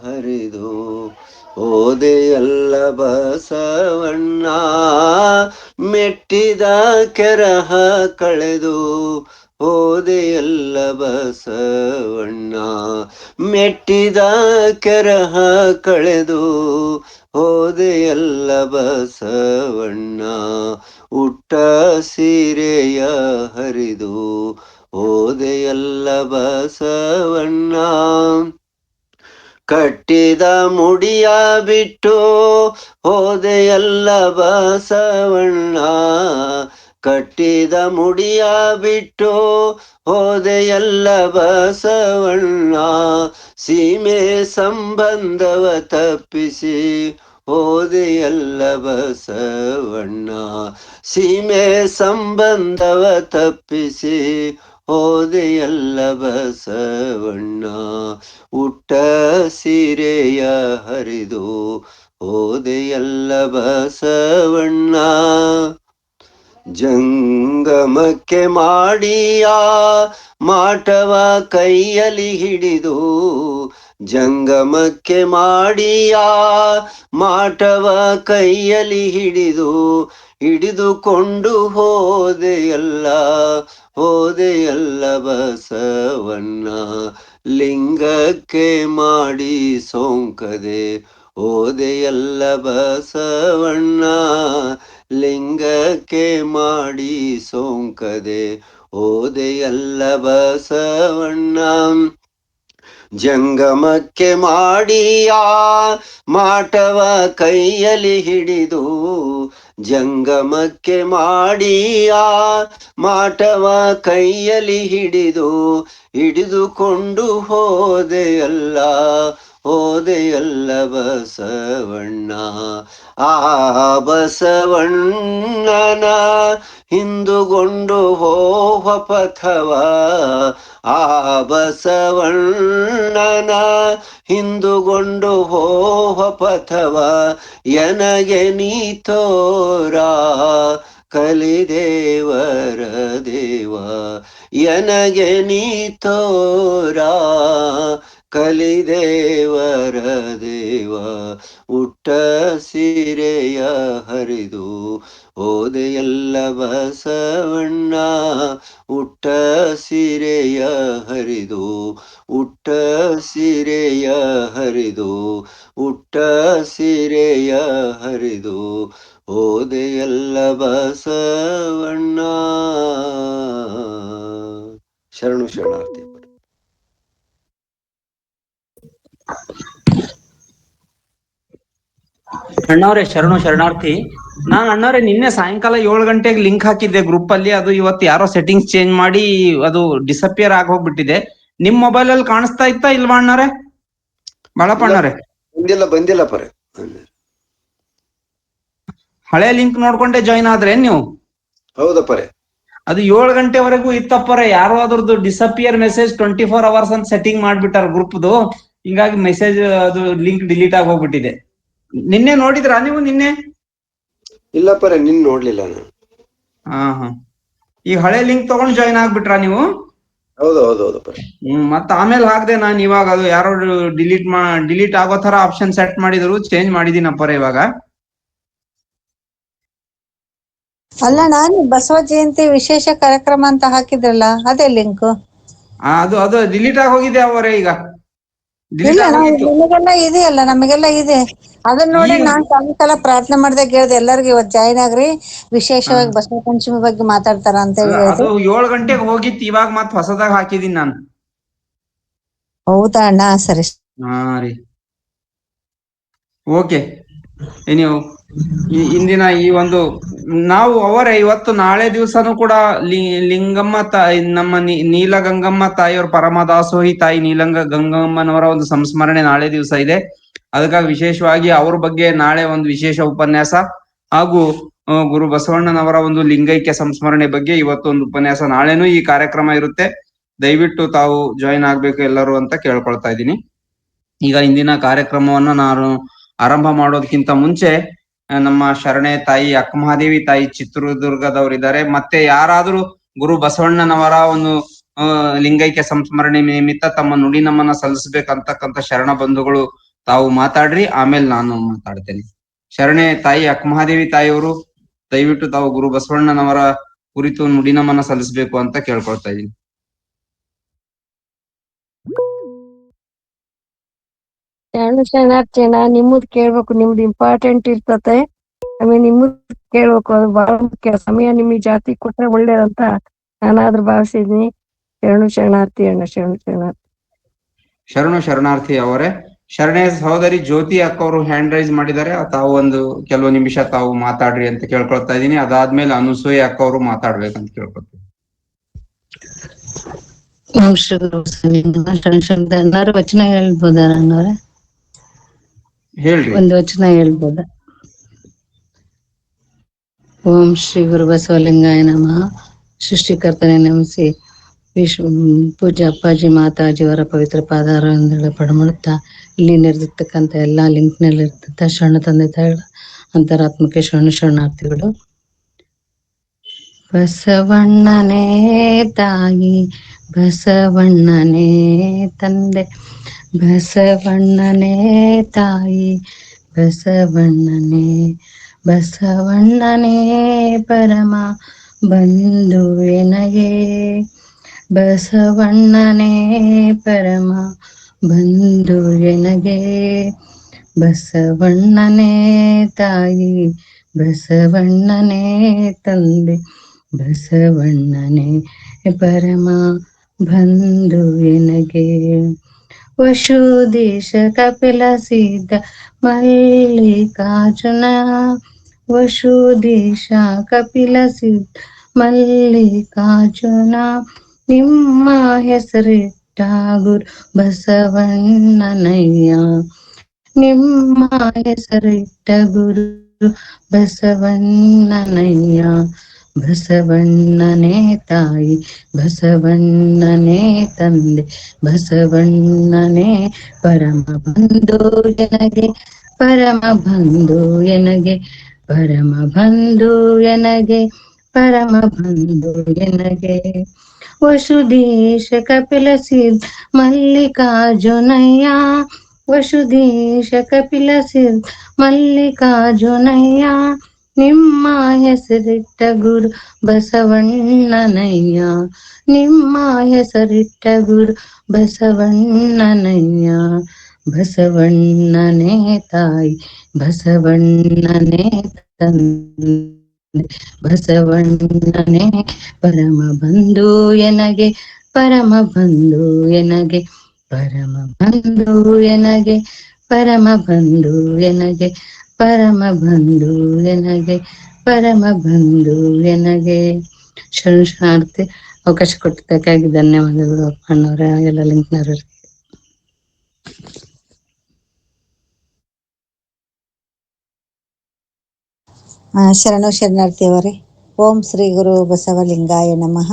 ಹರಿದು ಹೋದೆಯಲ್ಲ ಬಸವಣ್ಣ, ಮೆಟ್ಟಿದ ಕೆರಹ ಕಳೆದು ಹೋದೆಯಲ್ಲ ಬಸವಣ್ಣ, ಮೆಟ್ಟಿದ ಕೆರಹ ಕಳೆದು ಹೋದೆಯಲ್ಲ ಬಸವಣ್ಣ, ಉಟ್ಟ ಸೀರೆಯ ಹರಿದು ಹೋದೆಯಲ್ಲ ಬಸವಣ್ಣ, ಕಟ್ಟಿದ ಮುಡಿಯ ಬಿಟ್ಟು ಹೋದೆಯಲ್ಲ ಬಸವಣ್ಣ, ಕಟ್ಟಿದ ಮುಡಿಯ ಬಿಟ್ಟು ಹೋದೆಯಲ್ಲ ಬಸವಣ್ಣ, ಸೀಮೆ ಸಂಬಂಧವ ತಪ್ಪಿಸಿ ಹೋದೆಯಲ್ಲ ಬಸವಣ್ಣ, ಸೀಮೆ ಸಂಬಂಧವ ತಪ್ಪಿಸಿ ಹೋದೆಯಲ್ಲ ಬಸವಣ್ಣ, ಉಟ್ಟ ಸೀರೆಯ ಹರಿದು ಹೋದೆಯಲ್ಲ ಬಸವಣ್ಣ, ಜಂಗಮಕ್ಕೆ ಮಾಡಿಯ ಮಾಟವ ಕೈಯಲ್ಲಿ ಹಿಡಿದು, ಜಂಗಮಕ್ಕೆ ಮಾಡಿಯ ಮಾಟವ ಕೈಯಲ್ಲಿ ಹಿಡಿದು, ಹಿಡಿದುಕೊಂಡು ಹೋದೆಯಲ್ಲ ಹೋದೆಯಲ್ಲ ಬಸವಣ್ಣ, ಲಿಂಗಕ್ಕೆ ಮಾಡಿ ಸೋಂಕದೆ ಹೋದೆಯಲ್ಲ ಬಸವಣ್ಣ, ಲಿಂಗಕ್ಕೆ ಮಾಡಿ ಸೋಂಕದೆ ಹೋದೆಯಲ್ಲ ಬಸವಣ್ಣ, ಜಂಗಮಕ್ಕೆ ಮಾಡಿಯ ಮಾಟವ ಕೈಯಲ್ಲಿ ಹಿಡಿದು, ಜಂಗಮಕ್ಕೆ ಮಾಡಿಯ ಮಾಟವ ಕೈಯಲ್ಲಿ ಹಿಡಿದು, ಹಿಡಿದುಕೊಂಡು ಹೋದೆಯಲ್ಲ ಹೋದೆಯಲ್ಲ ಬಸವಣ್ಣ, ಆ ಬಸವಣ್ಣನ ಹಿಂದುಗೊಂಡು ಹೋವ ಪಥವ, ಆ ಬಸವಣ್ಣನ ಹಿಂದುಗೊಂಡು ಹೋವ ಪಥವ, ಎನಗೆ ನೀ ತೋರ ಕಲಿದೇವರ ದೇವ, ಎನಗೆ ನೀ ತೋರ ಕಲಿದೇವರ ದೇವ, ಉಟ್ಟ ಸೀರೆಯ ಹರಿದು ಹೋದೆಯಲ್ಲ ಬಸವಣ್ಣ, ಉಟ್ಟ ಸೀರೆಯ ಹರಿದು, ಉಟ್ಟ ಸೀರೆಯ ಹರಿದು, ಉಟ್ಟ ಸೀರೆಯ ಹರಿದು ಹೋದೆಯಲ್ಲ ಬಸವಣ್ಣ. ಶರಣು ಶರಣಾರ್ಥಿ. ಅಣ್ಣವ್ರೆ ಶರಣು ಶರಣಾರ್ಥಿ. ನಾನ್ ಅಣ್ಣವ್ರೆ ನಿನ್ನೆ ಸಾಯಂಕಾಲ 7 ಗಂಟೆಗೆ ಲಿಂಕ್ ಹಾಕಿದ್ದೆ ಗ್ರೂಪ್ ಅಲ್ಲಿ, ಅದು ಇವತ್ತು ಯಾರೋ ಸೆಟ್ಟಿಂಗ್ಸ್ ಚೇಂಜ್ ಮಾಡಿ ಅದು ಡಿಸಪಿಯರ್ ಆಗಿ ಹೋಗ್ಬಿಟ್ಟಿದೆ. ನಿಮ್ ಮೊಬೈಲ್ ಅಲ್ಲಿ ಕಾಣಿಸ್ತಾ ಇತ್ತಾ ಇಲ್ವಾ ಅಣ್ಣವ್ರೆ? ಬಾಳಪ್ಪ ಅಣ್ಣವ್ರೆ ಬಂದಿಲ್ಲ ಪರೆ. ಹಳೆ ಲಿಂಕ್ ನೋಡ್ಕೊಂಡೆ ಜಾಯಿನ್ ಆದ್ರೆ ನೀವು? ಹೌದಪ್ಪರೆ. ಅದು 7 ಗಂಟೆವರೆಗೂ ಇತ್ತಪ್ಪರೆ. ಯಾರೋ ಅದ್ರದ್ದು ಡಿಸಪಿಯರ್ ಮೆಸೇಜ್ 24 hours ಅಂತ ಸೆಟ್ಟಿಂಗ್ ಮಾಡ್ಬಿಟ್ಟಾರ ಗ್ರೂಪ್ದು. ಹಿಂಗಾಗಿ ಮೆಸೇಜ್ ಅದು ಲಿಂಕ್ ಡಿಲೀಟ್ ಆಗಿ ಹೋಗ್ಬಿಟ್ಟಿದೆ. ನಿನ್ನೆ ನೋಡಿದ್ರಾ ನೀವು? ನಿನ್ನೆ ಇಲ್ಲ ಪರೆ, ನಿನ್ ನೋಡ್ಲಿಲ್ಲ ನಾನು. ಹಾ ಈ ಹಳೆ ಲಿಂಕ್ ತಗೊಂಡು ಜಾಯಿನ್ ಆಗ್ಬಿಟ್ರಾ ನೀವು? ಹೌದು ಪರೆ. ಮತ್ತ ಆಮೇಲೆ ಹಾಕ್ದೆ ನಾನು. ಇವಾಗ ಅದು ಯಾರೋ ಡಿಲೀಟ್ ಆಗೋ ತರ ಆಪ್ಷನ್ ಸೆಟ್ ಮಾಡಿದ್ರು, ಚೇಂಜ್ ಮಾಡಿದೀನಪ್ಪರ ಇವಾಗ. ಅಲ್ಲ, ನಾನು ಬಸವ ಜಯಂತಿ ವಿಶೇಷ ಕಾರ್ಯಕ್ರಮ ಅಂತ ಹಾಕಿದ್ರಲ್ಲ, ಅದೇ ಲಿಂಕ್ ಅದು ಡಿಲೀಟ್ ಆಗಿ ಹೋಗಿದೆ ಅವರೇ ಈಗ. ಇಲ್ಲ, ನಿಮಗೆಲ್ಲ ಇದೆಯಲ್ಲ, ನಮಗೆಲ್ಲ ಇದೆ. ಅದನ್ನ ನೋಡಿ ನಾನ್ ಸಾಯಂಕಾಲ ಪ್ರಾರ್ಥನೆ ಮಾಡ್ದೆ ಕೇಳ್ದೆ, ಎಲ್ಲರಿಗೂ ಇವತ್ತು ಜಾಯಿನ್ ಆಗ್ರಿ, ವಿಶೇಷವಾಗಿ ಬಸವ ಪಂಚಮಿ ಬಗ್ಗೆ ಮಾತಾಡ್ತಾರ ಅಂತ ಹೇಳಿ ಅದು 7 ಗಂಟೆಗೆ ಹೋಗಿತ್ತು, ಇವಾಗ ಮತ್ ಹೊಸದಾಗ ಹಾಕಿದೀನಿ ನಾನು. ಹೌದಾ ಅಣ್ಣ? ಸರಿ. ಹಾ ರೀ, ಓಕೆ. ನೀವು ಇಂದಿನ ಈ ಒಂದು ನಾವು ಇವತ್ತು ನಾಳೆ ದಿವಸನೂ ಕೂಡ ಲಿಂಗಮ್ಮ ತಾಯಿ, ನಮ್ಮ ನೀಲಗಂಗಮ್ಮ ತಾಯಿಯವ್ರ ಪರಮದಾಸೋಹಿ ತಾಯಿ ನೀಲಗಂಗಮ್ಮನವರ ಒಂದು ಸಂಸ್ಮರಣೆ ನಾಳೆ ದಿವಸ ಇದೆ. ಅದಕ್ಕಾಗಿ ವಿಶೇಷವಾಗಿ ಅವ್ರ ಬಗ್ಗೆ ನಾಳೆ ಒಂದು ವಿಶೇಷ ಉಪನ್ಯಾಸ, ಹಾಗೂ ಗುರು ಬಸವಣ್ಣನವರ ಒಂದು ಲಿಂಗೈಕ್ಯ ಸಂಸ್ಮರಣೆ ಬಗ್ಗೆ ಇವತ್ತೊಂದು ಉಪನ್ಯಾಸ, ನಾಳೆನೂ ಈ ಕಾರ್ಯಕ್ರಮ ಇರುತ್ತೆ. ದಯವಿಟ್ಟು ತಾವು ಜಾಯಿನ್ ಆಗ್ಬೇಕು ಎಲ್ಲರೂ ಅಂತ ಕೇಳ್ಕೊಳ್ತಾ ಇದ್ದೀನಿ. ಈಗ ಇಂದಿನ ಕಾರ್ಯಕ್ರಮವನ್ನ ನಾನು ಆರಂಭ ಮಾಡೋದಕ್ಕಿಂತ ಮುಂಚೆ ನಮ್ಮ ಶರಣೆ ತಾಯಿ ಅಕ್ಕಮಹಾದೇವಿ ತಾಯಿ ಚಿತ್ರದುರ್ಗದವರಿದ್ದಾರೆ. ಮತ್ತೆ ಯಾರಾದ್ರೂ ಗುರು ಬಸವಣ್ಣನವರ ಒಂದು ಲಿಂಗೈಕ್ಯ ಸಂಸ್ಮರಣೆ ನಿಮಿತ್ತ ತಮ್ಮ ನುಡಿ ನಮನ ಸಲ್ಲಿಸ್ಬೇಕಂತಕ್ಕಂಥ ಶರಣ ಬಂಧುಗಳು ತಾವು ಮಾತಾಡ್ರಿ, ಆಮೇಲೆ ನಾನು ಮಾತಾಡ್ತೇನೆ. ಶರಣೆ ತಾಯಿ ಅಕ್ಕಮಹಾದೇವಿ ತಾಯಿಯವರು ದಯವಿಟ್ಟು ತಾವು ಗುರು ಬಸವಣ್ಣನವರ ಕುರಿತು ನುಡಿ ನಮನ ಸಲ್ಲಿಸ್ಬೇಕು ಅಂತ ಕೇಳ್ಕೊಳ್ತಾ ಇದ್ದೀನಿ. ಶರಣಾರ್ಥಿಯಣ್ಣ, ನಿಮ್ಮದ್ ಕೇಳ್ಬೇಕು, ನಿಮ್ದು ಇಂಪಾರ್ಟೆಂಟ್ ಇರ್ತತೆ. ಆಮೇಲೆ ನಿಮ್ಮದ್ ಕೇಳ್ಬೇಕು, ಅದು ಬಹಳ ಮುಖ್ಯ. ಸಮಯ ನಿಮಗೆ ಜಾಸ್ತಿ ಕೊಟ್ರೆ ಒಳ್ಳೇದಂತ ನಾನಾದ್ರೂ ಭಾವಿಸಿದ್ನಿ. ಶರಣಾರ್ಥಿ ಅಣ್ಣ, ಶರಣಾರ್ಥಿ. ಶರಣಾರ್ಥಿ ಅವರೇ. ಶರಣೆ ಸಹೋದರಿ ಜ್ಯೋತಿ ಅಕ್ಕ ಅವರು ಹ್ಯಾಂಡ್ ರೈಸ್ ಮಾಡಿದ್ದಾರೆ, ತಾವು ಒಂದು ಕೆಲವು ನಿಮಿಷ ತಾವು ಮಾತಾಡ್ರಿ ಅಂತ ಕೇಳ್ಕೊಳ್ತಾ ಇದ್ದೀನಿ. ಅದಾದ್ಮೇಲೆ ಅನುಸೂಯ ಅಕ್ಕ ಅವರು ಮಾತಾಡ್ಬೇಕಂತ ಕೇಳ್ಕೊಳ್ತೀನಿ. ಎಲ್ಲಾರು ವಚನ ಹೇಳ್ಬೋದ ಅಣ್ಣವ್ರೆ? ಹೇಳ್ರಿ. ಒಂದು ವಚನ ಹೇಳ್ಬೋದ? ಓಂ ಶ್ರೀ ಗುರು ಬಸವಲಿಂಗಾಯ ನಮಃ. ಸೃಷ್ಟಿಕರ್ತನೆ ನಮಿಸಿ ಪೂಜ್ಯ ಅಪ್ಪಾಜಿ ಮಾತಾಜಿಯವರ ಪವಿತ್ರ ಪಾದಾರವಿಂದಗಳ ಪಡಮಳುತ್ತಾ ಇಲ್ಲಿ ನೆರೆದಿರ್ತಕ್ಕಂಥ ಎಲ್ಲಾ ಲಿಂಕ್ ನಲ್ಲಿ ಇರ್ತಕ್ಕಂಥ ಶರಣ ತಂದೆ ತಾಯಿಗಳ ಅಂತರಾತ್ಮಕ್ಕೆ ಶರಣಾರ್ಥಿಗಳು. ಬಸವಣ್ಣನೇ ತಾಯಿ, ಬಸವಣ್ಣನೇ ತಂದೆ, ಬಸವಣ್ಣನೇ ತಾಯಿ, ಬಸವಣ್ಣನೇ ಪರಮ ಬಂಧು ಎನಗೆ, ಬಸವಣ್ಣನೇ ಪರಮ ಬಂಧು ಎನಗೆ, ಬಸವಣ್ಣನೇ ತಾಯಿ, ಬಸವಣ್ಣನೇ ತಂದೆ, ಬಸವಣ್ಣನೇ ಪರಮ ಬಂಧು ಎನಗೆ. ವಸುದೇಶ ಕಪಿಲ ಸಿದ್ಧ ಮಲ್ಲಿಕಾರ್ಜುನ, ವಸುದೇಶ ಕಪಿಲ ಸಿದ್ಧ ಮಲ್ಲಿಕಾರ್ಜುನ, ನಿಮ್ಮ ಹೆಸರಿಟ್ಟ ಗುರು ಬಸವಣ್ಣನಯ್ಯ, ನಿಮ್ಮ ಹೆಸರಿಟ್ಟ ಗುರು ಬಸವಣ್ಣನಯ್ಯ, ಬಸವಣ್ಣನೇ ತಾಯಿ, ಬಸವಣ್ಣನೇ ತಂದೆ, ಬಸವಣ್ಣನೇ ಪರಮ ಬಂಧು ಎನಗೆ, ಪರಮ ಬಂಧು ಎನಗೆ, ಪರಮ ಬಂಧು ಎನಗೆ, ಪರಮ ಬಂಧು ಎನಗೆ. ವಸುದೇಶ ಕಪಿಲ ಸಿದ್ಧ ಮಲ್ಲಿಕಾರ್ಜುನಯ್ಯ, ವಸುದೇಶ ಕಪಿಲ ಸಿದ್ಧ ಮಲ್ಲಿಕಾರ್ಜುನಯ್ಯ, ನಿಮ್ಮ ಹೆಸರಿಟ್ಟ ಗುರು ಬಸವಣ್ಣನಯ್ಯ, ನಿಮ್ಮ ಹೆಸರಿಟ್ಟ ಗುರು ಬಸವಣ್ಣನಯ್ಯ, ಬಸವಣ್ಣನೇ ತಾಯಿ, ಬಸವಣ್ಣನೇ ತಂದೆ, ಬಸವಣ್ಣನೇ ಪರಮ ಬಂಧು ಎನಗೆ, ಪರಮ ಬಂಧು ಎನಗೆ, ಪರಮ ಬಂಧು ಎನಗೆ, ಪರಮ ಬಂಧು ಎನಗೆ, ಪರಮ ಬಂಧು ಎನಗೆ, ಪರಮ ಬಂಧು ಎನಗೆ. ಶರಣಾರ್ಥಿ. ಅವಕಾಶ ಕೊಟ್ಟಿದ್ದಕ್ಕಾಗಿ ಧನ್ಯವಾದಗಳು ಅಪ್ಪಣ್ಣವ್ರ, ಎಲ್ಲ ಲಿಂಕ್ನವ್ರಿಗೆ. ಶರಣಾರ್ಥಿಯವರೇ. ಓಂ ಶ್ರೀ ಗುರು ಬಸವಲಿಂಗಾಯ ನಮಃ.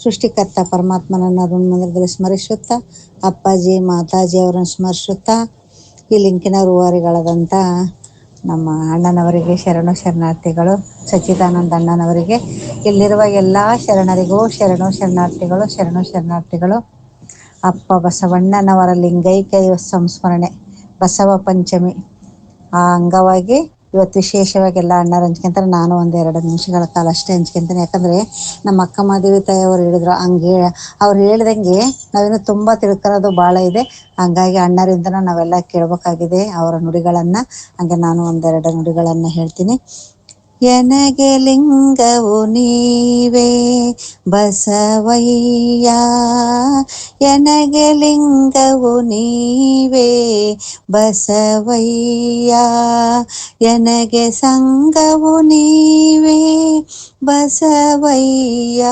ಸೃಷ್ಟಿಕರ್ತ ಪರಮಾತ್ಮನನ್ನು ಋಣದಲ್ಲಿ ಸ್ಮರಿಸುತ್ತಾ, ಅಪ್ಪಾಜಿ ಮಾತಾಜಿ ಅವರನ್ನು ಸ್ಮರಿಸುತ್ತಾ, ಈ ಲಿಂಕಿನ ರೂವಾರಿಗಳಾದಂಥ ನಮ್ಮ ಅಣ್ಣನವರಿಗೆ ಶರಣಾರ್ಥಿಗಳು, ಸಚ್ಚಿದಾನಂದ ಅಣ್ಣನವರಿಗೆ, ಇಲ್ಲಿರುವ ಎಲ್ಲ ಶರಣರಿಗೂ ಶರಣಾರ್ಥಿಗಳು. ಅಪ್ಪ ಬಸವಣ್ಣನವರ ಲಿಂಗೈಕ್ಯ ಸಂಸ್ಮರಣೆ ಬಸವ ಪಂಚಮಿ ಆ ಅಂಗವಾಗಿ ಇವತ್ತು ವಿಶೇಷವಾಗಿ ಎಲ್ಲ ಅಣ್ಣರು ಹಂಚ್ಕೊಂತಾರೆ. ನಾನು ಒಂದು 2 ನಿಮಿಷಗಳ ಕಾಲ ಅಷ್ಟೇ ಹಂಚ್ಕೊಂತೀನಿ. ಯಾಕಂದರೆ ನಮ್ಮ ಅಕ್ಕ ಮಾದೇವಿ ತಾಯಿ ಅವರು ಹೇಳಿದ್ರು, ಹಂಗೆ ಅವ್ರು ಹೇಳ್ದಂಗೆ ನಾವಿನ್ನು ತುಂಬ ತಿಳ್ಕೊಳ್ಳೋದು ಭಾಳ ಇದೆ. ಹಂಗಾಗಿ ಅಣ್ಣರಿಂದನೂ ನಾವೆಲ್ಲ ಕೇಳಬೇಕಾಗಿದೆ ಅವರ ನುಡಿಗಳನ್ನು. ಹಂಗೆ ನಾನು 1-2 ನುಡಿಗಳನ್ನು ಹೇಳ್ತೀನಿ. ಎನಗೆ ಲಿಂಗವು ನೀವೇ ಬಸವಯ್ಯ, ಎನಗೆ ಲಿಂಗವು ನೀವೇ ಬಸವಯ್ಯ, ಎನಗೆ ಸಂಗವು ನೀವೇ ಬಸವಯ್ಯ,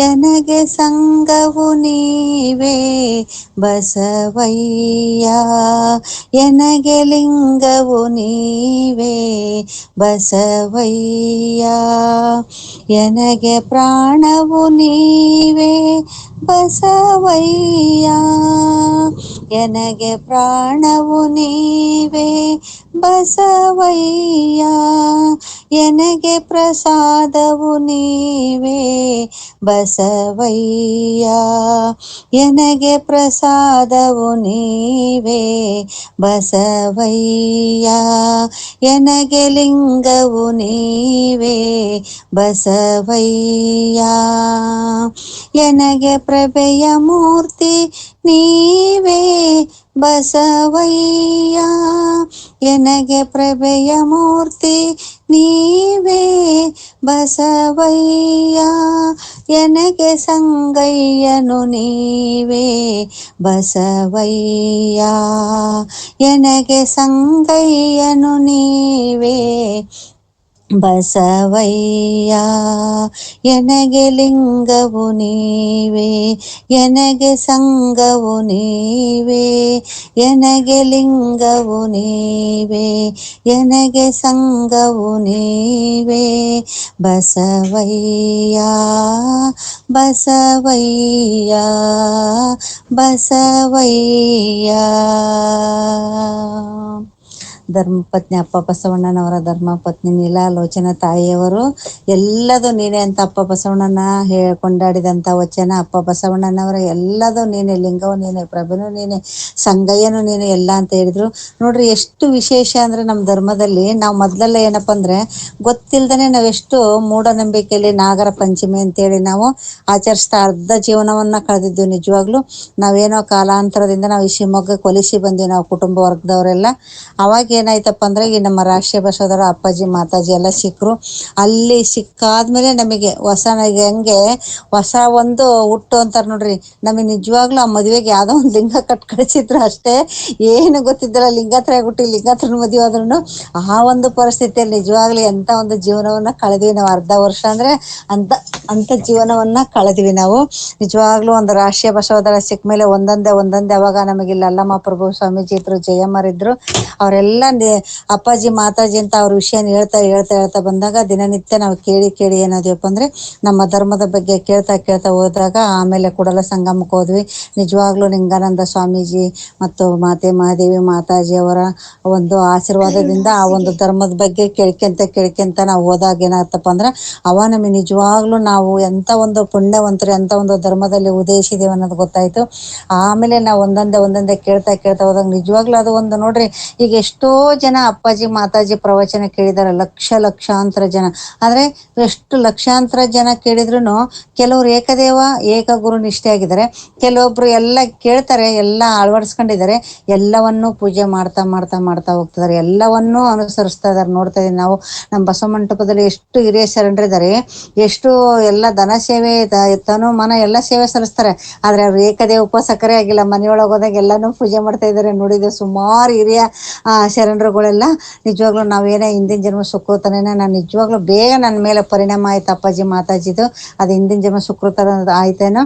ಎನಗೆ ಸಂಗವು ನೀವೇ ಬಸವಯ್ಯ, ಎನಗೆ ಲಿಂಗವು ನೀವೇ ಬಸವಯ್ಯ, ಎನಗೆ ಪ್ರಾಣವು ನೀವೇ ಬಸವಯ್ಯ. ಎನಗೆ ಪ್ರಾಣವು ನೀವೇ ಬಸವಯ್ಯ, ಎನಗೆ ಪ್ರಸಾದವು ನೀವೇ ಬಸವಯ್ಯ, ಎನಗೆ ಪ್ರಸಾದವು ನೀವೇ ಬಸವಯ್ಯ, ಎನಗೆ ಲಿಂಗವು ನೀವೇ ಬಸವಯ್ಯ, ಎನಗೆ ಪ್ರಭೆಯ ಮೂರ್ತಿ ನೀವೇ ಬಸವಯ್ಯ, ಎನಗೆ ಪ್ರಭೆಯ ಮೂರ್ತಿ ನೀವೇ ಬಸವಯ್ಯ, ಎನಗೆ ಸಂಗಯ್ಯನು ನೀವೇ ಬಸವಯ್ಯ, ಎನಗೆ ಸಂಗಯ್ಯನು ನೀವೇ ಬಸವಯ್ಯ, ಎನಗೆ ಲಿಂಗವು ನೀವೇ, ಎನಗೆ ಸಂಗವು ನೀವೇ, ಎನಗೆ ಲಿಂಗವು ನೀವೇ, ಎನಗೆ ಸಂಗವು ನೀವೇ ಬಸವಯ್ಯ, ಬಸವಯ್ಯ, ಬಸವಯ್ಯ. ಧರ್ಮಪತ್ನಿ ಅಪ್ಪ ಬಸವಣ್ಣನವರ ಧರ್ಮಪತ್ನಿ ನೀಲಾಲೋಚನ ತಾಯಿಯವರು ಎಲ್ಲದು ನೀನೆ ಅಂತ ಅಪ್ಪ ಬಸವಣ್ಣನ ಕೊಂಡಾಡಿದಂಥ ವಚನ. ಅಪ್ಪ ಬಸವಣ್ಣನವರ ಎಲ್ಲದು ನೀನೆ, ಲಿಂಗವು ನೀನೆ, ಪ್ರಭುನು ನೀನೆ, ಸಂಗಯ್ಯನು ನೀನೆ ಎಲ್ಲ ಅಂತ ಹೇಳಿದ್ರು. ನೋಡ್ರಿ ಎಷ್ಟು ವಿಶೇಷ ಅಂದ್ರೆ ನಮ್ಮ ಧರ್ಮದಲ್ಲಿ ನಾವು ಮೊದಲೆಲ್ಲ ಏನಪ್ಪ ಅಂದ್ರೆ ಗೊತ್ತಿಲ್ದೇ ನಾವೆಷ್ಟು ಮೂಢನಂಬಿಕೆಯಲ್ಲಿ ನಾಗರ ಪಂಚಮಿ ಅಂತೇಳಿ ನಾವು ಆಚರಿಸ್ತಾ ಅರ್ಧ ಜೀವನವನ್ನ ಕಳೆದಿದ್ವಿ. ನಿಜವಾಗ್ಲೂ ನಾವೇನೋ ಕಾಲಾಂತರದಿಂದ ನಾವು ಈ ಶಿವಮೊಗ್ಗಕ್ಕೆ ಹೊಲಿಸಿ ಬಂದ್ವಿ ನಾವು ಕುಟುಂಬ ವರ್ಗದವರೆಲ್ಲ. ಅವಾಗ ಏನಾಯ್ತಪ್ಪ ಅಂದ್ರೆ ಈ ನಮ್ಮ ರಾಷ್ಟ್ರೀಯ ಬಸವದವರ ಅಪ್ಪಾಜಿ ಮಾತಾಜಿ ಎಲ್ಲ ಸಿಕ್ಕರು. ಅಲ್ಲಿ ಸಿಕ್ಕಾದ್ಮೇಲೆ ನಮಗೆ ಹೆಂಗೆ ಹೊಸ ಒಂದು ಹುಟ್ಟು ಅಂತಾರೆ ನೋಡ್ರಿ. ನಮಗೆ ನಿಜವಾಗ್ಲೂ ಆ ಮದುವೆಗೆ ಯಾವ್ದೋ ಒಂದು ಲಿಂಗ ಕಟ್ ಕಳಿಸಿದ್ರು ಅಷ್ಟೇ, ಏನು ಗೊತ್ತಿದ್ದಲ್ಲ. ಲಿಂಗತ್ರ ಹುಟ್ಟಿ ಲಿಂಗತ್ರ ಮದುವೆ ಆದ್ರೂ ಆ ಒಂದು ಪರಿಸ್ಥಿತಿಯಲ್ಲಿ ನಿಜವಾಗ್ಲೂ ಎಂತ ಒಂದು ಜೀವನವನ್ನ ಕಳೆದ್ವಿ ನಾವು. ಅರ್ಧ ವರ್ಷ ಅಂದ್ರೆ ಅಂತ ಜೀವನವನ್ನ ಕಳೆದ್ವಿ ನಾವು. ನಿಜವಾಗ್ಲೂ ಒಂದು ರಾಷ್ಟ್ರೀಯ ಬಸವದಳ ಸಿಕ್ಕ ಮೇಲೆ ಒಂದೊಂದೇ ಅವಾಗ ನಮಗೆ ಇಲ್ಲಿ ಅಲ್ಲಮ್ಮ ಪ್ರಭು ಸ್ವಾಮೀಜಿ ಇದ್ರು, ಜಯಮ್ಮರಿದ್ರು. ಅವರೆಲ್ಲ ಅಪ್ಪಾಜಿ ಮಾತಾಜಿ ಅಂತ ಅವ್ರ ವಿಷಯನ ಹೇಳ್ತಾ ಬಂದಾಗ ದಿನನಿತ್ಯ ನಾವು ಕೇಳಿ ಏನಾದ್ವಪ್ಪ ಅಂದ್ರೆ ನಮ್ಮ ಧರ್ಮದ ಬಗ್ಗೆ ಕೇಳ್ತಾ ಹೋದಾಗ ಆಮೇಲೆ ಕೂಡಲ ಸಂಗಮಕ್ಕೆ ಹೋದ್ವಿ. ನಿಜವಾಗ್ಲೂ ಲಿಂಗಾನಂದ ಸ್ವಾಮೀಜಿ ಮತ್ತು ಮಾತೆ ಮಹಾದೇವಿ ಮಾತಾಜಿ ಅವರ ಒಂದು ಆಶೀರ್ವಾದದಿಂದ ಆ ಒಂದು ಧರ್ಮದ ಬಗ್ಗೆ ಕೇಳ್ಕೊಂತ ನಾವು ಹೋದಾಗ ಏನಾಗ್ತಪ್ಪ ಅಂದ್ರೆ ಅವ ನಮಗೆ ನಿಜವಾಗ್ಲೂ ನಾವು ಎಂತ ಒಂದು ಪುಣ್ಯವಂತರು, ಎಂತ ಒಂದು ಧರ್ಮದಲ್ಲಿ ಉದ್ದೇಶಿದೇವೆ ಅನ್ನೋದು ಗೊತ್ತಾಯ್ತು. ಆಮೇಲೆ ನಾವು ಒಂದೊಂದೇ ಕೇಳ್ತಾ ಹೋದಾಗ ನಿಜವಾಗ್ಲೂ ಅದು ಒಂದು ನೋಡ್ರಿ, ಈಗ ಎಷ್ಟೋ ಜನ ಅಪ್ಪಾಜಿ ಮಾತಾಜಿ ಪ್ರವಚನ ಕೇಳಿದಾರೆ, ಲಕ್ಷಾಂತರ ಜನ. ಆದ್ರೆ ಎಷ್ಟು ಲಕ್ಷಾಂತರ ಜನ ಕೇಳಿದ್ರು ಕೆಲವ್ರು ಏಕದೇವ ಏಕಗುರು ನಿಷ್ಠೆ ಆಗಿದ್ದಾರೆ, ಕೆಲವೊಬ್ರು ಎಲ್ಲ ಕೇಳ್ತಾರೆ, ಎಲ್ಲ ಅಳವಡಿಸ್ಕೊಂಡಿದ್ದಾರೆ, ಎಲ್ಲವನ್ನೂ ಪೂಜೆ ಮಾಡ್ತಾ ಹೋಗ್ತಿದ್ದಾರೆ, ಎಲ್ಲವನ್ನೂ ಅನುಸರಿಸ್ತಾ ಇದಾರೆ. ನೋಡ್ತಾ ಇದೀವಿ ನಾವು ನಮ್ಮ ಬಸವ ಮಂಟಪದಲ್ಲಿ ಎಷ್ಟು ಹಿರಿಯ ಶರಣರಿದ್ದಾರೆ, ಎಷ್ಟು ಎಲ್ಲ ದನ ಸೇವೆ ತನು ಮನ ಎಲ್ಲ ಸೇವೆ ಸಲ್ಲಿಸ್ತಾರೆ. ಆದ್ರೆ ಅವ್ರು ಏಕದೇವ ಉಪವಾಸಕರೇ ಆಗಿಲ್ಲ. ಮನೆಯೊಳಗೆ ಹೋದಾಗ ಎಲ್ಲಾನು ಪೂಜೆ ಮಾಡ್ತಾ ಇದ್ದಾರೆ. ನೋಡಿದ್ರೆ ಸುಮಾರು ಹಿರಿಯ ಶರಣರುಗಳೆಲ್ಲ ನಿಜವಾಗ್ಲೂ ನಾವೇನೇ ಹಿಂದಿನ ಜನ್ಮ ಸುಕೃತನೇನ, ನಾನು ನಿಜವಾಗ್ಲೂ ಬೇಗ ನನ್ನ ಮೇಲೆ ಪರಿಣಾಮ ಆಯ್ತು ಅಪ್ಪಾಜಿ ಮಾತಾಜಿದು. ಅದು ಹಿಂದಿನ ಜನ್ಮ ಸುಕೃತ ಆಯ್ತೇನೋ.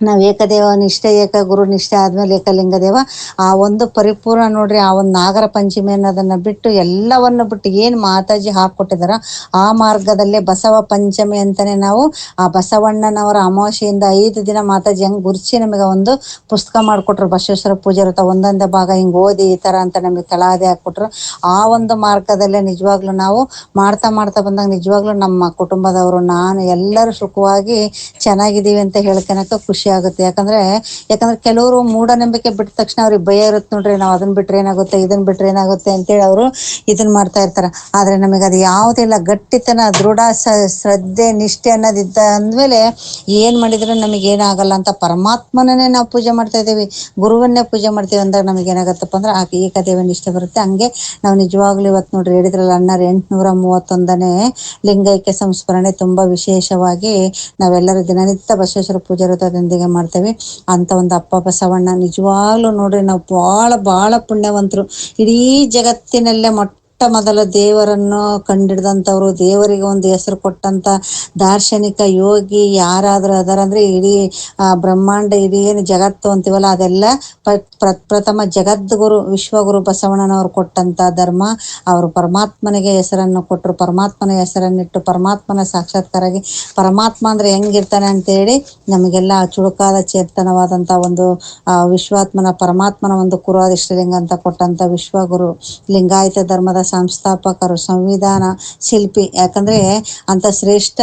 ನಾವು ಏಕದೇವ ನಿಷ್ಠೆ ಏಕಗುರು ನಿಷ್ಠೆ ಆದ್ಮೇಲೆ ಏಕಲಿಂಗ ದೇವ ಆ ಒಂದು ಪರಿಪೂರ್ಣ ನೋಡ್ರಿ. ಆ ಒಂದು ನಾಗರ ಪಂಚಮಿ ಅನ್ನೋದನ್ನ ಬಿಟ್ಟು ಎಲ್ಲವನ್ನು ಬಿಟ್ಟು ಏನು ಮಾತಾಜಿ ಹಾಕೊಟ್ಟಿದಾರ ಆ ಮಾರ್ಗದಲ್ಲೇ ಬಸವ ಪಂಚಮಿ ಅಂತಾನೆ ನಾವು ಆ ಬಸವಣ್ಣನವರ ಅಮಾವಾಸ್ಯೆಯಿಂದ 5 ದಿನ ಮಾತಾಜಿ ಹೆಂಗ್ ಗುರುಸಿ ನಮಗೆ ಒಂದು ಪುಸ್ತಕ ಮಾಡಿಕೊಟ್ರು. ಬಸವೇಶ್ವರ ಪೂಜೆ ಇರುತ್ತೆ, ಒಂದೊಂದೇ ಭಾಗ ಹಿಂಗೆ ಓದಿ ಈ ಥರ ಅಂತ ನಮಗೆ ತಳಹದಿ ಹಾಕ್ಕೊಟ್ರು. ಆ ಒಂದು ಮಾರ್ಗದಲ್ಲೇ ನಿಜವಾಗ್ಲೂ ನಾವು ಮಾಡ್ತಾ ಬಂದಾಗ ನಿಜವಾಗ್ಲೂ ನಮ್ಮ ಕುಟುಂಬದವರು, ನಾನು ಎಲ್ಲರೂ ಸುಖವಾಗಿ ಚೆನ್ನಾಗಿದ್ದೀವಿ ಅಂತ ಹೇಳ್ಕೊಳಕ್ಕೆ ಖುಷಿ ಆಗುತ್ತೆ. ಯಾಕಂದ್ರೆ ಕೆಲವರು ಮೂಢನಂಬಿಕೆ ಬಿಟ್ಟ ತಕ್ಷಣ ಅವ್ರಿಗೆ ಭಯ ಇರುತ್ತೆ ನೋಡ್ರಿ. ನಾವು ಅದನ್ನ ಬಿಟ್ರೆ ಏನಾಗುತ್ತೆ, ಇದನ್ನ ಬಿಟ್ರೆ ಏನಾಗುತ್ತೆ ಅಂತೇಳಿ ಅವರು ಇದನ್ನ ಮಾಡ್ತಾ ಇರ್ತಾರೆ. ಆದ್ರೆ ನಮಗೆ ಅದು ಯಾವುದಿಲ್ಲ, ಗಟ್ಟಿತನ, ದೃಢ ಶ್ರದ್ಧೆ ನಿಷ್ಠೆ ಅನ್ನೋದಿದ್ದ ಅಂದ್ಮೇಲೆ ಏನ್ ಮಾಡಿದ್ರು ನಮಗೆ ಏನಾಗಲ್ಲ ಅಂತ ಪರಮಾತ್ಮನೇ ನಾವು ಪೂಜೆ ಮಾಡ್ತಾ ಇದ್ದೀವಿ, ಗುರುವನ್ನೇ ಪೂಜೆ ಮಾಡ್ತೀವಿ ಅಂದಾಗ ನಮಗೆ ಏನಾಗತ್ತಪ್ಪ ಅಂದ್ರೆ ಆ ಏಕದೇವ ನಿಷ್ಠೆ ಬರುತ್ತೆ. ಹಂಗೆ ನಾವು ನಿಜವಾಗ್ಲೂ ಇವತ್ತು ನೋಡ್ರಿ ಹೇಳಿದ್ರಲ್ಲ ಅಣ್ಣಾರು 831ನೇ ಲಿಂಗೈಕ್ಯ ಸಂಸ್ಮರಣೆ ತುಂಬಾ ವಿಶೇಷವಾಗಿ ನಾವೆಲ್ಲರೂ ದಿನನಿತ್ಯ ಬಸವೇಶ್ವರ ಪೂಜೆ ವೃತ್ತದೊಂದಿಗೆ ಮಾಡ್ತೇವೆ. ಅಂತ ಒಂದು ಅಪ್ಪ ಬಸವಣ್ಣ ನಿಜವಾಗ್ಲೂ ನೋಡ್ರಿ ನಾವು ಬಹಳ ಪುಣ್ಯವಂತರು. ಇಡೀ ಜಗತ್ತಿನಲ್ಲೇ ಮೊದಲ ದೇವರನ್ನು ಕಂಡಿಡ್ದಂಥವ್ರು, ದೇವರಿಗೆ ಒಂದು ಹೆಸರು ಕೊಟ್ಟಂತ ದಾರ್ಶನಿಕ ಯೋಗಿ ಯಾರಾದ್ರೂ ಅದರಂದ್ರೆ ಇಡೀ ಬ್ರಹ್ಮಾಂಡ, ಇಡೀ ಏನು ಜಗತ್ತು ಅಂತೀವಲ್ಲ ಅದೆಲ್ಲ ಪ್ರಥಮ ಜಗದ್ಗುರು ವಿಶ್ವಗುರು ಬಸವಣ್ಣನವರು ಕೊಟ್ಟಂತ ಧರ್ಮ. ಅವರು ಪರಮಾತ್ಮನಿಗೆ ಹೆಸರನ್ನು ಕೊಟ್ಟರು, ಪರಮಾತ್ಮನ ಹೆಸರನ್ನಿಟ್ಟು ಪರಮಾತ್ಮನ ಸಾಕ್ಷಾತ್ಕಾರಾಗಿ ಪರಮಾತ್ಮ ಅಂದ್ರೆ ಹೆಂಗಿರ್ತಾನೆ ಅಂತೇಳಿ ನಮಗೆಲ್ಲ ಚುರುಕಾದ ಚೇತನವಾದಂತ ಒಂದು ವಿಶ್ವಾತ್ಮನ ಪರಮಾತ್ಮನ ಒಂದು ಕುರುವಾದಿಷ್ಟಲಿಂಗ ಅಂತ ಕೊಟ್ಟಂತ ವಿಶ್ವಗುರು, ಲಿಂಗಾಯತ ಧರ್ಮದ ಸಂಸ್ಥಾಪಕರು, ಸಂವಿಧಾನ ಶಿಲ್ಪಿ. ಯಾಕಂದ್ರೆ ಅಂತ ಶ್ರೇಷ್ಠ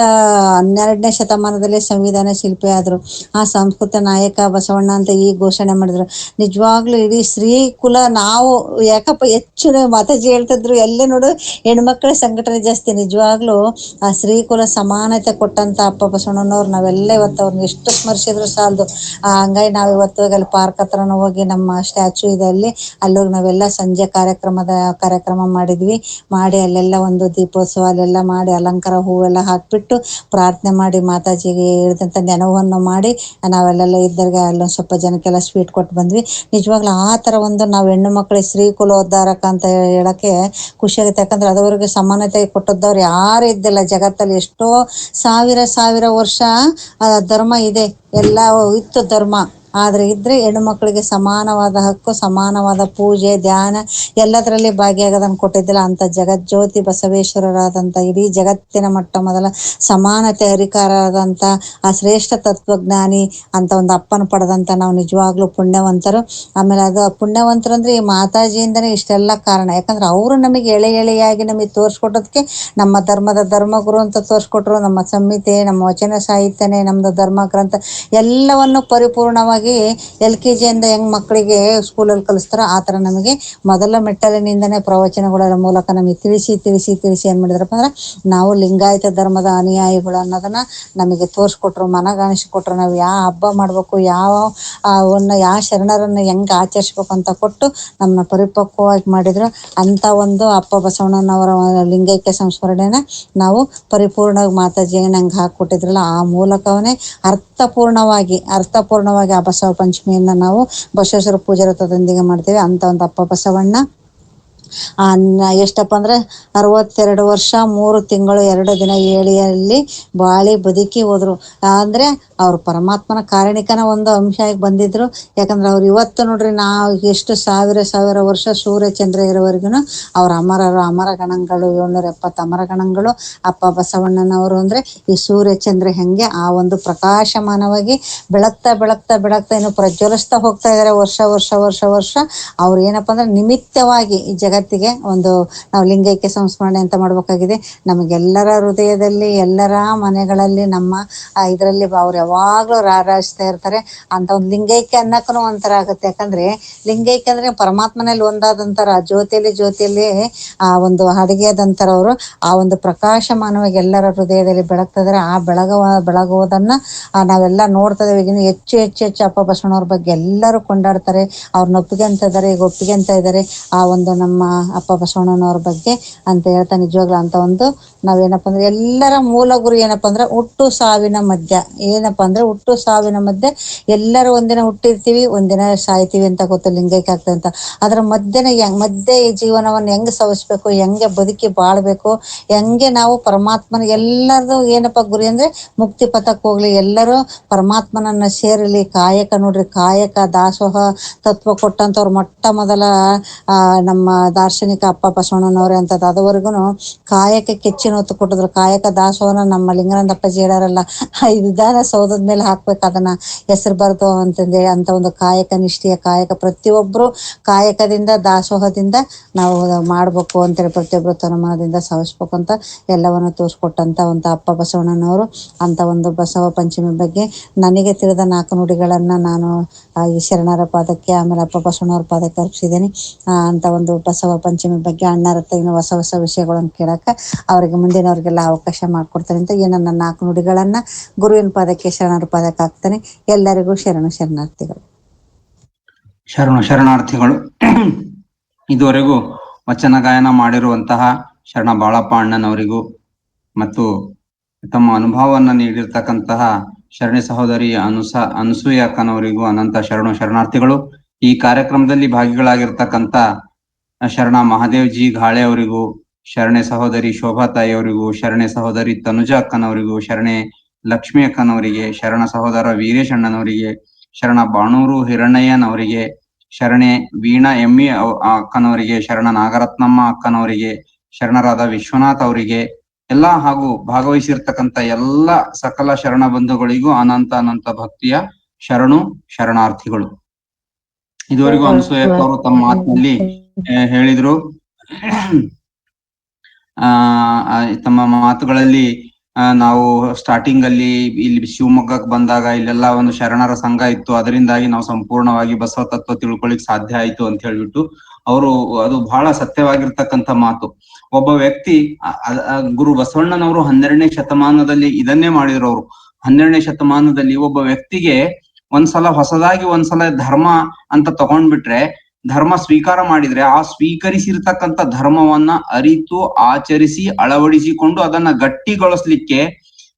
12ನೇ ಶತಮಾನದಲ್ಲಿ ಸಂವಿಧಾನ ಶಿಲ್ಪಿ ಆದ್ರು. ಆ ಸಂಸ್ಕೃತ ನಾಯಕ ಬಸವಣ್ಣ ಅಂತ ಈ ಘೋಷಣೆ ಮಾಡಿದ್ರು. ನಿಜವಾಗ್ಲೂ ಇಡೀ ಶ್ರೀ ಕುಲ ನಾವು ಯಾಕಪ್ಪ ಹೆಚ್ಚು ಮಾತಾಜಿ ಹೇಳ್ತಿದ್ರು ಎಲ್ಲೇ ನೋಡು ಹೆಣ್ಮಕ್ಳ ಸಂಘಟನೆ ಜಾಸ್ತಿ. ನಿಜವಾಗ್ಲೂ ಆ ಶ್ರೀ ಕುಲ ಸಮಾನತೆ ಕೊಟ್ಟಂತ ಅಪ್ಪ ಬಸವಣ್ಣನವ್ರು ನಾವೆಲ್ಲ ಇವತ್ತು ಅವ್ರನ್ನ ಎಷ್ಟು ಸ್ಮರಿಸಿದ್ರು ಸಾಲದು. ಹಂಗಾಗಿ ನಾವ್ ಇವತ್ತು ಅಲ್ಲಿ ಪಾರ್ಕ್ ಹತ್ರನ ಹೋಗಿ ನಮ್ಮ ಸ್ಟ್ಯಾಚು ಇದೆ ಅಲ್ಲೋಗಿ ನಾವೆಲ್ಲ ಸಂಜೆ ಕಾರ್ಯಕ್ರಮ ಮಾಡಿದ್ವಿ. ಮಾಡಿ ಅಲ್ಲೆಲ್ಲ ಒಂದು ದೀಪೋತ್ಸವ ಅಲ್ಲೆಲ್ಲ ಮಾಡಿ ಅಲಂಕಾರ ಹೂವೆಲ್ಲ ಹಾಕ್ಬಿಟ್ಟು ಪ್ರಾರ್ಥನೆ ಮಾಡಿ ಮಾತಾಜಿಗೆ ಹೇಳಿದಂತ ನೆನವನ್ನು ಮಾಡಿ ನಾವೆಲ್ಲೆಲ್ಲ ಇದ್ದರ್ಗೆ ಅಲ್ಲೊಂದು ಸ್ವಲ್ಪ ಜನಕ್ಕೆಲ್ಲ ಸ್ವೀಟ್ ಕೊಟ್ಟು ಬಂದ್ವಿ. ನಿಜವಾಗ್ಲೂ ಆ ತರ ಒಂದು ನಾವು ಹೆಣ್ಣು ಮಕ್ಕಳಿಗೆ ಶ್ರೀ ಕುಲೋದ್ಧಾರಕ ಅಂತ ಹೇಳಕ್ಕೆ ಖುಷಿ ಆಗುತ್ತೆ. ಯಾಕಂದ್ರೆ ಅದವರೆಗೆ ಸಮಾನತೆ ಕೊಟ್ಟದ್ದವ್ರು ಯಾರು ಇದ್ದಿಲ್ಲ ಜಗತ್ತಲ್ಲಿ. ಎಷ್ಟೋ ಸಾವಿರ ವರ್ಷ ಧರ್ಮ ಇದೆ, ಎಲ್ಲ ಇತ್ತು ಧರ್ಮ. ಆದ್ರೆ ಇದ್ರೆ ಹೆಣ್ಣು ಮಕ್ಕಳಿಗೆ ಸಮಾನವಾದ ಹಕ್ಕು, ಸಮಾನವಾದ ಪೂಜೆ ಧ್ಯಾನ ಎಲ್ಲದರಲ್ಲಿ ಭಾಗಿಯಾಗೋದನ್ನು ಕೊಟ್ಟಿದ್ದಿಲ್ಲ. ಅಂತ ಜಗಜ್ಯೋತಿ ಬಸವೇಶ್ವರರಾದಂತ ಇಡೀ ಜಗತ್ತಿನ ಮೊದಲ ಸಮಾನತೆ ಅಧಿಕಾರದಂತ ಆ ಶ್ರೇಷ್ಠ ತತ್ವಜ್ಞಾನಿ ಅಂತ ಒಂದು ಅಪ್ಪನ ಪಡೆದಂತ ನಾವು ನಿಜವಾಗ್ಲೂ ಪುಣ್ಯವಂತರು. ಆಮೇಲೆ ಅದು ಪುಣ್ಯವಂತರು ಅಂದ್ರೆ ಈ ಮಾತಾಜಿಯಿಂದನೇ ಇಷ್ಟೆಲ್ಲ ಕಾರಣ. ಯಾಕಂದ್ರೆ ಅವರು ನಮಗೆ ಎಳೆಯಾಗಿ ನಮಗೆ ತೋರಿಸ್ಕೊಟ್ಟೋದಕ್ಕೆ ನಮ್ಮ ಧರ್ಮದ ಧರ್ಮಗುರು ಅಂತ ತೋರಿಸ್ಕೊಟ್ರು. ನಮ್ಮ ಸಂಹಿತೆ, ನಮ್ಮ ವಚನ ಸಾಹಿತ್ಯನೇ ನಮ್ದು ಧರ್ಮ ಗ್ರಂಥ ಎಲ್ಲವನ್ನು ಪರಿಪೂರ್ಣವಾಗಿ LKG ಇಂದ ಹೆಂಗ್ ಮಕ್ಕಳಿಗೆ ಸ್ಕೂಲಲ್ಲಿ ಕಲಿಸ್ತಾರೋ ಆ ತರ ನಮಗೆ ಮೊದಲ ಮೆಟ್ಟಲಿನಿಂದನೇ ಪ್ರವಚನಗಳ ಮೂಲಕ ನಮಗೆ ತಿಳಿಸಿ ಏನ್ ಮಾಡಿದ್ರಪ್ಪ ಅಂದ್ರೆ ನಾವು ಲಿಂಗಾಯತ ಧರ್ಮದ ಅನುಯಾಯಿಗಳು ಅನ್ನೋದನ್ನ ನಮಗೆ ತೋರಿಸ್ಕೊಟ್ರು, ಮನಗಾಣಿಸ್ಕೊಟ್ರು. ನಾವು ಯಾವ ಹಬ್ಬ ಮಾಡ್ಬೇಕು, ಯಾವ ಶರಣರನ್ನ ಹೆಂಗ್ ಆಚರಿಸ್ಬೇಕು ಅಂತ ಕೊಟ್ಟು ನಮ್ಮನ್ನ ಪರಿಪಕ್ವವಾಗಿ ಮಾಡಿದ್ರು. ಅಂತ ಒಂದು ಅಪ್ಪ ಬಸವಣ್ಣನವರ ಲಿಂಗೈಕ್ಯ ಸಂಸ್ಮರಣೆನ ನಾವು ಪರಿಪೂರ್ಣವಾಗಿ ಮಾತಾಜಿಗೆ ನಂಗೆ ಹಾಕೊಟ್ಟಿದ್ರಲ್ಲ ಆ ಮೂಲಕವೇ ಅರ್ಥಪೂರ್ಣವಾಗಿ ಆ ಬಸವ ಪಂಚಮಿಯನ್ನ ನಾವು ಬಸವೇಶ್ವರ ಪೂಜೆ ರಥದೊಂದಿಗೆ ಮಾಡ್ತೇವೆ. ಅಂತ ಒಂದು ಅಪ್ಪ ಬಸವಣ್ಣ ಎಷ್ಟಪ್ಪ ಅಂದ್ರೆ 62 ವರ್ಷ 3 ತಿಂಗಳು 2 ದಿನ ಏಳಿಯಲ್ಲಿ ಬಾಳಿ ಬದುಕಿ ಹೋದ್ರು. ಅಂದ್ರೆ ಅವ್ರು ಪರಮಾತ್ಮನ ಕಾರಣಿಕನ ಒಂದು ಅಂಶ ಆಗಿ ಬಂದಿದ್ರು. ಯಾಕಂದ್ರೆ ಅವ್ರು ಇವತ್ತು ನೋಡ್ರಿ ನಾವು ಎಷ್ಟು ಸಾವಿರ ವರ್ಷ ಸೂರ್ಯ ಚಂದ್ರ ಇರೋವರೆಗೂ ಅವ್ರ ಅಮರ ಗಣಗಳು 770 ಅಮರ ಗಣಗಳು ಅಪ್ಪ ಬಸವಣ್ಣನವರು. ಅಂದ್ರೆ ಈ ಸೂರ್ಯ ಚಂದ್ರ ಹೆಂಗೆ ಆ ಒಂದು ಪ್ರಕಾಶಮಾನವಾಗಿ ಬೆಳಗ್ತಾ ಇನ್ನು ಪ್ರಜ್ವಲಿಸ್ತಾ ಹೋಗ್ತಾ ಇದಾರೆ ವರ್ಷ. ಅವ್ರು ಏನಪ್ಪಾ ಅಂದ್ರೆ ನಿಮಿತ್ತವಾಗಿ ಈ ಜಗತ್ತಿಗೆ ಒಂದು ನಾವು ಲಿಂಗೈಕ್ಯ ಸಂಸ್ಮರಣೆ ಅಂತ ಮಾಡ್ಬೇಕಾಗಿದೆ. ನಮಗೆಲ್ಲರ ಹೃದಯದಲ್ಲಿ ಎಲ್ಲರ ಮನೆಗಳಲ್ಲಿ ನಮ್ಮ ಇದರಲ್ಲಿ ಅವ್ರು ಯಾವಾಗ್ಲೂ ರಾರಾಜಿಸ್ತಾ ಇರ್ತಾರೆ. ಅಂತ ಒಂದು ಲಿಂಗೈಕ್ಯ ಅನ್ನಕ್ಕೂ ಒಂಥರ ಆಗುತ್ತೆ. ಯಾಕಂದ್ರೆ ಲಿಂಗೈಕ್ಯ ಅಂದ್ರೆ ಪರಮಾತ್ಮನಲ್ಲಿ ಒಂದಾದಂತರ ಜ್ಯೋತಿಯಲ್ಲಿ ಆ ಒಂದು ಅಡಿಗೆದಂತರ ಅವರು ಆ ಒಂದು ಪ್ರಕಾಶಮಾನವಾಗಿ ಎಲ್ಲರ ಹೃದಯದಲ್ಲಿ ಬೆಳಗ್ತಾ ಇದಾರೆ. ಆ ಬೆಳಗುವುದನ್ನ ನಾವೆಲ್ಲ ನೋಡ್ತಾ ಇದ್ದೀವಿ. ಇನ್ನು ಹೆಚ್ಚು ಅಪ್ಪ ಬಸವಣ್ಣವ್ರ ಬಗ್ಗೆ ಎಲ್ಲರೂ ಕೊಂಡಾಡ್ತಾರೆ. ಅವ್ರನ್ನ ಒಪ್ಪಿಗೆಂತ ಇದ್ದಾರೆ ಆ ಒಂದು ನಮ್ಮ ಅಪ್ಪ ಬಸವಣ್ಣನವ್ರ ಬಗ್ಗೆ ಅಂತ ಹೇಳ್ತಾ ನಿಜವಾಗ್ಲೂ ಅಂತ ಒಂದು ನಾವೇನಪ್ಪ ಅಂದ್ರೆ ಎಲ್ಲರ ಮೂಲ ಗುರಿ ಏನಪ್ಪಾ ಅಂದ್ರೆ ಹುಟ್ಟು ಸಾವಿನ ಮಧ್ಯೆ ಎಲ್ಲರೂ ಒಂದಿನ ಹುಟ್ಟಿರ್ತೀವಿ, ಒಂದಿನ ಸಾಯ್ತೀವಿ ಅಂತ ಗೊತ್ತು. ಲಿಂಗೈಕ್ಯ ಆಗ್ತದೆ ಅಂತ ಅದ್ರ ಮಧ್ಯೆ ಈ ಜೀವನವನ್ನು ಹೆಂಗ್ ಸವಿಸ್ಬೇಕು, ಹೆಂಗೆ ಬದುಕಿ ಬಾಳ್ಬೇಕು, ಹೆಂಗೆ ನಾವು ಪರಮಾತ್ಮನ ಎಲ್ಲರದು ಏನಪ್ಪಾ ಗುರಿ ಅಂದ್ರೆ ಮುಕ್ತಿ ಪಥಕ್ಕೆ ಹೋಗ್ಲಿ, ಎಲ್ಲರೂ ಪರಮಾತ್ಮನನ್ನ ಸೇರಲಿ. ಕಾಯಕ ನೋಡ್ರಿ, ಕಾಯಕ ದಾಸೋಹ ತತ್ವ ಕೊಟ್ಟಂತವ್ರು ಮೊದಲ ನಮ್ಮ ದಾರ್ಶನಿಕ ಅಪ್ಪ ಬಸವಣ್ಣನವರೇ ಅಂತದ್ದು. ಅದುವರೆಗೂ ಕಾಯಕಕ್ಕೆ ಹೆಚ್ಚಿನ ಒತ್ತು ಕೊಟ್ಟಿದ್ರು. ಕಾಯಕ ದಾಸೋಹನ ನಮ್ಮ ಲಿಂಗಾನಂದಪ್ಪಾಜಿ ಹೇಳಾರಲ್ಲ, ಈ ವಿಧಾನ ಸೌಧದ ಮೇಲೆ ಹಾಕ್ಬೇಕು, ಅದನ್ನ ಹೆಸರು ಬರ್ದು ಅಂತಂದೇಳಿ ಅಂತ ಒಂದು ಕಾಯಕ ನಿಷ್ಠೆಯ ಕಾಯಕ ಪ್ರತಿಯೊಬ್ರು ಕಾಯಕದಿಂದ ದಾಸೋಹದಿಂದ ನಾವು ಮಾಡ್ಬೇಕು ಅಂತೇಳಿ ಪ್ರತಿಯೊಬ್ರು ತನುಮಾನದಿಂದ ಸವಿಸ್ಬೇಕು ಅಂತ ಎಲ್ಲವನ್ನು ತೋರಿಸ್ಕೊಟ್ಟಂತ ಒಂದು ಅಪ್ಪ ಬಸವಣ್ಣನವರು. ಅಂತ ಒಂದು ಬಸವ ಪಂಚಮಿ ಬಗ್ಗೆ ನನಗೆ ತಿಳಿದ 4 ನುಡಿಗಳನ್ನ ನಾನು ಈ ಶರಣರ ಪಾದಕ್ಕೆ ಆಮೇಲೆ ಅಪ್ಪ ಬಸವಣ್ಣವ್ರ ಪಾದಕ್ಕೆ ಅರ್ಪಿಸಿದ್ದೇನೆ. ಅಂತ ಒಂದು ಬಸವ ಪಂಚಮಿ ಬಗ್ಗೆ ಅಣ್ಣರ ಹತ್ರ ಹೊಸ ವಿಷಯಗಳನ್ನು ಕೇಳಕ್ಕೆ ಅವ್ರಿಗೆ ಮುಂದಿನವ್ರಿಗೆಲ್ಲ ಅವಕಾಶ ಮಾಡ್ಕೊಡ್ತಾರೆ ಅಂತ ಈ ನನ್ನ 4 ನುಡಿಗಳನ್ನ ಗುರುವಿನ ಪಾದಕ್ಕೆ ಶರಣರ ಪಾದಕ್ಕೆ ಹಾಕ್ತಾನೆ. ಎಲ್ಲರಿಗೂ ಶರಣಾರ್ಥಿಗಳು. ಶರಣಾರ್ಥಿಗಳು. ಇದುವರೆಗೂ ವಚನ ಗಾಯನ ಮಾಡಿರುವಂತಹ ಶರಣ ಬಾಳಪ್ಪ ಅಣ್ಣನವರಿಗೂ ಮತ್ತು ತಮ್ಮ ಅನುಭವವನ್ನು ನೀಡಿರ್ತಕ್ಕಂತಹ ಶರಣಿ ಸಹೋದರಿ ಅನಸೂಯ ಅಕ್ಕನವರಿಗೂ ಅನಂತ ಶರಣಾರ್ಥಿಗಳು. ಈ ಕಾರ್ಯಕ್ರಮದಲ್ಲಿ ಭಾಗಿಗಳಾಗಿರ್ತಕ್ಕಂಥ ಶರಣ ಮಹಾದೇವ್ ಜಿ ಘಾಳೆ ಅವರಿಗೂ, ಶರಣೆ ಸಹೋದರಿ ಶೋಭಾ ತಾಯಿ ಅವರಿಗೂ, ಶರಣೆ ಸಹೋದರಿ ತನುಜಾ ಅಕ್ಕನವರಿಗೂ, ಶರಣೆ ಲಕ್ಷ್ಮಿ ಅಕ್ಕನವರಿಗೆ, ಶರಣ ಸಹೋದರ ವೀರೇಶ್ ಅಣ್ಣನವರಿಗೆ, ಶರಣ ಬಾಣೂರು ಹಿರಣ್ಣಯ್ಯನವರಿಗೆ, ಶರಣೆ ವೀಣಾ ಎಮ್ಮಿ ಅಕ್ಕನವರಿಗೆ, ಶರಣ ನಾಗರತ್ನಮ್ಮ ಅಕ್ಕನವರಿಗೆ, ಶರಣರಾದ ವಿಶ್ವನಾಥ್ ಅವರಿಗೆ ಎಲ್ಲಾ ಹಾಗೂ ಭಾಗವಹಿಸಿರ್ತಕ್ಕಂಥ ಎಲ್ಲ ಸಕಲ ಶರಣ ಬಂಧುಗಳಿಗೂ ಅನಂತ ಅನಂತ ಭಕ್ತಿಯ ಶರಣಾರ್ಥಿಗಳು. ಇದುವರೆಗೂ ಅನಸೂಯಕ್ಕ ಅವರು ತಮ್ಮ ಮಾತಿನಲ್ಲಿ ಹೇಳಿದ್ರು. ತಮ್ಮ ಮಾತುಗಳಲ್ಲಿ ನಾವು ಸ್ಟಾರ್ಟಿಂಗ್ ಅಲ್ಲಿ ಇಲ್ಲಿ ಶಿವಮೊಗ್ಗಕ್ಕೆ ಬಂದಾಗ ಇಲ್ಲೆಲ್ಲ ಒಂದು ಶರಣರ ಸಂಘ ಇತ್ತು, ಅದರಿಂದಾಗಿ ನಾವು ಸಂಪೂರ್ಣವಾಗಿ ಬಸವ ತತ್ವ ತಿಳ್ಕೊಳಿಕ್ ಸಾಧ್ಯ ಆಯ್ತು ಅಂತ ಹೇಳ್ಬಿಟ್ಟು ಅವರು, ಅದು ಬಹಳ ಸತ್ಯವಾಗಿರ್ತಕ್ಕಂಥ ಮಾತು. ಒಬ್ಬ ವ್ಯಕ್ತಿ ಗುರು ಬಸವಣ್ಣನವರು 12ನೇ ಶತಮಾನದಲ್ಲಿ ಇದನ್ನೇ ಮಾಡಿದ್ರು. ಅವರು 12ನೇ ಶತಮಾನದಲ್ಲಿ ಒಬ್ಬ ವ್ಯಕ್ತಿಗೆ ಹೊಸದಾಗಿ ಒಂದ್ಸಲ ಧರ್ಮ ಅಂತ ತಗೊಂಡ್ಬಿಟ್ರೆ, ಧರ್ಮ ಸ್ವೀಕಾರ ಮಾಡಿದ್ರೆ ಆ ಸ್ವೀಕರಿಸಿರ್ತಕ್ಕಂಥ ಧರ್ಮವನ್ನ ಅರಿತು ಆಚರಿಸಿ ಅಳವಡಿಸಿಕೊಂಡು ಅದನ್ನ ಗಟ್ಟಿಗೊಳಿಸ್ಲಿಕ್ಕೆ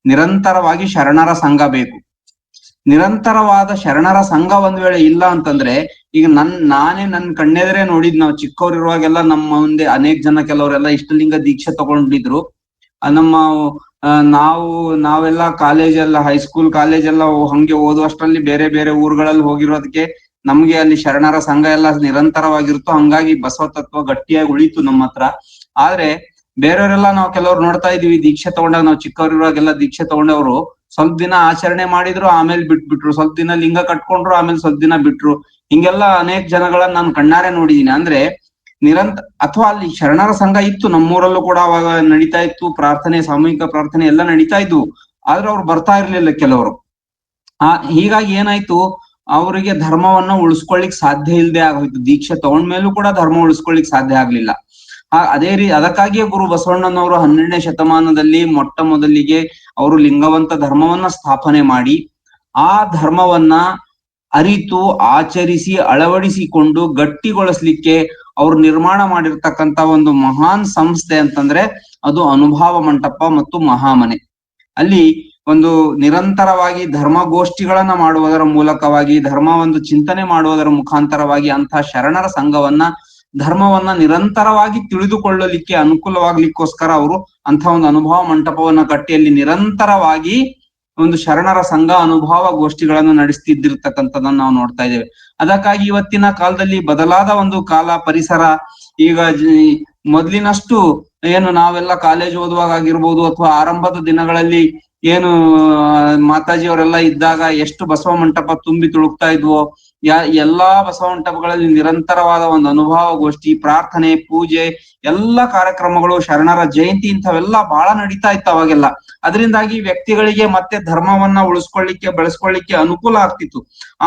ನಿರಂತರವಾಗಿ ಶರಣರ ಸಂಘ ಬೇಕು. ನಿರಂತರವಾದ ಶರಣರ ಸಂಘ ಒಂದ್ ವೇಳೆ ಇಲ್ಲ ಅಂತಂದ್ರೆ, ಈಗ ನಾನೇ ನನ್ ಕಣ್ಣೆದ್ರೆ ನೋಡಿದ್, ನಾವು ಚಿಕ್ಕವರಿರುವಾಗೆಲ್ಲ ನಮ್ಮ ಮುಂದೆ ಅನೇಕ ಜನ ಕೆಲವರೆಲ್ಲ ಇಷ್ಟಲಿಂಗ ದೀಕ್ಷೆ ತಗೊಂಡಿದ್ರು. ನಾವೆಲ್ಲ ಕಾಲೇಜೆಲ್ಲ ಹೈಸ್ಕೂಲ್ ಕಾಲೇಜೆಲ್ಲ ಹಂಗೆ ಓದುವಷ್ಟರಲ್ಲಿ ಬೇರೆ ಬೇರೆ ಊರುಗಳಲ್ಲಿ ಹೋಗಿರೋದಕ್ಕೆ ನಮ್ಗೆ ಅಲ್ಲಿ ಶರಣರ ಸಂಘ ಎಲ್ಲ ನಿರಂತರವಾಗಿರುತ್ತೋ, ಹಂಗಾಗಿ ಬಸವ ತತ್ವ ಗಟ್ಟಿಯಾಗಿ ಉಳಿತು ನಮ್ಮ ಹತ್ರ. ಆದ್ರೆ ಬೇರೆಯವರೆಲ್ಲ ನಾವು ಕೆಲವ್ರು ನೋಡ್ತಾ ಇದೀವಿ, ದೀಕ್ಷೆ ತಗೊಂಡಾಗ, ನಾವು ಚಿಕ್ಕವರಿರುವಾಗೆಲ್ಲ ದೀಕ್ಷೆ ತಗೊಂಡವ್ರು ಸ್ವಲ್ಪ ದಿನ ಆಚರಣೆ ಮಾಡಿದ್ರು, ಆಮೇಲೆ ಬಿಟ್ಬಿಟ್ರು, ಸ್ವಲ್ಪ ದಿನ ಲಿಂಗ ಕಟ್ಕೊಂಡ್ರು, ಆಮೇಲೆ ಸ್ವಲ್ಪ ದಿನ ಬಿಟ್ರು. ಹಿಂಗೆಲ್ಲ ಅನೇಕ ಜನಗಳನ್ನ ನಾನು ಕಣ್ಣಾರೆ ನೋಡಿದೀನಿ. ಅಂದ್ರೆ ಅಥವಾ ಅಲ್ಲಿ ಶರಣರ ಸಂಘ ಇತ್ತು, ನಮ್ಮೂರಲ್ಲೂ ಕೂಡ ಅವಾಗ ನಡೀತಾ ಇತ್ತು, ಪ್ರಾರ್ಥನೆ, ಸಾಮೂಹಿಕ ಪ್ರಾರ್ಥನೆ ಎಲ್ಲ ನಡೀತಾ ಇದ್ವು. ಆದ್ರೆ ಅವ್ರು ಬರ್ತಾ ಇರ್ಲಿಲ್ಲ ಕೆಲವರು. ಹೀಗಾಗಿ ಏನಾಯ್ತು, ಅವರಿಗೆ ಧರ್ಮವನ್ನ ಉಳಿಸ್ಕೊಳ್ಳಿಕ್ ಸಾಧ್ಯ ಇಲ್ಲದೆ ಆಗೋಯ್ತು. ದೀಕ್ಷೆ ತಗೊಂಡ್ಮೇಲೂ ಕೂಡ ಧರ್ಮ ಉಳಿಸ್ಕೊಳ್ಳಿಕ್ ಸಾಧ್ಯ ಆಗ್ಲಿಲ್ಲ. ಅದಕ್ಕಾಗಿಯೇ ಗುರು ಬಸವಣ್ಣನವರು 12ನೇ ಶತಮಾನದಲ್ಲಿ ಮೊಟ್ಟ ಮೊದಲಿಗೆ ಅವರು ಲಿಂಗವಂತ ಧರ್ಮವನ್ನ ಸ್ಥಾಪನೆ ಮಾಡಿ, ಆ ಧರ್ಮವನ್ನ ಅರಿತು ಆಚರಿಸಿ ಅಳವಡಿಸಿಕೊಂಡು ಗಟ್ಟಿಗೊಳಿಸ್ಲಿಕ್ಕೆ ಅವ್ರು ನಿರ್ಮಾಣ ಮಾಡಿರ್ತಕ್ಕಂಥ ಒಂದು ಮಹಾನ್ ಸಂಸ್ಥೆ ಅಂತಂದ್ರೆ ಅದು ಅನುಭಾವ ಮಂಟಪ ಮತ್ತು ಮಹಾಮನೆ. ಅಲ್ಲಿ ಒಂದು ನಿರಂತರವಾಗಿ ಧರ್ಮಗೋಷ್ಠಿಗಳನ್ನ ಮಾಡುವುದರ ಮೂಲಕವಾಗಿ, ಧರ್ಮ ಒಂದು ಚಿಂತನೆ ಮಾಡುವುದರ ಮುಖಾಂತರವಾಗಿ ಅಂತಹ ಶರಣರ ಸಂಘವನ್ನ, ಧರ್ಮವನ್ನ ನಿರಂತರವಾಗಿ ತಿಳಿದುಕೊಳ್ಳಲಿಕ್ಕೆ ಅನುಕೂಲವಾಗ್ಲಿಕ್ಕೋಸ್ಕರ ಅವರು ಅಂತ ಒಂದು ಅನುಭವ ಮಂಟಪವನ್ನ ಕಟ್ಟಿ ಅಲ್ಲಿ ನಿರಂತರವಾಗಿ ಒಂದು ಶರಣರ ಸಂಘ ಅನುಭವ ಗೋಷ್ಠಿಗಳನ್ನು ನಡೆಸ್ತಿದ್ದಿರ್ತಕ್ಕಂಥದ್ದನ್ನ ನಾವು ನೋಡ್ತಾ ಇದ್ದೇವೆ. ಅದಕ್ಕಾಗಿ ಇವತ್ತಿನ ಕಾಲದಲ್ಲಿ ಬದಲಾದ ಒಂದು ಕಾಲ, ಪರಿಸರ, ಈಗ ಮೊದ್ಲಿನಷ್ಟು ಏನು ನಾವೆಲ್ಲ ಕಾಲೇಜ್ ಓದುವಾಗ ಆಗಿರ್ಬೋದು ಅಥವಾ ಆರಂಭದ ದಿನಗಳಲ್ಲಿ ಏನು ಮಾತಾಜಿ ಅವರೆಲ್ಲ ಇದ್ದಾಗ ಎಷ್ಟು ಬಸವ ಮಂಟಪ ತುಂಬಿ ತುಳುಕ್ತಾ ಇದ್ವೋ, ಎಲ್ಲಾ ಬಸವ ಮಂಟಪಗಳಲ್ಲಿ ನಿರಂತರವಾದ ಒಂದು ಅನುಭವ ಗೋಷ್ಠಿ, ಪ್ರಾರ್ಥನೆ, ಪೂಜೆ, ಎಲ್ಲಾ ಕಾರ್ಯಕ್ರಮಗಳು, ಶರಣರ ಜಯಂತಿ ಇಂಥವೆಲ್ಲ ಬಹಳ ನಡೀತಾ ಇತ್ತು ಅವಾಗೆಲ್ಲ. ಅದರಿಂದಾಗಿ ವ್ಯಕ್ತಿಗಳಿಗೆ ಮತ್ತೆ ಧರ್ಮವನ್ನ ಉಳಿಸ್ಕೊಳ್ಳಿಕ್ಕೆ, ಬೆಳೆಸ್ಕೊಳ್ಳಿಕ್ಕೆ ಅನುಕೂಲ ಆಗ್ತಿತ್ತು.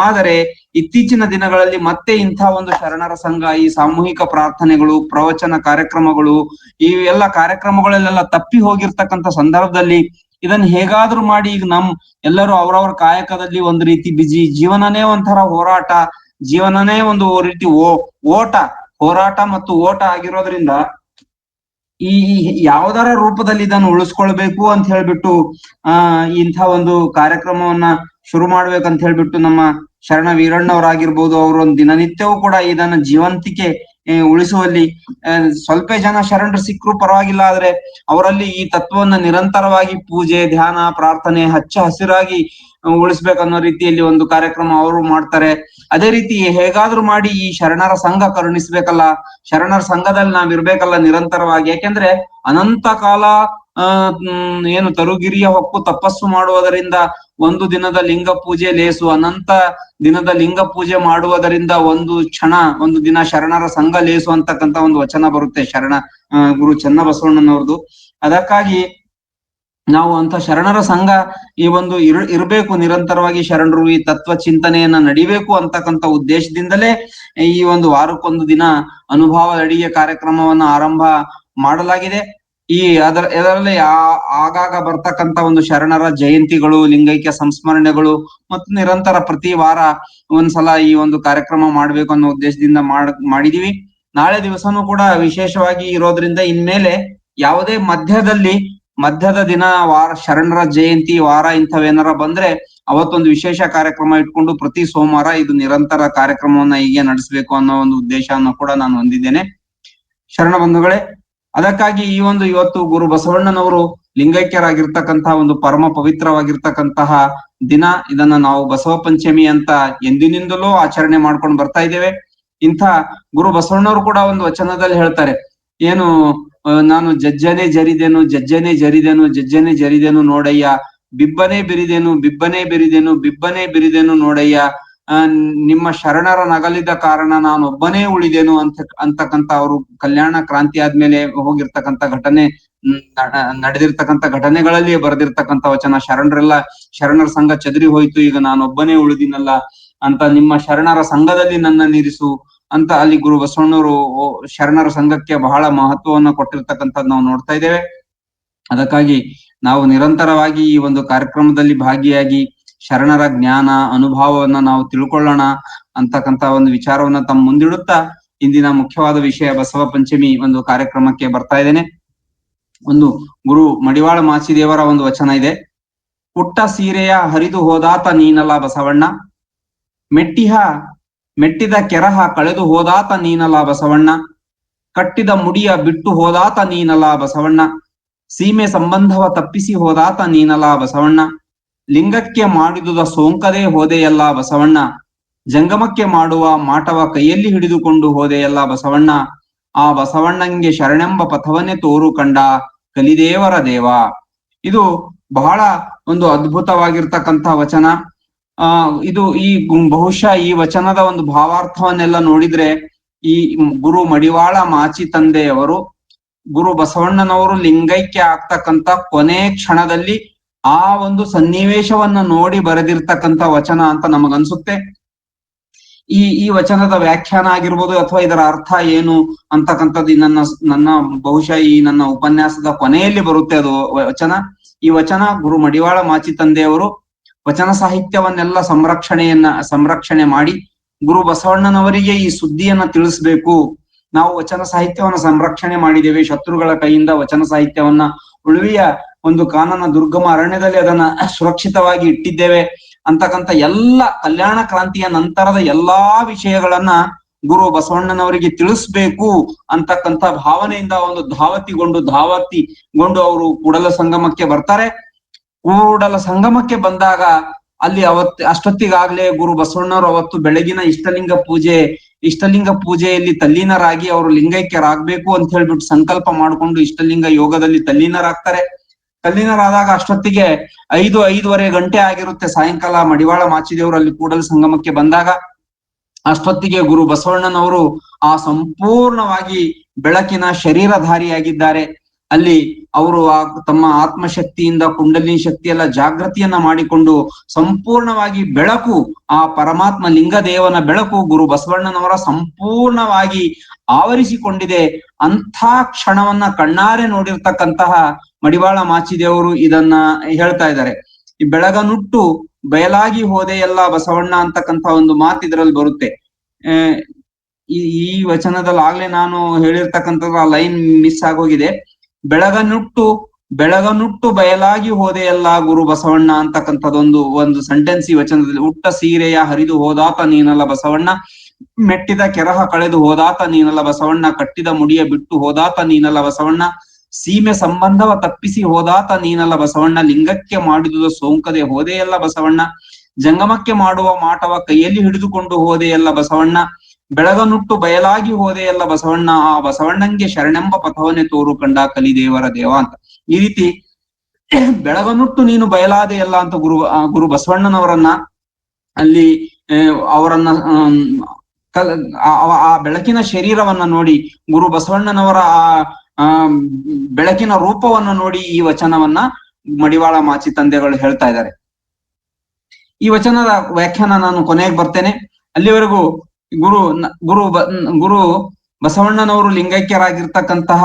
ಆದರೆ ಇತ್ತೀಚಿನ ದಿನಗಳಲ್ಲಿ ಮತ್ತೆ ಇಂಥ ಒಂದು ಶರಣರ ಸಂಘ, ಈ ಸಾಮೂಹಿಕ ಪ್ರಾರ್ಥನೆಗಳು, ಪ್ರವಚನ ಕಾರ್ಯಕ್ರಮಗಳು, ಈ ಎಲ್ಲ ಕಾರ್ಯಕ್ರಮಗಳಲ್ಲೆಲ್ಲ ತಪ್ಪಿ ಹೋಗಿರ್ತಕ್ಕಂಥ ಸಂದರ್ಭದಲ್ಲಿ ಇದನ್ನ ಹೇಗಾದ್ರೂ ಮಾಡಿ, ಈಗ ಎಲ್ಲರೂ ಅವ್ರವ್ರ ಕಾಯಕದಲ್ಲಿ ಒಂದು ರೀತಿ ಬಿಜಿ, ಜೀವನನೇ ಒಂಥರ ಹೋರಾಟ, ಜೀವನನೇ ಒಂದು ರೀತಿ ಓಟ, ಹೋರಾಟ ಮತ್ತು ಓಟ ಆಗಿರೋದ್ರಿಂದ ಈ ಯಾವ್ದಾರ ರೂಪದಲ್ಲಿ ಇದನ್ನು ಉಳಿಸ್ಕೊಳ್ಬೇಕು ಅಂತ ಹೇಳ್ಬಿಟ್ಟು ಇಂಥ ಒಂದು ಕಾರ್ಯಕ್ರಮವನ್ನ ಶುರು ಮಾಡ್ಬೇಕಂತ ಹೇಳ್ಬಿಟ್ಟು ನಮ್ಮ ಶರಣ ವೀರಣ್ಣವರಾಗಿರ್ಬೋದು, ಅವರು ಒಂದು ದಿನನಿತ್ಯವೂ ಕೂಡ ಇದನ್ನ ಜೀವಂತಿಕೆ ಉಳಿಸುವಲ್ಲಿ ಸ್ವಲ್ಪ ಜನ ಶರಣರು ಸಿಕ್ಕರು ಪರವಾಗಿಲ್ಲ, ಆದ್ರೆ ಅವರಲ್ಲಿ ಈ ತತ್ವವನ್ನ ನಿರಂತರವಾಗಿ ಪೂಜೆ, ಧ್ಯಾನ, ಪ್ರಾರ್ಥನೆ ಹಚ್ಚ ಹಸಿರಾಗಿ ಉಳಿಸ್ಬೇಕನ್ನೋ ರೀತಿಯಲ್ಲಿ ಒಂದು ಕಾರ್ಯಕ್ರಮ ಅವರು ಮಾಡ್ತಾರೆ. ಅದೇ ರೀತಿ ಹೇಗಾದ್ರೂ ಮಾಡಿ ಈ ಶರಣರ ಸಂಘ ಕರುಣಿಸ್ಬೇಕಲ್ಲ, ಶರಣರ ಸಂಘದಲ್ಲಿ ನಾವ್ ಇರ್ಬೇಕಲ್ಲ ನಿರಂತರವಾಗಿ. ಯಾಕೆಂದ್ರೆ ಅನಂತ ಕಾಲ ಏನು ತರುಗಿರಿಯ ಹೊಕ್ಕು ತಪಸ್ಸು ಮಾಡುವುದರಿಂದ ಒಂದು ದಿನದ ಲಿಂಗ ಪೂಜೆ ಲೇಸು, ಅನಂತ ದಿನದ ಲಿಂಗ ಪೂಜೆ ಮಾಡುವುದರಿಂದ ಒಂದು ಕ್ಷಣ, ಒಂದು ದಿನ ಶರಣರ ಸಂಘ ಲೇಸು ಅಂತಕ್ಕಂಥ ಒಂದು ವಚನ ಬರುತ್ತೆ ಗುರು ಚನ್ನಬಸವಣ್ಣನವ್ರದ್ದು. ಅದಕ್ಕಾಗಿ ನಾವು ಅಂತ ಶರಣರ ಸಂಘ ಈ ಒಂದು ಇರ್ಬೇಕು, ನಿರಂತರವಾಗಿ ಶರಣರು ಈ ತತ್ವ ಚಿಂತನೆಯನ್ನ ನಡಿಬೇಕು ಅಂತಕ್ಕಂಥ ಉದ್ದೇಶದಿಂದಲೇ ಈ ಒಂದು ವಾರಕ್ಕೊಂದು ದಿನ ಅನುಭವ ಅಡಿಗೆ ಕಾರ್ಯಕ್ರಮವನ್ನ ಆರಂಭ ಮಾಡಲಾಗಿದೆ. ಇದರಲ್ಲಿ ಆಗಾಗ ಬರ್ತಕ್ಕಂಥ ಒಂದು ಶರಣರ ಜಯಂತಿಗಳು, ಲಿಂಗೈಕ್ಯ ಸಂಸ್ಮರಣೆಗಳು ಮತ್ತು ನಿರಂತರ ಪ್ರತಿ ವಾರ ಒಂದ್ಸಲ ಈ ಒಂದು ಕಾರ್ಯಕ್ರಮ ಮಾಡ್ಬೇಕು ಅನ್ನೋ ಉದ್ದೇಶದಿಂದ ಮಾಡಿದೀವಿ. ನಾಳೆ ದಿವಸನೂ ಕೂಡ ವಿಶೇಷವಾಗಿ ಇರೋದ್ರಿಂದ ಇನ್ಮೇಲೆ ಯಾವುದೇ ಮಧ್ಯದ ದಿನ ವಾರ, ಶರಣರ ಜಯಂತಿ ವಾರ ಇಂಥವೇನಾರ ಬಂದ್ರೆ ಅವತ್ತೊಂದು ವಿಶೇಷ ಕಾರ್ಯಕ್ರಮ ಇಟ್ಕೊಂಡು ಪ್ರತಿ ಸೋಮವಾರ ಇದು ನಿರಂತರ ಕಾರ್ಯಕ್ರಮವನ್ನ ಹೀಗೆ ನಡೆಸಬೇಕು ಅನ್ನೋ ಒಂದು ಉದ್ದೇಶವನ್ನು ಕೂಡ ನಾನು ಹೊಂದಿದ್ದೇನೆ. ಶರಣ ಬಂಧುಗಳೇ. ಅದಕ್ಕಾಗಿ ಈ ಒಂದು ಇವತ್ತು ಗುರು ಬಸವಣ್ಣನವರು ಲಿಂಗೈಕ್ಯರಾಗಿರ್ತಕ್ಕಂತಹ ಒಂದು ಪರಮ ಪವಿತ್ರವಾಗಿರ್ತಕ್ಕಂತಹ ದಿನ. ಇದನ್ನ ನಾವು ಬಸವ ಪಂಚಮಿ ಅಂತ ಎಂದಿನಿಂದಲೂ ಆಚರಣೆ ಮಾಡ್ಕೊಂಡು ಬರ್ತಾ ಇದ್ದೇವೆ. ಇಂಥ ಗುರು ಬಸವಣ್ಣವರು ಕೂಡ ಒಂದು ವಚನದಲ್ಲಿ ಹೇಳ್ತಾರೆ, ಏನು ನಾನು ಜಜ್ಜನೆ ಜರಿದೆನು ಜಜ್ಜನೆ ಜರಿದೆನು ಜಜ್ಜನೆ ಜರಿದೆನು ನೋಡಯ್ಯ, ಬಿಬ್ಬನೆ ಬಿರಿದೆನು ಬಿಬ್ಬನೆ ಬಿರಿದೆನು ಬಿಬ್ಬನೆ ಬಿರಿದೆನು ನೋಡಯ್ಯ, ನಿಮ್ಮ ಶರಣರ ನಗಲಿದ ಕಾರಣ ನಾನು ಒಬ್ಬನೇ ಉಳಿದೆನು ಅಂತಕ್ಕಂತ ಅವರು ಕಲ್ಯಾಣ ಕ್ರಾಂತಿ ಆದ್ಮೇಲೆ ಹೋಗಿರ್ತಕ್ಕಂಥ ಘಟನೆ, ನಡೆದಿರ್ತಕ್ಕಂಥ ಘಟನೆಗಳಲ್ಲಿ ಬರೆದಿರ್ತಕ್ಕಂಥ ವಚನ. ಶರಣರ ಸಂಘ ಚದರಿ ಹೋಯ್ತು, ಈಗ ನಾನೊಬ್ಬನೇ ಉಳಿದಿನಲ್ಲ ಅಂತ, ನಿಮ್ಮ ಶರಣರ ಸಂಘದಲ್ಲಿ ನನ್ನ ನಿರಿಸು ಅಂತ ಅಲ್ಲಿ ಗುರು ಬಸವಣ್ಣವರು ಶರಣರ ಸಂಘಕ್ಕೆ ಬಹಳ ಮಹತ್ವವನ್ನ ಕೊಟ್ಟಿರ್ತಕ್ಕಂಥದ್ದು ನಾವು ನೋಡ್ತಾ ಇದ್ದೇವೆ. ಅದಕ್ಕಾಗಿ ನಾವು ನಿರಂತರವಾಗಿ ಈ ಒಂದು ಕಾರ್ಯಕ್ರಮದಲ್ಲಿ ಭಾಗಿಯಾಗಿ ಶರಣರ ಜ್ಞಾನ ಅನುಭವವನ್ನ ನಾವು ತಿಳ್ಕೊಳ್ಳೋಣ ಅಂತಕ್ಕಂತ ಒಂದು ವಿಚಾರವನ್ನ ತಮ್ಮ ಮುಂದಿಡುತ್ತಾ ಇಂದಿನ ಮುಖ್ಯವಾದ ವಿಷಯ ಬಸವ ಪಂಚಮಿ ಒಂದು ಕಾರ್ಯಕ್ರಮಕ್ಕೆ ಬರ್ತಾ ಇದ್ದೇನೆ. ಒಂದು ಗುರು ಮಡಿವಾಳ ಮಾಚಿದೇವರ ಒಂದು ವಚನ ಇದೆ. ಪುಟ್ಟ ಸೀರೆಯ ಹರಿದು ಹೋದಾತ ನೀನಲ್ಲ ಬಸವಣ್ಣ, ಮೆಟ್ಟಿದ ಕೆರಹ ಕಳೆದು ಹೋದಾತ ನೀನಲ್ಲ ಬಸವಣ್ಣ, ಕಟ್ಟಿದ ಮುಡಿಯ ಬಿಟ್ಟು ಹೋದಾತ ನೀನಲ್ಲ ಬಸವಣ್ಣ, ಸೀಮೆ ಸಂಬಂಧವ ತಪ್ಪಿಸಿ ಹೋದಾತ ನೀನಲ್ಲ ಬಸವಣ್ಣ, ಲಿಂಗಕ್ಕೆ ಮಾಡಿದುದ ಸೋಂಕದೇ ಹೋದೆಯಲ್ಲ ಬಸವಣ್ಣ, ಜಂಗಮಕ್ಕೆ ಮಾಡುವ ಮಾಟವ ಕೈಯಲ್ಲಿ ಹಿಡಿದುಕೊಂಡು ಹೋದೆಯಲ್ಲ ಬಸವಣ್ಣ, ಆ ಬಸವಣ್ಣಂಗೆ ಶರಣೆಂಬ ಪಥವನ್ನೇ ತೋರು ಕಂಡ ಕಲಿದೇವರ ದೇವ. ಇದು ಬಹಳ ಒಂದು ಅದ್ಭುತವಾಗಿರ್ತಕ್ಕಂಥ ವಚನ. ಇದು ಬಹುಶಃ ಈ ವಚನದ ಒಂದು ಭಾವಾರ್ಥವನ್ನೆಲ್ಲ ನೋಡಿದ್ರೆ ಈ ಗುರು ಮಡಿವಾಳ ಮಾಚಿ ತಂದೆಯವರು ಗುರು ಬಸವಣ್ಣನವರು ಲಿಂಗೈಕ್ಯ ಆಗ್ತಕ್ಕಂಥ ಕೊನೆ ಕ್ಷಣದಲ್ಲಿ ಆ ಒಂದು ಸನ್ನಿವೇಶವನ್ನ ನೋಡಿ ಬರೆದಿರ್ತಕ್ಕಂಥ ವಚನ ಅಂತ ನಮಗನ್ಸುತ್ತೆ. ಈ ವಚನದ ವ್ಯಾಖ್ಯಾನ ಆಗಿರ್ಬೋದು ಅಥವಾ ಇದರ ಅರ್ಥ ಏನು ಅಂತಕ್ಕಂಥದ್ದು ನನ್ನ ಬಹುಶಃ ಈ ನನ್ನ ಉಪನ್ಯಾಸದ ಕೊನೆಯಲ್ಲಿ ಬರುತ್ತೆ ಅದು ವಚನ. ಈ ವಚನ ಗುರು ಮಡಿವಾಳ ಮಾಚಿ ತಂದೆಯವರು ವಚನ ಸಾಹಿತ್ಯವನ್ನೆಲ್ಲ ಸಂರಕ್ಷಣೆ ಮಾಡಿ ಗುರು ಬಸವಣ್ಣನವರಿಗೆ ಈ ಸುದ್ದಿಯನ್ನ ತಿಳಿಸ್ಬೇಕು. ನಾವು ವಚನ ಸಾಹಿತ್ಯವನ್ನ ಸಂರಕ್ಷಣೆ ಮಾಡಿದ್ದೇವೆ, ಶತ್ರುಗಳ ಕೈಯಿಂದ ವಚನ ಸಾಹಿತ್ಯವನ್ನ ಉಳುವಿಯ ಒಂದು ಕಾನನ ದುರ್ಗಮ ಅರಣ್ಯದಲ್ಲಿ ಅದನ್ನ ಸುರಕ್ಷಿತವಾಗಿ ಇಟ್ಟಿದ್ದೇವೆ ಅಂತಕ್ಕಂಥ ಎಲ್ಲ ಕಲ್ಯಾಣ ಕ್ರಾಂತಿಯ ನಂತರದ ಎಲ್ಲಾ ವಿಷಯಗಳನ್ನ ಗುರು ಬಸವಣ್ಣನವರಿಗೆ ತಿಳಿಸ್ಬೇಕು ಅಂತಕ್ಕಂಥ ಭಾವನೆಯಿಂದ ಒಂದು ಧಾವತಿಗೊಂಡು ಅವರು ಕೂಡಲ ಸಂಗಮಕ್ಕೆ ಬರ್ತಾರೆ. ಕೂಡಲ ಸಂಗಮಕ್ಕೆ ಬಂದಾಗ ಅಲ್ಲಿ ಅಷ್ಟೊತ್ತಿಗಾಗ್ಲೇ ಗುರು ಬಸವಣ್ಣವರು ಅವತ್ತು ಬೆಳಗಿನ ಇಷ್ಟಲಿಂಗ ಪೂಜೆಯಲ್ಲಿ ತಲ್ಲೀನರಾಗಿ ಅವರು ಲಿಂಗೈಕ್ಯರಾಗ್ಬೇಕು ಅಂತ ಹೇಳ್ಬಿಟ್ಟು ಸಂಕಲ್ಪ ಮಾಡ್ಕೊಂಡು ಇಷ್ಟಲಿಂಗ ಯೋಗದಲ್ಲಿ ತಲ್ಲೀನರಾಗ್ತಾರೆ. ತಲ್ಲೀನರಾದಾಗ ಅಷ್ಟೊತ್ತಿಗೆ 5:05 ಗಂಟೆ ಆಗಿರುತ್ತೆ ಸಾಯಂಕಾಲ. ಮಡಿವಾಳ ಮಾಚಿದೇವರು ಅಲ್ಲಿ ಕೂಡಲ ಸಂಗಮಕ್ಕೆ ಬಂದಾಗ ಅಷ್ಟೊತ್ತಿಗೆ ಗುರು ಬಸವಣ್ಣನವರು ಆ ಸಂಪೂರ್ಣವಾಗಿ ಬೆಳಕಿನ ಶರೀರಧಾರಿಯಾಗಿದ್ದಾರೆ. ಅಲ್ಲಿ ಅವರು ತಮ್ಮ ಆತ್ಮಶಕ್ತಿಯಿಂದ ಕುಂಡಲಿನಿ ಶಕ್ತಿಯೆಲ್ಲ ಜಾಗೃತಿಯನ್ನ ಮಾಡಿಕೊಂಡು ಸಂಪೂರ್ಣವಾಗಿ ಬೆಳಕು, ಆ ಪರಮಾತ್ಮ ಲಿಂಗದೇವನ ಬೆಳಕು ಗುರು ಬಸವಣ್ಣನವರ ಸಂಪೂರ್ಣವಾಗಿ ಆವರಿಸಿಕೊಂಡಿದೆ. ಅಂಥ ಕ್ಷಣವನ್ನ ಕಣ್ಣಾರೆ ನೋಡಿರ್ತಕ್ಕಂತಹ ಮಡಿವಾಳ ಮಾಚಿದೇವರು ಇದನ್ನ ಹೇಳ್ತಾ ಇದ್ದಾರೆ. ಈ ಬೆಳಗನುಟ್ಟು ಬಯಲಾಗಿ ಹೋದೆಯಲ್ಲ ಬಸವಣ್ಣ ಅಂತಕ್ಕಂಥ ಒಂದು ಮಾತು ಇದರಲ್ಲಿ ಬರುತ್ತೆ. ಈ ವಚನದಲ್ಲಿ ಆಗ್ಲೇ ನಾನು ಹೇಳಿರ್ತಕ್ಕಂಥದ್ದು ಆ ಲೈನ್ ಮಿಸ್ ಆಗೋಗಿದೆ. ಬೆಳಗನುಟ್ಟು ಬಯಲಾಗಿ ಹೋದೆಯಲ್ಲ ಗುರು ಬಸವಣ್ಣ ಅಂತಕ್ಕಂಥದ್ದೊಂದು ಸೆಂಟೆನ್ಸ್ ಈ ವಚನದಲ್ಲಿ. ಉಟ್ಟ ಸೀರೆಯ ಹರಿದು ಹೋದಾತ ನೀನಲ್ಲ ಬಸವಣ್ಣ, ಮೆಟ್ಟಿದ ಕೆರಹ ಕಳೆದು ಹೋದಾತ ನೀನಲ್ಲ ಬಸವಣ್ಣ, ಕಟ್ಟಿದ ಮುಡಿಯ ಬಿಟ್ಟು ಹೋದಾತ ನೀನಲ್ಲ ಬಸವಣ್ಣ, ಸೀಮೆ ಸಂಬಂಧವ ತಪ್ಪಿಸಿ ಹೋದಾತ ನೀನಲ್ಲ ಬಸವಣ್ಣ, ಲಿಂಗಕ್ಕೆ ಮಾಡಿದುದ ಸೋಂಕದೆ ಹೋದೆಯಲ್ಲ ಬಸವಣ್ಣ, ಜಂಗಮಕ್ಕೆ ಮಾಡುವ ಮಾಟವ ಕೈಯಲ್ಲಿ ಹಿಡಿದುಕೊಂಡು ಹೋದೆಯಲ್ಲ ಬಸವಣ್ಣ, ಬೆಳಗನುಟ್ಟು ಬಯಲಾಗಿ ಹೋದೆಯಲ್ಲ ಬಸವಣ್ಣ, ಆ ಬಸವಣ್ಣಂಗೆ ಶರಣೆಂಬ ಪಥವನ್ನೇ ತೋರು ಕಂಡ ಕಲಿದೇವರ ದೇವ ಅಂತ. ಈ ರೀತಿ ಬೆಳಗನುಟ್ಟು ನೀನು ಬಯಲಾದೆಯಲ್ಲ ಅಂತ ಗುರು ಬಸವಣ್ಣನವರನ್ನ ಅಲ್ಲಿ ಅವರನ್ನ ಆ ಬೆಳಕಿನ ಶರೀರವನ್ನ ನೋಡಿ, ಗುರು ಬಸವಣ್ಣನವರ ಆ ಬೆಳಕಿನ ರೂಪವನ್ನ ನೋಡಿ ಈ ವಚನವನ್ನ ಮಡಿವಾಳ ಮಾಚಿ ತಂದೆಗಳು ಹೇಳ್ತಾ ಇದ್ದಾರೆ. ಈ ವಚನದ ವ್ಯಾಖ್ಯಾನ ನಾನು ಕೊನೆಗೆ ಬರ್ತೇನೆ. ಅಲ್ಲಿವರೆಗೂ ಗುರು ಬಸವಣ್ಣನವರು ಲಿಂಗೈಕ್ಯರಾಗಿರ್ತಕ್ಕಂತಹ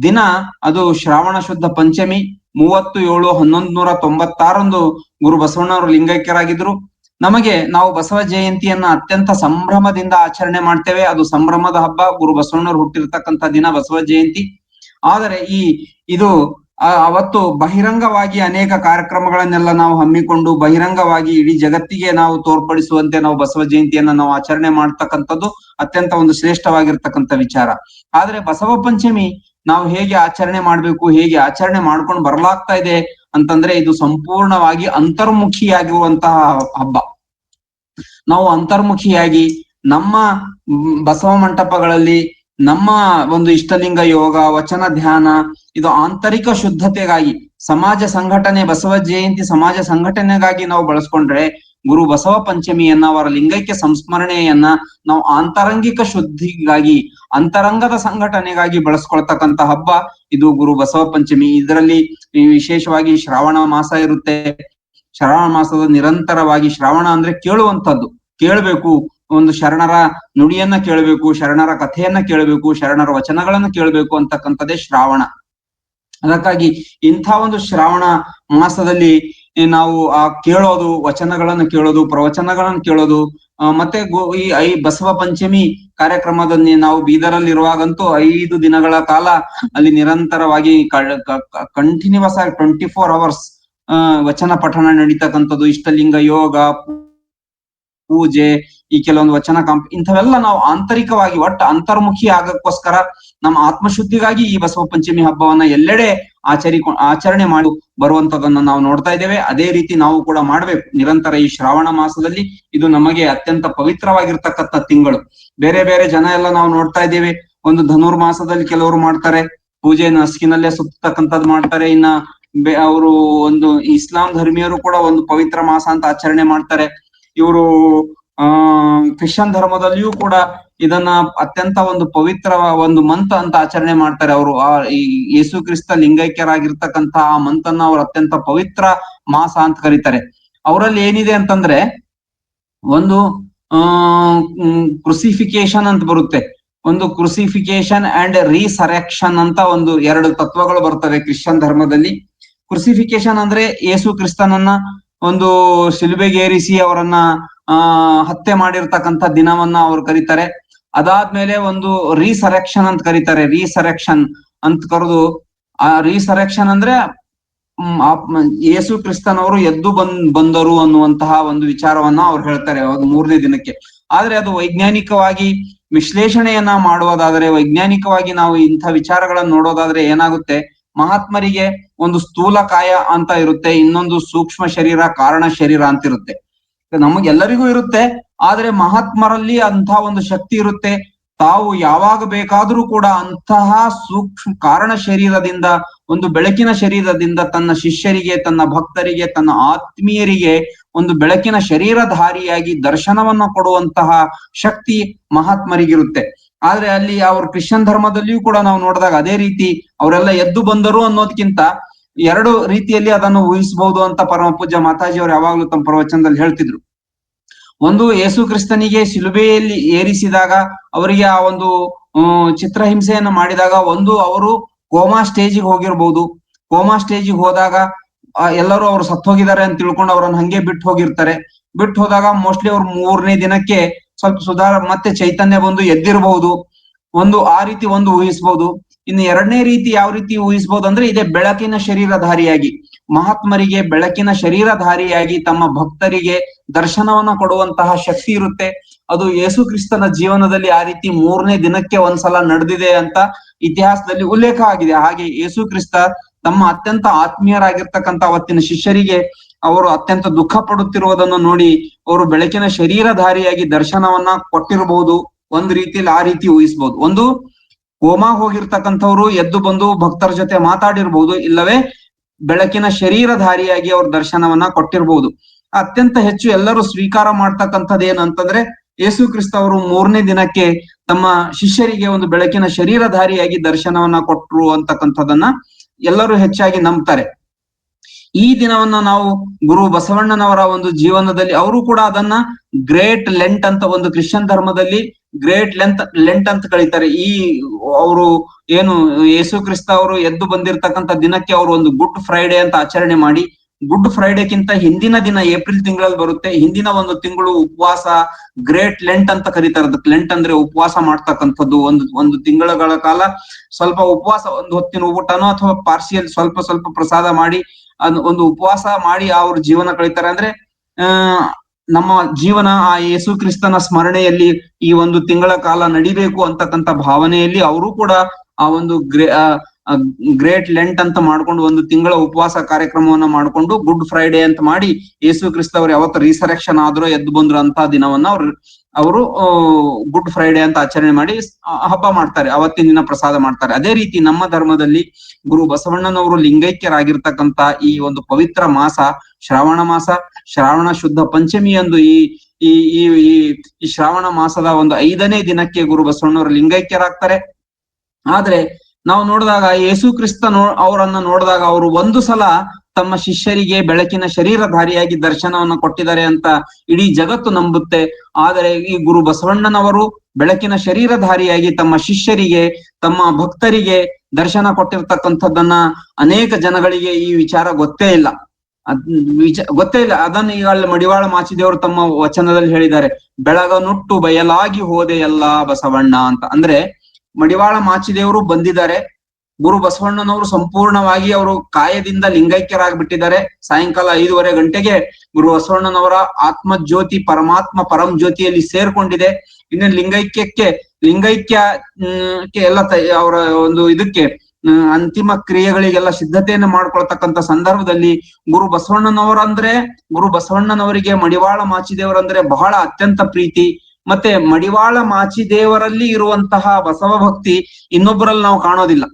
ದಿನ ಅದು ಶ್ರಾವಣ ಶುದ್ಧ ಪಂಚಮಿ 30/7/1196 ಗುರು ಬಸವಣ್ಣವರು ಲಿಂಗೈಕ್ಯರಾಗಿದ್ರು. ನಾವು ಬಸವ ಜಯಂತಿಯನ್ನ ಅತ್ಯಂತ ಸಂಭ್ರಮದಿಂದ ಆಚರಣೆ ಮಾಡ್ತೇವೆ. ಅದು ಸಂಭ್ರಮದ ಹಬ್ಬ. ಗುರು ಬಸವಣ್ಣವರು ಹುಟ್ಟಿರ್ತಕ್ಕಂಥ ದಿನ ಬಸವ ಜಯಂತಿ. ಆದರೆ ಇದು ಅವತ್ತು ಬಹಿರಂಗವಾಗಿ ಅನೇಕ ಕಾರ್ಯಕ್ರಮಗಳನ್ನೆಲ್ಲ ನಾವು ಹಮ್ಮಿಕೊಂಡು ಬಹಿರಂಗವಾಗಿ ಇಡೀ ಜಗತ್ತಿಗೆ ನಾವು ತೋರ್ಪಡಿಸುವಂತೆ ನಾವು ಬಸವ ಜಯಂತಿಯನ್ನ ನಾವು ಆಚರಣೆ ಮಾಡ್ತಕ್ಕಂಥದ್ದು ಅತ್ಯಂತ ಒಂದು ಶ್ರೇಷ್ಠವಾಗಿರ್ತಕ್ಕಂಥ ವಿಚಾರ. ಆದ್ರೆ ಬಸವ ಪಂಚಮಿ ನಾವು ಹೇಗೆ ಆಚರಣೆ ಮಾಡ್ಬೇಕು, ಹೇಗೆ ಆಚರಣೆ ಮಾಡ್ಕೊಂಡು ಬರ್ಲಾಗ್ತಾ ಇದೆ ಅಂತಂದ್ರೆ ಇದು ಸಂಪೂರ್ಣವಾಗಿ ಅಂತರ್ಮುಖಿಯಾಗಿರುವಂತಹ ಹಬ್ಬ. ನಾವು ಅಂತರ್ಮುಖಿಯಾಗಿ ನಮ್ಮ ಬಸವ ಮಂಟಪಗಳಲ್ಲಿ ನಮ್ಮ ಒಂದು ಇಷ್ಟಲಿಂಗ ಯೋಗ, ವಚನ ಧ್ಯಾನ, ಇದು ಆಂತರಿಕ ಶುದ್ಧತೆಗಾಗಿ ಸಮಾಜ ಸಂಘಟನೆ, ಬಸವ ಜಯಂತಿ ಸಮಾಜ ಸಂಘಟನೆಗಾಗಿ ನಾವು ಬಳಸ್ಕೊಂಡ್ರೆ, ಗುರು ಬಸವ ಪಂಚಮಿಯನ್ನ, ಅವರ ಲಿಂಗೈಕ್ಯ ಸಂಸ್ಮರಣೆಯನ್ನ ನಾವು ಆಂತರಂಗಿಕ ಶುದ್ಧಿಗಾಗಿ, ಅಂತರಂಗದ ಸಂಘಟನೆಗಾಗಿ ಬಳಸ್ಕೊಳ್ತಕ್ಕಂಥ ಹಬ್ಬ ಇದು ಗುರು ಬಸವ ಪಂಚಮಿ. ಇದರಲ್ಲಿ ವಿಶೇಷವಾಗಿ ಶ್ರಾವಣ ಮಾಸ ಇರುತ್ತೆ. ಶ್ರಾವಣ ಮಾಸದ ನಿರಂತರವಾಗಿ, ಶ್ರಾವಣ ಅಂದ್ರೆ ಕೇಳುವಂತದ್ದು, ಕೇಳಬೇಕು, ಒಂದು ಶರಣರ ನುಡಿಯನ್ನ ಕೇಳಬೇಕು, ಶರಣರ ಕಥೆಯನ್ನ ಕೇಳಬೇಕು, ಶರಣರ ವಚನಗಳನ್ನ ಕೇಳಬೇಕು ಅಂತಕ್ಕಂಥದ್ದೇ ಶ್ರಾವಣ. ಅದಕ್ಕಾಗಿ ಇಂಥ ಒಂದು ಶ್ರಾವಣ ಮಾಸದಲ್ಲಿ ನಾವು ಆ ಕೇಳೋದು, ವಚನಗಳನ್ನು ಕೇಳೋದು, ಪ್ರವಚನಗಳನ್ನು ಕೇಳೋದು, ಮತ್ತೆ ಈ ಬಸವ ಪಂಚಮಿ ಕಾರ್ಯಕ್ರಮದಲ್ಲಿ ನಾವು ಬೀದರಲ್ಲಿ ಇರುವಾಗಂತೂ 5 ದಿನಗಳ ಕಾಲ ಅಲ್ಲಿ ನಿರಂತರವಾಗಿ ಕಂಟಿನ್ಯೂಸ್ ಆಗಿ 24 hours ವಚನ ಪಠಣ ನಡೀತಕ್ಕಂಥದ್ದು, ಇಷ್ಟಲಿಂಗ ಯೋಗ, ಪೂಜೆ, ಈ ಕೆಲವೊಂದು ವಚನ ಇಂಥವೆಲ್ಲ ನಾವು ಆಂತರಿಕವಾಗಿ ಒಟ್ಟು ಅಂತರ್ಮುಖಿ ಆಗಕ್ಕೋಸ್ಕರ ನಮ್ಮ ಆತ್ಮಶುದ್ಧಿಗಾಗಿ ಈ ಬಸವ ಪಂಚಮಿ ಹಬ್ಬವನ್ನ ಎಲ್ಲೆಡೆ ಆಚರಣೆ ಮಾಡಿ ಬರುವಂತದನ್ನ ನಾವು ನೋಡ್ತಾ ಇದ್ದೇವೆ. ಅದೇ ರೀತಿ ನಾವು ಕೂಡ ಮಾಡ್ಬೇಕು ನಿರಂತರ. ಈ ಶ್ರಾವಣ ಮಾಸದಲ್ಲಿ ಇದು ನಮಗೆ ಅತ್ಯಂತ ಪವಿತ್ರವಾಗಿರ್ತಕ್ಕಂಥ ತಿಂಗಳು. ಬೇರೆ ಬೇರೆ ಜನ ಎಲ್ಲ ನಾವು ನೋಡ್ತಾ ಇದ್ದೇವೆ, ಒಂದು ಧನುರ್ಮಾಸದಲ್ಲಿ ಕೆಲವರು ಮಾಡ್ತಾರೆ, ಪೂಜೆಯನ್ನು ಹಸ್ಕಿನಲ್ಲೇ ಸುತ್ತಕ್ಕಂಥದ್ದು ಮಾಡ್ತಾರೆ. ಇನ್ನ ಅವರು ಒಂದು ಇಸ್ಲಾಂ ಧರ್ಮೀಯರು ಕೂಡ ಒಂದು ಪವಿತ್ರ ಮಾಸ ಅಂತ ಆಚರಣೆ ಮಾಡ್ತಾರೆ. ಇವರು ಕ್ರಿಶ್ಚಿಯನ್ ಧರ್ಮದಲ್ಲಿಯೂ ಕೂಡ ಇದನ್ನ ಅತ್ಯಂತ ಒಂದು ಪವಿತ್ರ ಒಂದು ಮಂತ್ ಅಂತ ಆಚರಣೆ ಮಾಡ್ತಾರೆ. ಅವರು ಈ ಯೇಸು ಕ್ರಿಸ್ತ ಲಿಂಗೈಕ್ಯರಾಗಿರ್ತಕ್ಕಂಥ ಆ ಮಂತನ್ನ ಅವ್ರು ಅತ್ಯಂತ ಪವಿತ್ರ ಮಾಸ ಅಂತ ಕರೀತಾರೆ. ಅವರಲ್ಲಿ ಏನಿದೆ ಅಂತಂದ್ರೆ, ಒಂದು ಕ್ರುಸಿಫಿಕೇಶನ್ ಅಂತ ಬರುತ್ತೆ, ಒಂದು ಕ್ರುಸಿಫಿಕೇಶನ್ ಅಂಡ್ ರೀಸರೆಕ್ಷನ್ ಅಂತ ಒಂದು 2 ತತ್ವಗಳು ಬರ್ತವೆ ಕ್ರಿಶ್ಚಿಯನ್ ಧರ್ಮದಲ್ಲಿ. ಕ್ರುಸಿಫಿಕೇಶನ್ ಅಂದ್ರೆ ಯೇಸು ಕ್ರಿಸ್ತನನ್ನ ಒಂದು ಶಿಲುಬೆಗೇರಿಸಿ ಅವರನ್ನ ಹತ್ಯೆ ಮಾಡಿರ್ತಕ್ಕಂಥ ದಿನವನ್ನ ಅವ್ರು ಕರೀತಾರೆ. ಅದಾದ್ಮೇಲೆ ಒಂದು ರೀಸರೆಕ್ಷನ್ ಅಂತ ಕರೀತಾರೆ. ರೀಸರೆಕ್ಷನ್ ಅಂತ ಕರೆದು, ಆ ರೀಸರೆಕ್ಷನ್ ಅಂದ್ರೆ ಯೇಸು ಕ್ರಿಸ್ತನವರು ಎದ್ದು ಬಂದರು ಅನ್ನುವಂತಹ ಒಂದು ವಿಚಾರವನ್ನ ಅವ್ರು ಹೇಳ್ತಾರೆ 3ನೇ ದಿನಕ್ಕೆ. ಆದ್ರೆ ಅದು ವೈಜ್ಞಾನಿಕವಾಗಿ ವಿಶ್ಲೇಷಣೆಯನ್ನ ಮಾಡುವುದಾದ್ರೆ, ವೈಜ್ಞಾನಿಕವಾಗಿ ನಾವು ಇಂಥ ವಿಚಾರಗಳನ್ನ ನೋಡೋದಾದ್ರೆ ಏನಾಗುತ್ತೆ, ಮಹಾತ್ಮರಿಗೆ ಒಂದು ಸ್ಥೂಲ ಕಾಯ ಅಂತ ಇರುತ್ತೆ, ಇನ್ನೊಂದು ಸೂಕ್ಷ್ಮ ಶರೀರ, ಕಾರಣ ಶರೀರ ಅಂತ ಇರುತ್ತೆ. ನಮಗೆಲ್ಲರಿಗೂ ಇರುತ್ತೆ. ಆದ್ರೆ ಮಹಾತ್ಮರಲ್ಲಿ ಅಂತಹ ಒಂದು ಶಕ್ತಿ ಇರುತ್ತೆ, ತಾವು ಯಾವಾಗ ಬೇಕಾದ್ರೂ ಕೂಡ ಅಂತಹ ಸೂಕ್ಷ್ಮ ಕಾರಣ ಶರೀರದಿಂದ, ಒಂದು ಬೆಳಕಿನ ಶರೀರದಿಂದ ತನ್ನ ಶಿಷ್ಯರಿಗೆ, ತನ್ನ ಭಕ್ತರಿಗೆ, ತನ್ನ ಆತ್ಮೀಯರಿಗೆ ಒಂದು ಬೆಳಕಿನ ಶರೀರಧಾರಿಯಾಗಿ ದರ್ಶನವನ್ನ ಕೊಡುವಂತಹ ಶಕ್ತಿ ಮಹಾತ್ಮರಿಗಿರುತ್ತೆ. ಆದ್ರೆ ಅಲ್ಲಿ ಅವ್ರ ಕ್ರಿಶ್ಚಿಯನ್ ಧರ್ಮದಲ್ಲಿಯೂ ಕೂಡ ನಾವು ನೋಡಿದಾಗ ಅದೇ ರೀತಿ ಅವರೆಲ್ಲ ಎದ್ದು ಬಂದರು ಅನ್ನೋದಕ್ಕಿಂತ 2 ರೀತಿಯಲ್ಲಿ ಅದನ್ನು ಊಹಿಸಬಹುದು ಅಂತ ಪರಮ ಪೂಜ್ಯ ಮಾತಾಜಿ ಅವರು ಯಾವಾಗ್ಲೂ ತಮ್ಮ ಪ್ರವಚನದಲ್ಲಿ ಹೇಳ್ತಿದ್ರು. ಒಂದು, ಯೇಸು ಕ್ರಿಸ್ತನಿಗೆ ಶಿಲುಬೆಯಲ್ಲಿ ಏರಿಸಿದಾಗ ಅವರಿಗೆ ಆ ಒಂದು ಚಿತ್ರಹಿಂಸೆಯನ್ನು ಮಾಡಿದಾಗ ಒಂದು ಅವರು ಕೋಮಾ ಸ್ಟೇಜಿಗೆ ಹೋಗಿರ್ಬೋದು. ಕೋಮಾ ಸ್ಟೇಜಿಗೆ ಹೋದಾಗ ಎಲ್ಲರೂ ಅವ್ರು ಸತ್ತೋಗಿದ್ದಾರೆ ಅಂತ ತಿಳ್ಕೊಂಡು ಅವ್ರನ್ನ ಹಂಗೆ ಬಿಟ್ಟು ಹೋಗಿರ್ತಾರೆ. ಬಿಟ್ಟು ಹೋದಾಗ ಮೋಸ್ಟ್ಲಿ ಅವ್ರು 3ನೇ ದಿನಕ್ಕೆ ಸ್ವಲ್ಪ ಮತ್ತೆ ಚೈತನ್ಯ ಬಂದು ಎದ್ದಿರಬಹುದು. ಆ ರೀತಿ ಒಂದು ಊಹಿಸ್ಬಹುದು. ಇನ್ನು 2ನೇ ರೀತಿ ಯಾವ ರೀತಿ ಊಹಿಸ್ಬಹುದು ಅಂದ್ರೆ, ಇದೇ ಬೆಳಕಿನ ಶರೀರಧಾರಿಯಾಗಿ, ಮಹಾತ್ಮರಿಗೆ ಬೆಳಕಿನ ಶರೀರಧಾರಿಯಾಗಿ ತಮ್ಮ ಭಕ್ತರಿಗೆ ದರ್ಶನವನ್ನ ಕೊಡುವಂತಹ ಶಕ್ತಿ ಇರುತ್ತೆ. ಅದು ಯೇಸು ಕ್ರಿಸ್ತನ ಜೀವನದಲ್ಲಿ ಆ ರೀತಿ 3ನೇ ದಿನಕ್ಕೆ ಒಂದ್ಸಲ ನಡೆದಿದೆ ಅಂತ ಇತಿಹಾಸದಲ್ಲಿ ಉಲ್ಲೇಖ ಆಗಿದೆ. ಹಾಗೆ ಯೇಸು ಕ್ರಿಸ್ತ ತಮ್ಮ ಅತ್ಯಂತ ಆತ್ಮೀಯರಾಗಿರ್ತಕ್ಕಂಥ ಅವತ್ತಿನ ಶಿಷ್ಯರಿಗೆ ಅವರು ಅತ್ಯಂತ ದುಃಖ ಪಡುತ್ತಿರುವುದನ್ನು ನೋಡಿ ಅವರು ಬೆಳಕಿನ ಶರೀರಧಾರಿಯಾಗಿ ದರ್ಶನವನ್ನ ಕೊಟ್ಟಿರಬಹುದು. ಒಂದು ರೀತಿಯಲ್ಲಿ ಆ ರೀತಿ ಊಹಿಸಬಹುದು. ಒಂದು, ಕೋಮಾ ಹೋಗಿರ್ತಕ್ಕಂಥವ್ರು ಎದ್ದು ಬಂದು ಭಕ್ತರ ಜೊತೆ ಮಾತಾಡಿರ್ಬಹುದು, ಇಲ್ಲವೇ ಬೆಳಕಿನ ಶರೀರಧಾರಿಯಾಗಿ ಅವ್ರ ದರ್ಶನವನ್ನ ಕೊಟ್ಟಿರ್ಬಹುದು. ಅತ್ಯಂತ ಹೆಚ್ಚು ಎಲ್ಲರೂ ಸ್ವೀಕಾರ ಮಾಡ್ತಕ್ಕಂಥದ್ದು ಏನಂತಂದ್ರೆ, ಯೇಸು ಕ್ರಿಸ್ತ ಅವರು 3ನೇ ದಿನಕ್ಕೆ ತಮ್ಮ ಶಿಷ್ಯರಿಗೆ ಒಂದು ಬೆಳಕಿನ ಶರೀರಧಾರಿಯಾಗಿ ದರ್ಶನವನ್ನ ಕೊಟ್ರು ಅಂತಕ್ಕಂಥದನ್ನ ಎಲ್ಲರೂ ಹೆಚ್ಚಾಗಿ ನಂಬ್ತಾರೆ. ಈ ದಿನವನ್ನ ನಾವು ಗುರು ಬಸವಣ್ಣನವರ ಒಂದು ಜೀವನದಲ್ಲಿ ಅವರು ಕೂಡ ಅದನ್ನ ಗ್ರೇಟ್ ಲೆಂಟ್ ಅಂತ, ಒಂದು ಕ್ರಿಶ್ಚಿಯನ್ ಧರ್ಮದಲ್ಲಿ ಗ್ರೇಟ್ ಲೆಂಟ್ ಅಂತ ಕರೀತಾರೆ. ಈ ಅವರು ಏನು ಯೇಸು ಕ್ರಿಸ್ತ ಅವರು ಎದ್ದು ಬಂದಿರತಕ್ಕಂಥ ದಿನಕ್ಕೆ ಅವರು ಒಂದು ಗುಡ್ ಫ್ರೈಡೆ ಅಂತ ಆಚರಣೆ ಮಾಡಿ ಗುಡ್ ಫ್ರೈಡೆಕ್ಕಿಂತ ಹಿಂದಿನ ದಿನ ಏಪ್ರಿಲ್ ತಿಂಗಳಲ್ಲಿ ಬರುತ್ತೆ. ಹಿಂದಿನ ಒಂದು ತಿಂಗಳು ಉಪವಾಸ, ಗ್ರೇಟ್ ಲೆಂಟ್ ಅಂತ ಕರೀತಾರೆ. ಅದಕ್ಕೆ ಲೆಂಟ್ ಅಂದ್ರೆ ಉಪವಾಸ ಮಾಡ್ತಕ್ಕಂಥದ್ದು. ಒಂದು ತಿಂಗಳ ಕಾಲ ಸ್ವಲ್ಪ ಉಪವಾಸ, ಒಂದು ಹೊತ್ತಿನ ಊಟನೋ ಅಥವಾ ಪಾರ್ಸಿಯಲ್ ಸ್ವಲ್ಪ ಪ್ರಸಾದ ಮಾಡಿ ಒಂದು ಉಪವಾಸ ಮಾಡಿ ಅವ್ರ ಜೀವನ ಕಳೀತಾರೆ. ಅಂದ್ರೆ ನಮ್ಮ ಜೀವನ ಆ ಯೇಸು ಕ್ರಿಸ್ತನ ಸ್ಮರಣೆಯಲ್ಲಿ ಈ ಒಂದು ತಿಂಗಳ ಕಾಲ ನಡಿಬೇಕು ಅಂತಕ್ಕಂಥ ಭಾವನೆಯಲ್ಲಿ ಅವರು ಕೂಡ ಆ ಒಂದು ಗ್ರೇಟ್ ಲೆಂಟ್ ಅಂತ ಮಾಡ್ಕೊಂಡು ಒಂದು ತಿಂಗಳ ಉಪವಾಸ ಕಾರ್ಯಕ್ರಮವನ್ನ ಮಾಡ್ಕೊಂಡು ಗುಡ್ ಫ್ರೈಡೆ ಅಂತ ಮಾಡಿ, ಯೇಸು ಕ್ರಿಸ್ತ ಅವ್ರು ಯಾವತ್ತು ರಿಸರೆಕ್ಷನ್ ಆದ್ರೂ ಎದ್ದು ಬಂದ್ರು ಅಂತ ದಿನವನ್ನ ಅವರು ಗುಡ್ ಫ್ರೈಡೆ ಅಂತ ಆಚರಣೆ ಮಾಡಿ ಹಬ್ಬ ಮಾಡ್ತಾರೆ. ಅವತ್ತಿನ ದಿನ ಪ್ರಸಾದ ಮಾಡ್ತಾರೆ. ಅದೇ ರೀತಿ ನಮ್ಮ ಧರ್ಮದಲ್ಲಿ ಗುರು ಬಸವಣ್ಣನವರು ಲಿಂಗೈಕ್ಯರಾಗಿರ್ತಕ್ಕಂಥ ಈ ಒಂದು ಪವಿತ್ರ ಮಾಸ ಶ್ರಾವಣ ಮಾಸ, ಶ್ರಾವಣ ಶುದ್ಧ ಪಂಚಮಿಯಂದು ಈ ಶ್ರಾವಣ ಮಾಸದ ಒಂದು 5ನೇ ದಿನಕ್ಕೆ ಗುರು ಬಸವಣ್ಣವರು ಲಿಂಗೈಕ್ಯರಾಗ್ತಾರೆ. ಆದ್ರೆ ನಾವು ನೋಡಿದಾಗ ಯೇಸು ಕ್ರಿಸ್ತ ಅವರನ್ನ ನೋಡಿದಾಗ ಅವರು ಒಂದು ಸಲ ತಮ್ಮ ಶಿಷ್ಯರಿಗೆ ಬೆಳಕಿನ ಶರೀರಧಾರಿಯಾಗಿ ದರ್ಶನವನ್ನ ಕೊಟ್ಟಿದ್ದಾರೆ ಅಂತ ಇಡೀ ಜಗತ್ತು ನಂಬುತ್ತೆ. ಆದರೆ ಈ ಗುರು ಬಸವಣ್ಣನವರು ಬೆಳಕಿನ ಶರೀರಧಾರಿಯಾಗಿ ತಮ್ಮ ಶಿಷ್ಯರಿಗೆ, ತಮ್ಮ ಭಕ್ತರಿಗೆ ದರ್ಶನ ಕೊಟ್ಟಿರ್ತಕ್ಕಂಥದ್ದನ್ನ ಅನೇಕ ಜನಗಳಿಗೆ ಈ ವಿಚಾರ ಗೊತ್ತೇ ಇಲ್ಲ. ಅದನ್ನ ಈಗ ಅಲ್ಲಿ ಮಡಿವಾಳ ಮಾಚಿದೇವರು ತಮ್ಮ ವಚನದಲ್ಲಿ ಹೇಳಿದ್ದಾರೆ, ಬೆಳಗನುಟ್ಟು ಬಯಲಾಗಿ ಹೋದೆಯಲ್ಲ ಬಸವಣ್ಣ ಅಂತ. ಅಂದ್ರೆ ಮಡಿವಾಳ ಮಾಚಿದೇವರು ಬಂದಿದ್ದಾರೆ, ಗುರು ಬಸವಣ್ಣನವರು ಸಂಪೂರ್ಣವಾಗಿ ಅವರು ಕಾಯದಿಂದ ಲಿಂಗೈಕ್ಯರಾಗ್ಬಿಟ್ಟಿದ್ದಾರೆ. ಸಾಯಂಕಾಲ 5:30 ಗಂಟೆಗೆ ಗುರು ಬಸವಣ್ಣನವರ ಆತ್ಮಜ್ಯೋತಿ ಪರಮಾತ್ಮ ಪರಂ ಜ್ಯೋತಿಯಲ್ಲಿ ಸೇರ್ಕೊಂಡಿದೆ. ಇನ್ನು ಲಿಂಗೈಕ್ಯ ಎಲ್ಲ ಅವರ ಒಂದು ಇದಕ್ಕೆ ಅಂತಿಮ ಕ್ರಿಯೆಗಳಿಗೆಲ್ಲ ಸಿದ್ಧತೆಯನ್ನು ಮಾಡ್ಕೊಳ್ತಕ್ಕಂಥ ಸಂದರ್ಭದಲ್ಲಿ ಗುರು ಬಸವಣ್ಣನವರಿಗೆ ಮಡಿವಾಳ ಮಾಚಿದೇವರಂದ್ರೆ ಬಹಳ ಅತ್ಯಂತ ಪ್ರೀತಿ. ಮತ್ತೆ ಮಡಿವಾಳ ಮಾಚಿದೇವರಲ್ಲಿ ಇರುವಂತಹ ಬಸವ ಭಕ್ತಿ ಇನ್ನೊಬ್ಬರಲ್ಲಿ ನಾವು ಕಾಣೋದಿಲ್ಲ.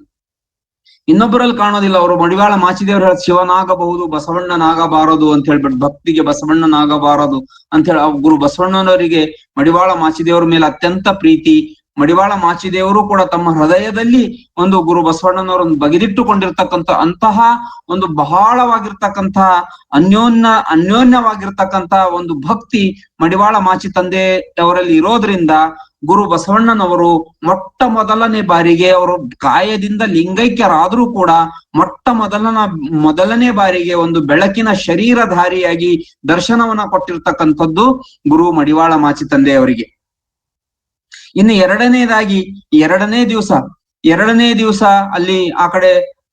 ಅವರು ಮಡಿವಾಳ ಮಾಚಿದೇವರು ಶಿವನಾಗಬಹುದು, ಬಸವಣ್ಣನಾಗಬಾರದು ಅಂತ ಹೇಳ್ಬಿಟ್ಟು, ಭಕ್ತಿಗೆ ಬಸವಣ್ಣನಾಗಬಾರದು ಅಂತ ಹೇಳಿ ಗುರು ಬಸವಣ್ಣನವರಿಗೆ ಮಡಿವಾಳ ಮಾಚಿದೇವರ ಮೇಲೆ ಅತ್ಯಂತ ಪ್ರೀತಿ. ಮಡಿವಾಳ ಮಾಚಿದೇವರು ಕೂಡ ತಮ್ಮ ಹೃದಯದಲ್ಲಿ ಒಂದು ಗುರು ಬಸವಣ್ಣನವರನ್ನು ಬಗೆದಿಟ್ಟುಕೊಂಡಿರ್ತಕ್ಕಂಥ ಅಂತಹ ಒಂದು ಬಹಳವಾಗಿರ್ತಕ್ಕಂತಹ ಅನ್ಯೋನ್ಯವಾಗಿರ್ತಕ್ಕಂಥ ಒಂದು ಭಕ್ತಿ ಮಡಿವಾಳ ಮಾಚಿ ತಂದೆಯವರಲ್ಲಿ ಇರೋದ್ರಿಂದ ಗುರು ಬಸವಣ್ಣನವರು ಮೊದಲನೇ ಬಾರಿಗೆ ಅವರು ಕಾಯದಿಂದ ಲಿಂಗೈಕ್ಯರಾದ್ರೂ ಕೂಡ ಮೊದಲನೇ ಬಾರಿಗೆ ಒಂದು ಬೆಳಕಿನ ಶರೀರಧಾರಿಯಾಗಿ ದರ್ಶನವನ್ನ ಕೊಟ್ಟಿರ್ತಕ್ಕಂಥದ್ದು ಗುರು ಮಡಿವಾಳ ಮಾಚಿ ತಂದೆಯವರಿಗೆ. ಇನ್ನು ಎರಡನೇ ದಿವಸ ಅಲ್ಲಿ ಆ ಕಡೆ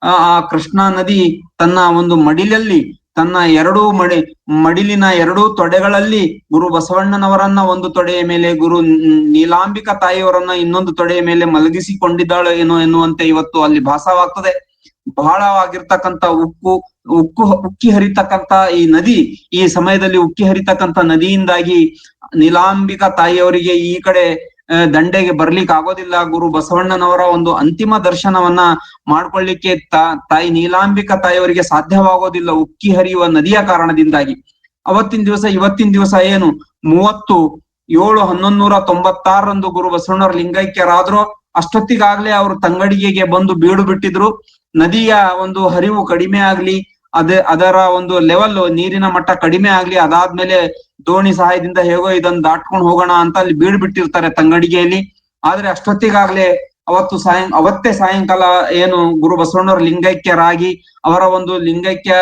ಆ ಕೃಷ್ಣಾ ನದಿ ತನ್ನ ಒಂದು ಮಡಿಲಲ್ಲಿ ತನ್ನ ಮಡಿಲಿನ 2 ತೊಡೆಗಳಲ್ಲಿ ಗುರು ಬಸವಣ್ಣನವರನ್ನ ಒಂದು ತೊಡೆಯ ಮೇಲೆ, ಗುರು ನೀಲಾಂಬಿಕಾ ತಾಯಿಯವರನ್ನ ಇನ್ನೊಂದು ತೊಡೆಯ ಮೇಲೆ ಮಲಗಿಸಿಕೊಂಡಿದ್ದಾಳೆ ಏನೋ ಎನ್ನುವಂತೆ ಇವತ್ತು ಅಲ್ಲಿ ಭಾಸವಾಗ್ತದೆ. ಬಹಳವಾಗಿರ್ತಕ್ಕಂಥ ಉಕ್ಕಿ ಹರಿತಕ್ಕಂಥ ಈ ನದಿ, ಈ ಸಮಯದಲ್ಲಿ ಉಕ್ಕಿ ಹರಿತಕ್ಕಂಥ ನದಿಯಿಂದಾಗಿ ನೀಲಾಂಬಿಕಾ ತಾಯಿಯವರಿಗೆ ಈ ಕಡೆ ದಂಡೆಗೆ ಬರ್ಲಿಕ್ಕೆ ಆಗೋದಿಲ್ಲ. ಗುರು ಬಸವಣ್ಣನವರ ಒಂದು ಅಂತಿಮ ದರ್ಶನವನ್ನ ಮಾಡ್ಕೊಳ್ಳಿಕ್ಕೆ ತಾಯಿ ನೀಲಾಂಬಿಕಾ ತಾಯಿಯವರಿಗೆ ಸಾಧ್ಯವಾಗೋದಿಲ್ಲ ಉಕ್ಕಿ ಹರಿಯುವ ನದಿಯ ಕಾರಣದಿಂದಾಗಿ. ಇವತ್ತಿನ ದಿವಸ ಏನು 30/7/1996 ಗುರು ಬಸವಣ್ಣವ್ರ ಲಿಂಗೈಕ್ಯರಾದ್ರೂ ಅಷ್ಟೊತ್ತಿಗಾಗ್ಲೇ ಅವರು ತಂಗಡಿಗೆಗೆ ಬಂದು ಬೀಡು ಬಿಟ್ಟಿದ್ರು. ನದಿಯ ಒಂದು ಹರಿವು ಕಡಿಮೆ ಆಗ್ಲಿ, ಅದರ ಒಂದು ಲೆವೆಲ್ ನೀರಿನ ಮಟ್ಟ ಕಡಿಮೆ ಆಗ್ಲಿ, ಅದಾದ್ಮೇಲೆ ದೋಣಿ ಸಹಾಯದಿಂದ ಹೇಗೋ ಇದನ್ನ ದಾಟ್ಕೊಂಡು ಹೋಗೋಣ ಅಂತ ಅಲ್ಲಿ ಬೀಡು ಬಿಟ್ಟಿರ್ತಾರೆ ತಂಗಡಿಗೆಯಲ್ಲಿ. ಆದ್ರೆ ಅಷ್ಟೊತ್ತಿಗಾಗ್ಲೇ ಅವತ್ತೇ ಸಾಯಂಕಾಲ ಏನು ಗುರು ಬಸವಣ್ಣವ್ರ ಲಿಂಗೈಕ್ಯರಾಗಿ ಅವರ ಒಂದು ಲಿಂಗೈಕ್ಯ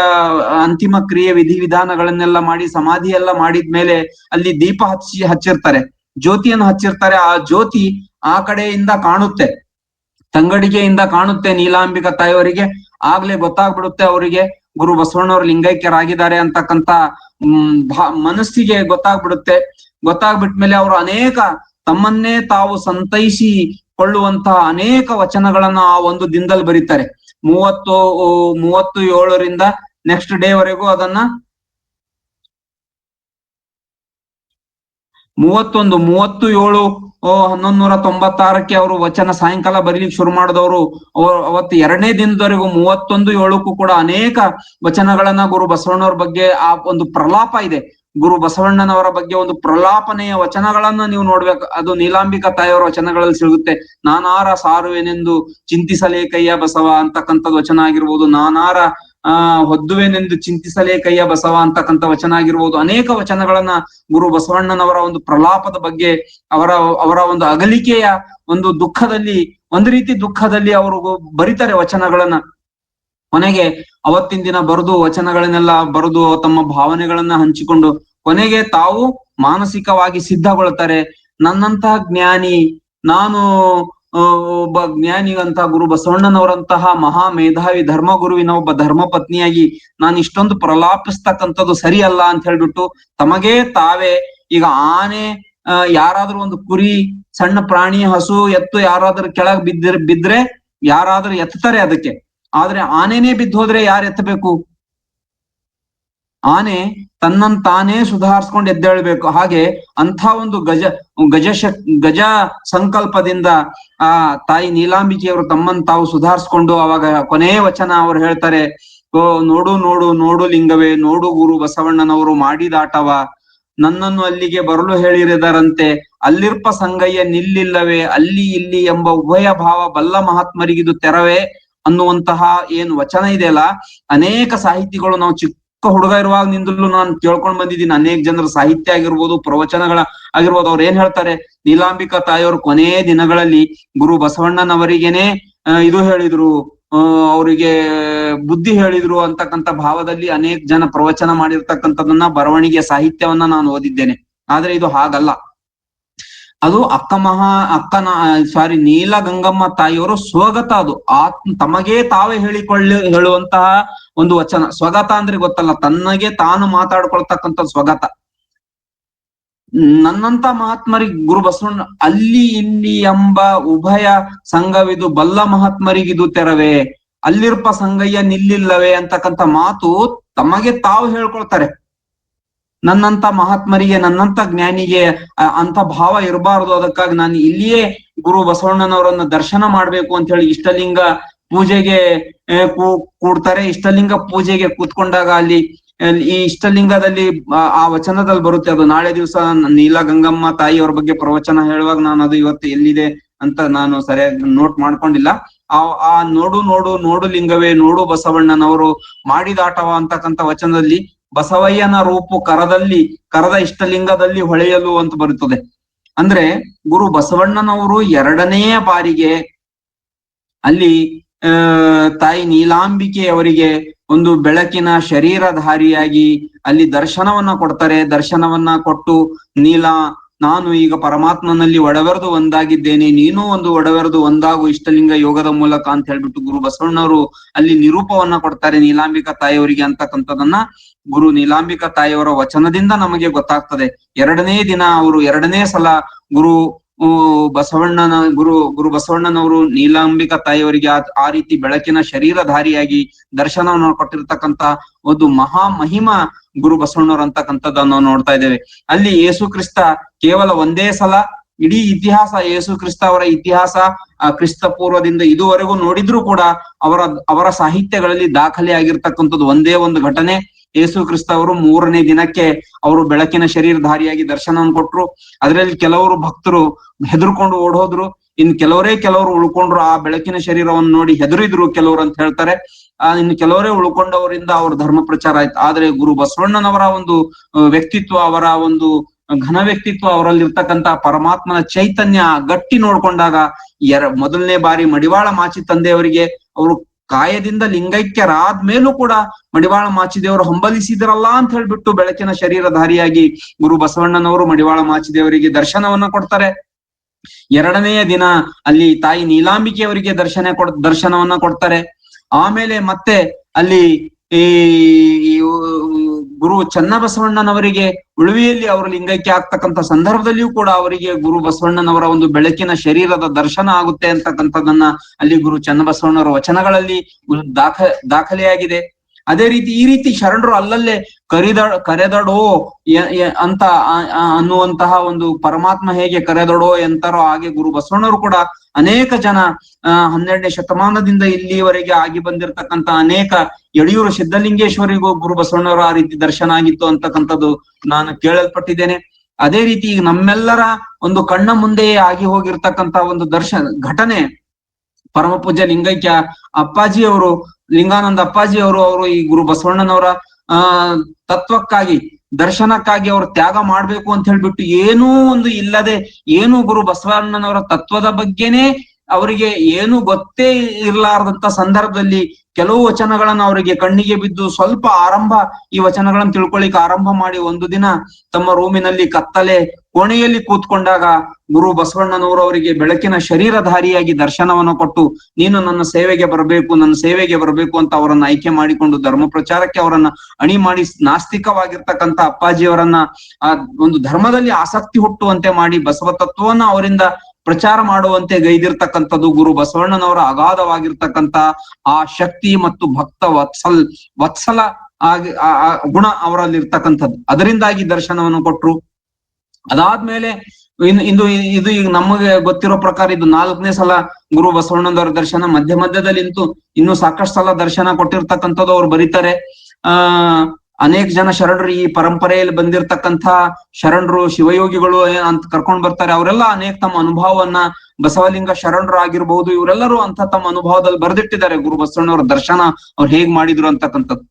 ಅಂತಿಮ ಕ್ರಿಯೆ ವಿಧಿವಿಧಾನಗಳನ್ನೆಲ್ಲ ಮಾಡಿ ಸಮಾಧಿ ಎಲ್ಲ ಮಾಡಿದ್ಮೇಲೆ ಅಲ್ಲಿ ದೀಪ ಹಚ್ಚಿರ್ತಾರೆ, ಜ್ಯೋತಿಯನ್ನು ಹಚ್ಚಿರ್ತಾರೆ. ಆ ಜ್ಯೋತಿ ಆ ಕಡೆಯಿಂದ ಕಾಣುತ್ತೆ, ತಂಗಡಿಗೆಯಿಂದ ಕಾಣುತ್ತೆ ನೀಲಾಂಬಿಕಾ ತಾಯಿಯವರಿಗೆ. ಆಗ್ಲೇ ಗೊತ್ತಾಗ್ಬಿಡುತ್ತೆ ಅವರಿಗೆ ಗುರು ಬಸವಣ್ಣವ್ರ ಲಿಂಗೈಕ್ಯರಾಗಿದ್ದಾರೆ ಅಂತಕ್ಕಂಥ ಮನಸ್ಸಿಗೆ ಗೊತ್ತಾಗ್ಬಿಟ್ಮೇಲೆ ಅವರು ಅನೇಕ ತಮ್ಮನ್ನೇ ತಾವು ಸಂತೈಸಿಕೊಳ್ಳುವಂತಹ ಅನೇಕ ವಚನಗಳನ್ನ ಆ ಒಂದು ದಿನದಲ್ಲಿ ಬರೀತಾರೆ. 37ರಿಂದ ನೆಕ್ಸ್ಟ್ ಡೇ ವರೆಗೂ ಅದನ್ನ 37/11/1996 ಅವರು ವಚನ ಸಾಯಂಕಾಲ ಬರೀಲಿಕ್ಕೆ ಶುರು ಮಾಡಿದವರು. ಅವತ್ತು 2ನೇ ದಿನದವರೆಗೂ 31/7 ಕೂಡ ಅನೇಕ ವಚನಗಳನ್ನ ಗುರು ಬಸವಣ್ಣವ್ರ ಬಗ್ಗೆ ಆ ಒಂದು ಪ್ರಲಾಪ ಇದೆ. ಗುರು ಬಸವಣ್ಣನವರ ಬಗ್ಗೆ ಒಂದು ಪ್ರಲಾಪನೆಯ ವಚನಗಳನ್ನ ನೀವು ನೋಡ್ಬೇಕು. ಅದು ನೀಲಾಂಬಿಕಾ ತಾಯಿಯವರ ವಚನಗಳಲ್ಲಿ ಸಿಗುತ್ತೆ. ನಾನಾರ ಸಾರುವೆನೆಂದು ಚಿಂತಿಸಲೇಕಯ್ಯ ಬಸವ ಅಂತಕ್ಕಂಥದ್ದು ವಚನ ಆಗಿರ್ಬೋದು, ನಾನಾರ ಹೊದ್ದುವೆನೆಂದು ಚಿಂತಿಸಲೇ ಕೈಯ ಬಸವ ಅಂತಕ್ಕಂಥ ವಚನ ಆಗಿರ್ಬೋದು. ಅನೇಕ ವಚನಗಳನ್ನ ಗುರು ಬಸವಣ್ಣನವರ ಒಂದು ಪ್ರಲಾಪದ ಬಗ್ಗೆ, ಅವರ ಒಂದು ಅಗಲಿಕೆಯ ಒಂದು ದುಃಖದಲ್ಲಿ, ಒಂದು ರೀತಿ ದುಃಖದಲ್ಲಿ ಅವರು ಬರಿತಾರೆ ವಚನಗಳನ್ನ. ಕೊನೆಗೆ ಅವತ್ತಿನ ದಿನ ಬರೆದು ವಚನಗಳನ್ನೆಲ್ಲ ಬರೆದು ತಮ್ಮ ಭಾವನೆಗಳನ್ನ ಹಂಚಿಕೊಂಡು ಕೊನೆಗೆ ತಾವು ಮಾನಸಿಕವಾಗಿ ಸಿದ್ಧಗೊಳ್ತಾರೆ. ನನ್ನಂತಹ ಜ್ಞಾನಿ, ನಾನು ಒಬ್ಬ ಜ್ಞಾನಿಗಂತ ಗುರು ಬಸವಣ್ಣನವರಂತಹ ಮಹಾ ಮೇಧಾವಿ ಧರ್ಮಗುರುವಿನ ಒಬ್ಬ ಧರ್ಮ ಪತ್ನಿಯಾಗಿ ನಾನು ಇಷ್ಟೊಂದು ಪ್ರಲಾಪಿಸ್ತಕ್ಕಂಥದ್ದು ಸರಿಯಲ್ಲ ಅಂತ ಹೇಳ್ಬಿಟ್ಟು ತಮಗೇ ತಾವೇ, ಈಗ ಆನೆ ಯಾರಾದ್ರೂ ಒಂದು ಕುರಿ, ಸಣ್ಣ ಪ್ರಾಣಿ, ಹಸು, ಎತ್ತು ಯಾರಾದ್ರೂ ಕೆಳಗ್ ಬಿದ್ರೆ ಯಾರಾದ್ರೂ ಎತ್ತಾರೆ ಅದಕ್ಕೆ. ಆದ್ರೆ ಆನೆನೇ ಬಿದ್ದು ಹೋದ್ರೆ ಯಾರು ಎತ್ತಬೇಕು? ಆನೆ ತನ್ನಂತಾನೇ ಸುಧಾರಿಸ್ಕೊಂಡು ಎದ್ದೇಳ್ಬೇಕು. ಹಾಗೆ ಅಂಥ ಒಂದು ಗಜ ಸಂಕಲ್ಪದಿಂದ ಆ ತಾಯಿ ನೀಲಾಂಬಿಕೆಯವರು ತಮ್ಮನ್ನು ತಾವು ಸುಧಾರಿಸ್ಕೊಂಡು ಅವಾಗ ಕೊನೆಯ ವಚನ ಅವ್ರು ಹೇಳ್ತಾರೆ, ನೋಡು ನೋಡು ನೋಡು ಲಿಂಗವೇ, ನೋಡು ಗುರು ಬಸವಣ್ಣನವರು ಮಾಡಿದಾಟವ, ನನ್ನನ್ನು ಅಲ್ಲಿಗೆ ಬರಲು ಹೇಳಿರಿದರಂತೆ, ಅಲ್ಲಿರ್ಪ ಸಂಗಯ್ಯ ನಿಲ್ಲಿಲ್ಲವೇ, ಅಲ್ಲಿ ಇಲ್ಲಿ ಎಂಬ ಉಭಯ ಭಾವ ಬಲ್ಲ ಮಹಾತ್ಮರಿಗಿದು ತೆರವೇ ಅನ್ನುವಂತಹ ಏನ್ ವಚನ ಇದೆಯಲ್ಲ, ಅನೇಕ ಸಾಹಿತಿಗಳು, ನಾವು ಚಿಕ್ಕ ಹುಡುಗ ಇರುವಾಗ ನಿಂದಲೂ ನಾನು ಕೇಳ್ಕೊಂಡ್ ಬಂದಿದ್ದೀನಿ, ಅನೇಕ ಜನರ ಸಾಹಿತ್ಯ ಆಗಿರ್ಬೋದು, ಪ್ರವಚನಗಳ ಆಗಿರ್ಬೋದು. ಅವ್ರು ಏನ್ ಹೇಳ್ತಾರೆ, ನೀಲಾಂಬಿಕಾ ತಾಯಿಯವರು ಕೊನೆಯ ದಿನಗಳಲ್ಲಿ ಗುರು ಬಸವಣ್ಣನವರಿಗೇನೆ ಇದು ಹೇಳಿದ್ರು, ಅವರಿಗೆ ಬುದ್ಧಿ ಹೇಳಿದ್ರು ಅಂತಕ್ಕಂಥ ಭಾವದಲ್ಲಿ ಅನೇಕ ಜನ ಪ್ರವಚನ ಮಾಡಿರ್ತಕ್ಕಂಥದನ್ನ, ಬರವಣಿಗೆ ಸಾಹಿತ್ಯವನ್ನ ನಾನು ಓದಿದ್ದೇನೆ. ಆದ್ರೆ ಇದು ಹಾಗಲ್ಲ. ಅದು ನೀಲ ಗಂಗಮ್ಮ ತಾಯಿಯವರು ಸ್ವಗತ, ಅದು ತಮಗೇ ತಾವೇ ಹೇಳುವಂತಹ ಒಂದು ವಚನ. ಸ್ವಗತ ಅಂದ್ರೆ ಗೊತ್ತಲ್ಲ, ತನ್ನಗೆ ತಾನು ಮಾತಾಡ್ಕೊಳ್ತಕ್ಕಂಥ ಸ್ವಗತ. ನನ್ನಂತ ಮಹಾತ್ಮರಿಗೆ ಗುರು ಬಸವಣ್ಣ ಅಲ್ಲಿ ಇಲ್ಲಿ ಎಂಬ ಉಭಯ ಸಂಘವಿದು ಬಲ್ಲ ಮಹಾತ್ಮರಿಗಿದು ತೆರವೇ, ಅಲ್ಲಿರ್ಪ ಸಂಗಯ್ಯ ನಿಲ್ಲಿಲ್ಲವೇ ಅಂತಕ್ಕಂಥ ಮಾತು ತಮಗೆ ತಾವು ಹೇಳ್ಕೊಳ್ತಾರೆ. ನನ್ನಂತ ಮಹಾತ್ಮರಿಗೆ, ನನ್ನಂತ ಜ್ಞಾನಿಗೆ ಅಂತ ಭಾವ ಇರಬಾರದು, ಅದಕ್ಕಾಗಿ ನಾನು ಇಲ್ಲಿಯೇ ಗುರು ಬಸವಣ್ಣನವರನ್ನ ದರ್ಶನ ಮಾಡ್ಬೇಕು ಅಂತ ಹೇಳಿ ಇಷ್ಟಲಿಂಗ ಪೂಜೆಗೆ ಕೂಡ್ತಾರೆ. ಇಷ್ಟಲಿಂಗ ಪೂಜೆಗೆ ಕೂತ್ಕೊಂಡಾಗ ಅಲ್ಲಿ ಈ ಇಷ್ಟಲಿಂಗದಲ್ಲಿ ಆ ವಚನದಲ್ಲಿ ಬರುತ್ತೆ, ಅದು ನಾಳೆ ದಿವಸ ನೀಲ ಗಂಗಮ್ಮ ತಾಯಿಯವ್ರ ಬಗ್ಗೆ ಪ್ರವಚನ ಹೇಳುವಾಗ ನಾನು ಅದು ಇವತ್ತು ಎಲ್ಲಿದೆ ಅಂತ ನಾನು ಸರಿಯಾಗಿ ನೋಟ್ ಮಾಡ್ಕೊಂಡಿಲ್ಲ. ಆ ನೋಡು ನೋಡು ನೋಡು ಲಿಂಗವೇ, ನೋಡು ಬಸವಣ್ಣನವರು ಮಾಡಿದಾಟವ ಅಂತಕ್ಕಂಥ ವಚನದಲ್ಲಿ ಬಸವಯ್ಯನ ರೂಪು ಕರದ ಇಷ್ಟಲಿಂಗದಲ್ಲಿ ಹೊಳೆಯಲು ಅಂತ ಬರುತ್ತದೆ. ಅಂದ್ರೆ ಗುರು ಬಸವಣ್ಣನವರು ಎರಡನೆಯ ಬಾರಿಗೆ ಅಲ್ಲಿ ತಾಯಿ ನೀಲಾಂಬಿಕೆಯವರಿಗೆ ಒಂದು ಬೆಳಕಿನ ಶರೀರಧಾರಿಯಾಗಿ ಅಲ್ಲಿ ದರ್ಶನವನ್ನ ಕೊಡ್ತಾರೆ. ದರ್ಶನವನ್ನ ಕೊಟ್ಟು, ನಾನು ಈಗ ಪರಮಾತ್ಮನಲ್ಲಿ ಒಡವೆರೆದು ಒಂದಾಗಿದ್ದೇನೆ, ನೀನು ಒಂದು ಒಡವೆರೆದು ಒಂದಾಗು ಇಷ್ಟಲಿಂಗ ಯೋಗದ ಮೂಲಕ ಅಂತ ಹೇಳ್ಬಿಟ್ಟು ಗುರು ಬಸವಣ್ಣವರು ಅಲ್ಲಿ ನಿರೂಪವನ್ನ ಕೊಡ್ತಾರೆ ನೀಲಾಂಬಿಕಾ ತಾಯಿಯವರಿಗೆ ಅಂತಕ್ಕಂಥದನ್ನ ಗುರು ನೀಲಾಂಬಿಕಾ ತಾಯಿಯವರ ವಚನದಿಂದ ನಮಗೆ ಗೊತ್ತಾಗ್ತದೆ. ಎರಡನೇ ದಿನ ಅವರು ಎರಡನೇ ಸಲ ಗುರು ಬಸವಣ್ಣನವರು ನೀಲಾಂಬಿಕಾ ತಾಯಿಯವರಿಗೆ ಆ ರೀತಿ ಬೆಳಕಿನ ಶರೀರಧಾರಿಯಾಗಿ ದರ್ಶನವನ್ನು ಕೊಟ್ಟಿರ್ತಕ್ಕಂಥ ಒಂದು ಮಹಾ ಮಹಿಮಾ ಗುರು ಬಸವಣ್ಣವ್ರು ಅಂತಕ್ಕಂಥದ್ದನ್ನು ನಾವು ನೋಡ್ತಾ ಇದ್ದೇವೆ. ಅಲ್ಲಿ ಯೇಸು ಕ್ರಿಸ್ತ ಕೇವಲ ಒಂದೇ ಸಲ, ಇಡೀ ಇತಿಹಾಸ, ಯೇಸು ಕ್ರಿಸ್ತ ಅವರ ಇತಿಹಾಸ ಕ್ರಿಸ್ತ ಪೂರ್ವದಿಂದ ಇದುವರೆಗೂ ನೋಡಿದ್ರು ಕೂಡ ಅವರ ಸಾಹಿತ್ಯಗಳಲ್ಲಿ ದಾಖಲೆ ಆಗಿರ್ತಕ್ಕಂಥದ್ದು ಒಂದೇ ಒಂದು ಘಟನೆ. ಯೇಸು ಕ್ರಿಸ್ತ ಅವರು 3ನೇ ದಿನಕ್ಕೆ ಅವರು ಬೆಳಕಿನ ಶರೀರಧಾರಿಯಾಗಿ ದರ್ಶನವನ್ನು ಕೊಟ್ರು. ಅದರಲ್ಲಿ ಕೆಲವರು ಭಕ್ತರು ಹೆದರ್ಕೊಂಡು ಓಡೋದ್ರು, ಕೆಲವರು ಉಳ್ಕೊಂಡ್ರು. ಆ ಬೆಳಕಿನ ಶರೀರವನ್ನು ನೋಡಿ ಹೆದರಿದ್ರು ಕೆಲವರು ಅಂತ ಹೇಳ್ತಾರೆ. ಇನ್ನು ಕೆಲವರೇ ಉಳ್ಕೊಂಡವರಿಂದ ಅವ್ರ ಧರ್ಮ ಪ್ರಚಾರ ಆಯ್ತು. ಆದ್ರೆ ಗುರು ಬಸವಣ್ಣನವರ ಒಂದು ವ್ಯಕ್ತಿತ್ವ, ಅವರ ಒಂದು ಘನ ವ್ಯಕ್ತಿತ್ವ, ಅವರಲ್ಲಿರ್ತಕ್ಕಂಥ ಪರಮಾತ್ಮನ ಚೈತನ್ಯ ಗಟ್ಟಿ ನೋಡ್ಕೊಂಡಾಗ ಮೊದಲನೇ ಬಾರಿ ಮಡಿವಾಳ ಮಾಚಿ ತಂದೆಯವರಿಗೆ ಅವರು ಕಾಯದಿಂದ ಲಿಂಗೈಕ್ಯರಾದ್ಮೇಲೂ ಕೂಡ ಮಡಿವಾಳ ಮಾಚಿದೇವರು ಹಂಬಲಿಸಿದ್ರಲ್ಲ ಅಂತ ಹೇಳ್ಬಿಟ್ಟು ಬೆಳಕಿನ ಶರೀರಧಾರಿಯಾಗಿ ಗುರು ಬಸವಣ್ಣನವರು ಮಡಿವಾಳ ಮಾಚಿದೇವರಿಗೆ ದರ್ಶನವನ್ನ ಕೊಡ್ತಾರೆ. ಎರಡನೆಯ ದಿನ ಅಲ್ಲಿ ತಾಯಿ ನೀಲಾಂಬಿಕೆಯವರಿಗೆ ದರ್ಶನವನ್ನ ಕೊಡ್ತಾರೆ. ಆಮೇಲೆ ಮತ್ತೆ ಅಲ್ಲಿ ಈ ಗುರು ಚನ್ನಬಸವಣ್ಣನವರಿಗೆ ಉಳುವಿಯಲ್ಲಿ ಅವರು ಲಿಂಗೈಕ್ಯ ಆಗ್ತಕ್ಕಂಥ ಸಂದರ್ಭದಲ್ಲಿಯೂ ಕೂಡ ಅವರಿಗೆ ಗುರು ಬಸವಣ್ಣನವರ ಒಂದು ಬೆಳಕಿನ ಶರೀರದ ದರ್ಶನ ಆಗುತ್ತೆ ಅಂತಕ್ಕಂಥದ್ದನ್ನ ಅಲ್ಲಿ ಗುರು ಚನ್ನಬಸವಣ್ಣವರ ವಚನಗಳಲ್ಲಿ ದಾಖಲೆಯಾಗಿದೆ. ಅದೇ ರೀತಿ ಈ ರೀತಿ ಶರಣರು ಅಲ್ಲಲ್ಲೇ ಕರೆದಡೋ ಅಂತ ಅನ್ನುವಂತಹ ಒಂದು ಪರಮಾತ್ಮ ಹೇಗೆ ಕರೆದಡೋ ಎಂತಾರೋ ಹಾಗೆ ಗುರು ಬಸವಣ್ಣವರು ಕೂಡ ಅನೇಕ ಜನ 12ನೇ ಶತಮಾನದಿಂದ ಇಲ್ಲಿವರೆಗೆ ಆಗಿ ಬಂದಿರತಕ್ಕಂತ ಅನೇಕ ಯಡಿಯೂರು ಸಿದ್ಧಲಿಂಗೇಶ್ವರಿಗೂ ಗುರು ಬಸವಣ್ಣವರ ಆ ರೀತಿ ದರ್ಶನ ಆಗಿತ್ತು ಅಂತಕ್ಕಂಥದ್ದು ನಾನು ಕೇಳಲ್ಪಟ್ಟಿದ್ದೇನೆ. ಅದೇ ರೀತಿ ಈಗ ನಮ್ಮೆಲ್ಲರ ಒಂದು ಕಣ್ಣ ಮುಂದೆಯೇ ಆಗಿ ಹೋಗಿರ್ತಕ್ಕಂತ ಒಂದು ಘಟನೆ ಪರಮ ಪೂಜ್ಯ ಲಿಂಗೈಕ್ಯ ಅಪ್ಪಾಜಿಯವರು, ಲಿಂಗಾನಂದ ಅಪ್ಪಾಜಿಯವರು ಈ ಗುರು ಬಸವಣ್ಣನವರ ತತ್ವಕ್ಕಾಗಿ, ದರ್ಶನಕ್ಕಾಗಿ ಅವರು ತ್ಯಾಗ ಮಾಡ್ಬೇಕು ಅಂತ ಹೇಳ್ಬಿಟ್ಟು ಏನೂ ಒಂದು ಇಲ್ಲದೆ, ಏನು ಗುರು ಬಸವಣ್ಣನವರ ತತ್ವದ ಬಗ್ಗೆನೇ ಅವರಿಗೆ ಏನು ಗೊತ್ತೇ ಇರಲಾರದಂತ ಸಂದರ್ಭದಲ್ಲಿ ಕೆಲವು ವಚನಗಳನ್ನ ಅವರಿಗೆ ಕಣ್ಣಿಗೆ ಬಿದ್ದು ಸ್ವಲ್ಪ ಈ ವಚನಗಳನ್ನ ತಿಳ್ಕೊಳ್ಳಿಕ್ಕೆ ಆರಂಭ ಮಾಡಿ ಒಂದು ದಿನ ತಮ್ಮ ರೂಮಿನಲ್ಲಿ ಕತ್ತಲೆ ಕೋಣೆಯಲ್ಲಿ ಕೂತ್ಕೊಂಡಾಗ ಗುರು ಬಸವಣ್ಣನವರು ಅವರಿಗೆ ಬೆಳಕಿನ ಶರೀರಧಾರಿಯಾಗಿ ದರ್ಶನವನ್ನು ಕೊಟ್ಟು, ನೀನು ನನ್ನ ಸೇವೆಗೆ ಬರಬೇಕು ಅಂತ ಅವರನ್ನ ಆಯ್ಕೆ ಮಾಡಿಕೊಂಡು ಧರ್ಮ ಪ್ರಚಾರಕ್ಕೆ ಅವರನ್ನ ಅಣಿ ಮಾಡಿ, ನಾಸ್ತಿಕವಾಗಿರ್ತಕ್ಕಂಥ ಅಪ್ಪಾಜಿಯವರನ್ನ ಆ ಒಂದು ಧರ್ಮದಲ್ಲಿ ಆಸಕ್ತಿ ಹುಟ್ಟುವಂತೆ ಮಾಡಿ ಬಸವ ತತ್ವವನ್ನ ಅವರಿಂದ ಪ್ರಚಾರ ಮಾಡುವಂತೆ ಗೈದಿರ್ತಕ್ಕಂಥದ್ದು ಗುರು ಬಸವಣ್ಣನವರ ಅಗಾಧವಾಗಿರ್ತಕ್ಕಂಥ ಆ ಶಕ್ತಿ ಮತ್ತು ಭಕ್ತ ವತ್ಸಲ ಗುಣ ಅವರಲ್ಲಿ ಇರ್ತಕ್ಕಂಥದ್ದು. ಅದರಿಂದಾಗಿ ದರ್ಶನವನ್ನು ಕೊಟ್ರು. ಅದಾದ್ಮೇಲೆ ಇದು ಈಗ ನಮಗೆ ಗೊತ್ತಿರೋ ಪ್ರಕಾರ ಇದು 4ನೇ ಸಲ ಗುರು ಬಸವಣ್ಣನವರ ದರ್ಶನ. ಮಧ್ಯದಲ್ಲಿ ಇನ್ನು ಸಾಕಷ್ಟು ಸಲ ದರ್ಶನ ಕೊಟ್ಟಿರ್ತಕ್ಕಂಥದ್ದು ಅವ್ರು ಬರೀತಾರೆ. ಅನೇಕ ಜನ ಶರಣರು ಈ ಪರಂಪರೆಯಲ್ಲಿ ಬಂದಿರತಕ್ಕಂಥ ಶರಣರು, ಶಿವಯೋಗಿಗಳು ಅಂತ ಕರ್ಕೊಂಡ್ ಬರ್ತಾರೆ. ಅವರೆಲ್ಲ ಅನೇಕ ತಮ್ಮ ಅನುಭವವನ್ನ, ಬಸವಲಿಂಗ ಶರಣರು ಆಗಿರ್ಬಹುದು, ಇವರೆಲ್ಲರೂ ಅಂತ ತಮ್ಮ ಅನುಭವದಲ್ಲಿ ಬರೆದಿಟ್ಟಿದ್ದಾರೆ ಗುರು ಬಸವಣ್ಣವರ ದರ್ಶನ ಅವ್ರು ಹೇಗ್ ಮಾಡಿದ್ರು ಅಂತಕ್ಕಂಥದ್ದು.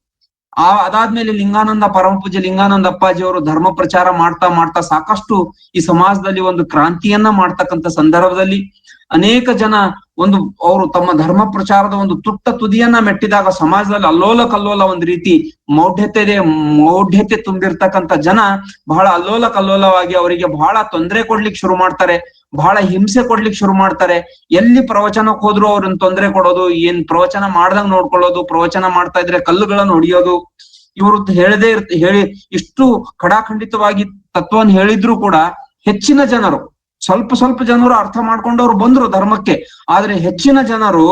ಅದಾದ್ಮೇಲೆ ಪರಮ ಪೂಜ್ಯ ಲಿಂಗಾನಂದ ಅಪ್ಪಾಜಿ ಅವರು ಧರ್ಮ ಪ್ರಚಾರ ಮಾಡ್ತಾ ಸಾಕಷ್ಟು ಈ ಸಮಾಜದಲ್ಲಿ ಒಂದು ಕ್ರಾಂತಿಯನ್ನ ಮಾಡ್ತಕ್ಕಂಥ ಸಂದರ್ಭದಲ್ಲಿ ಅನೇಕ ಜನ ಅವರು ತಮ್ಮ ಧರ್ಮ ಪ್ರಚಾರದ ಒಂದು ತುದಿಯನ್ನ ಮೆಟ್ಟಿದಾಗ ಸಮಾಜದಲ್ಲಿ ಅಲ್ಲೋಲ ಕಲ್ಲೋಲ ಒಂದು ರೀತಿ ಮೌಢ್ಯತೆ ತುಂಬಿರ್ತಕ್ಕಂಥ ಜನ ಬಹಳ ಅಲ್ಲೋಲ ಕಲ್ಲೋಲವಾಗಿ ಅವರಿಗೆ ಬಹಳ ತೊಂದರೆ ಕೊಡ್ಲಿಕ್ಕೆ ಶುರು ಮಾಡ್ತಾರೆ, ಬಹಳ ಹಿಂಸೆ ಕೊಡ್ಲಿಕ್ಕೆ ಶುರು ಮಾಡ್ತಾರೆ. ಎಲ್ಲಿ ಪ್ರವಚನಕ್ಕೆ ಹೋದ್ರು ಅವ್ರನ್ನ ತೊಂದರೆ ಕೊಡೋದು, ಏನ್ ಪ್ರವಚನ ಮಾಡ್ದಂಗ್ ನೋಡ್ಕೊಳ್ಳೋದು, ಪ್ರವಚನ ಮಾಡ್ತಾ ಇದ್ರೆ ಕಲ್ಲುಗಳನ್ನು ಹೊಡಿಯೋದು. ಇವರು ಹೇಳಿ ಇಷ್ಟು ಖಡಾಖಂಡಿತವಾಗಿ ತತ್ವವನ್ನು ಹೇಳಿದ್ರು ಕೂಡ ಹೆಚ್ಚಿನ ಜನರು, ಸ್ವಲ್ಪ ಜನರು ಅರ್ಥ ಮಾಡ್ಕೊಂಡವ್ರು ಬಂದ್ರು ಧರ್ಮಕ್ಕೆ. ಆದ್ರೆ ಹೆಚ್ಚಿನ ಜನರು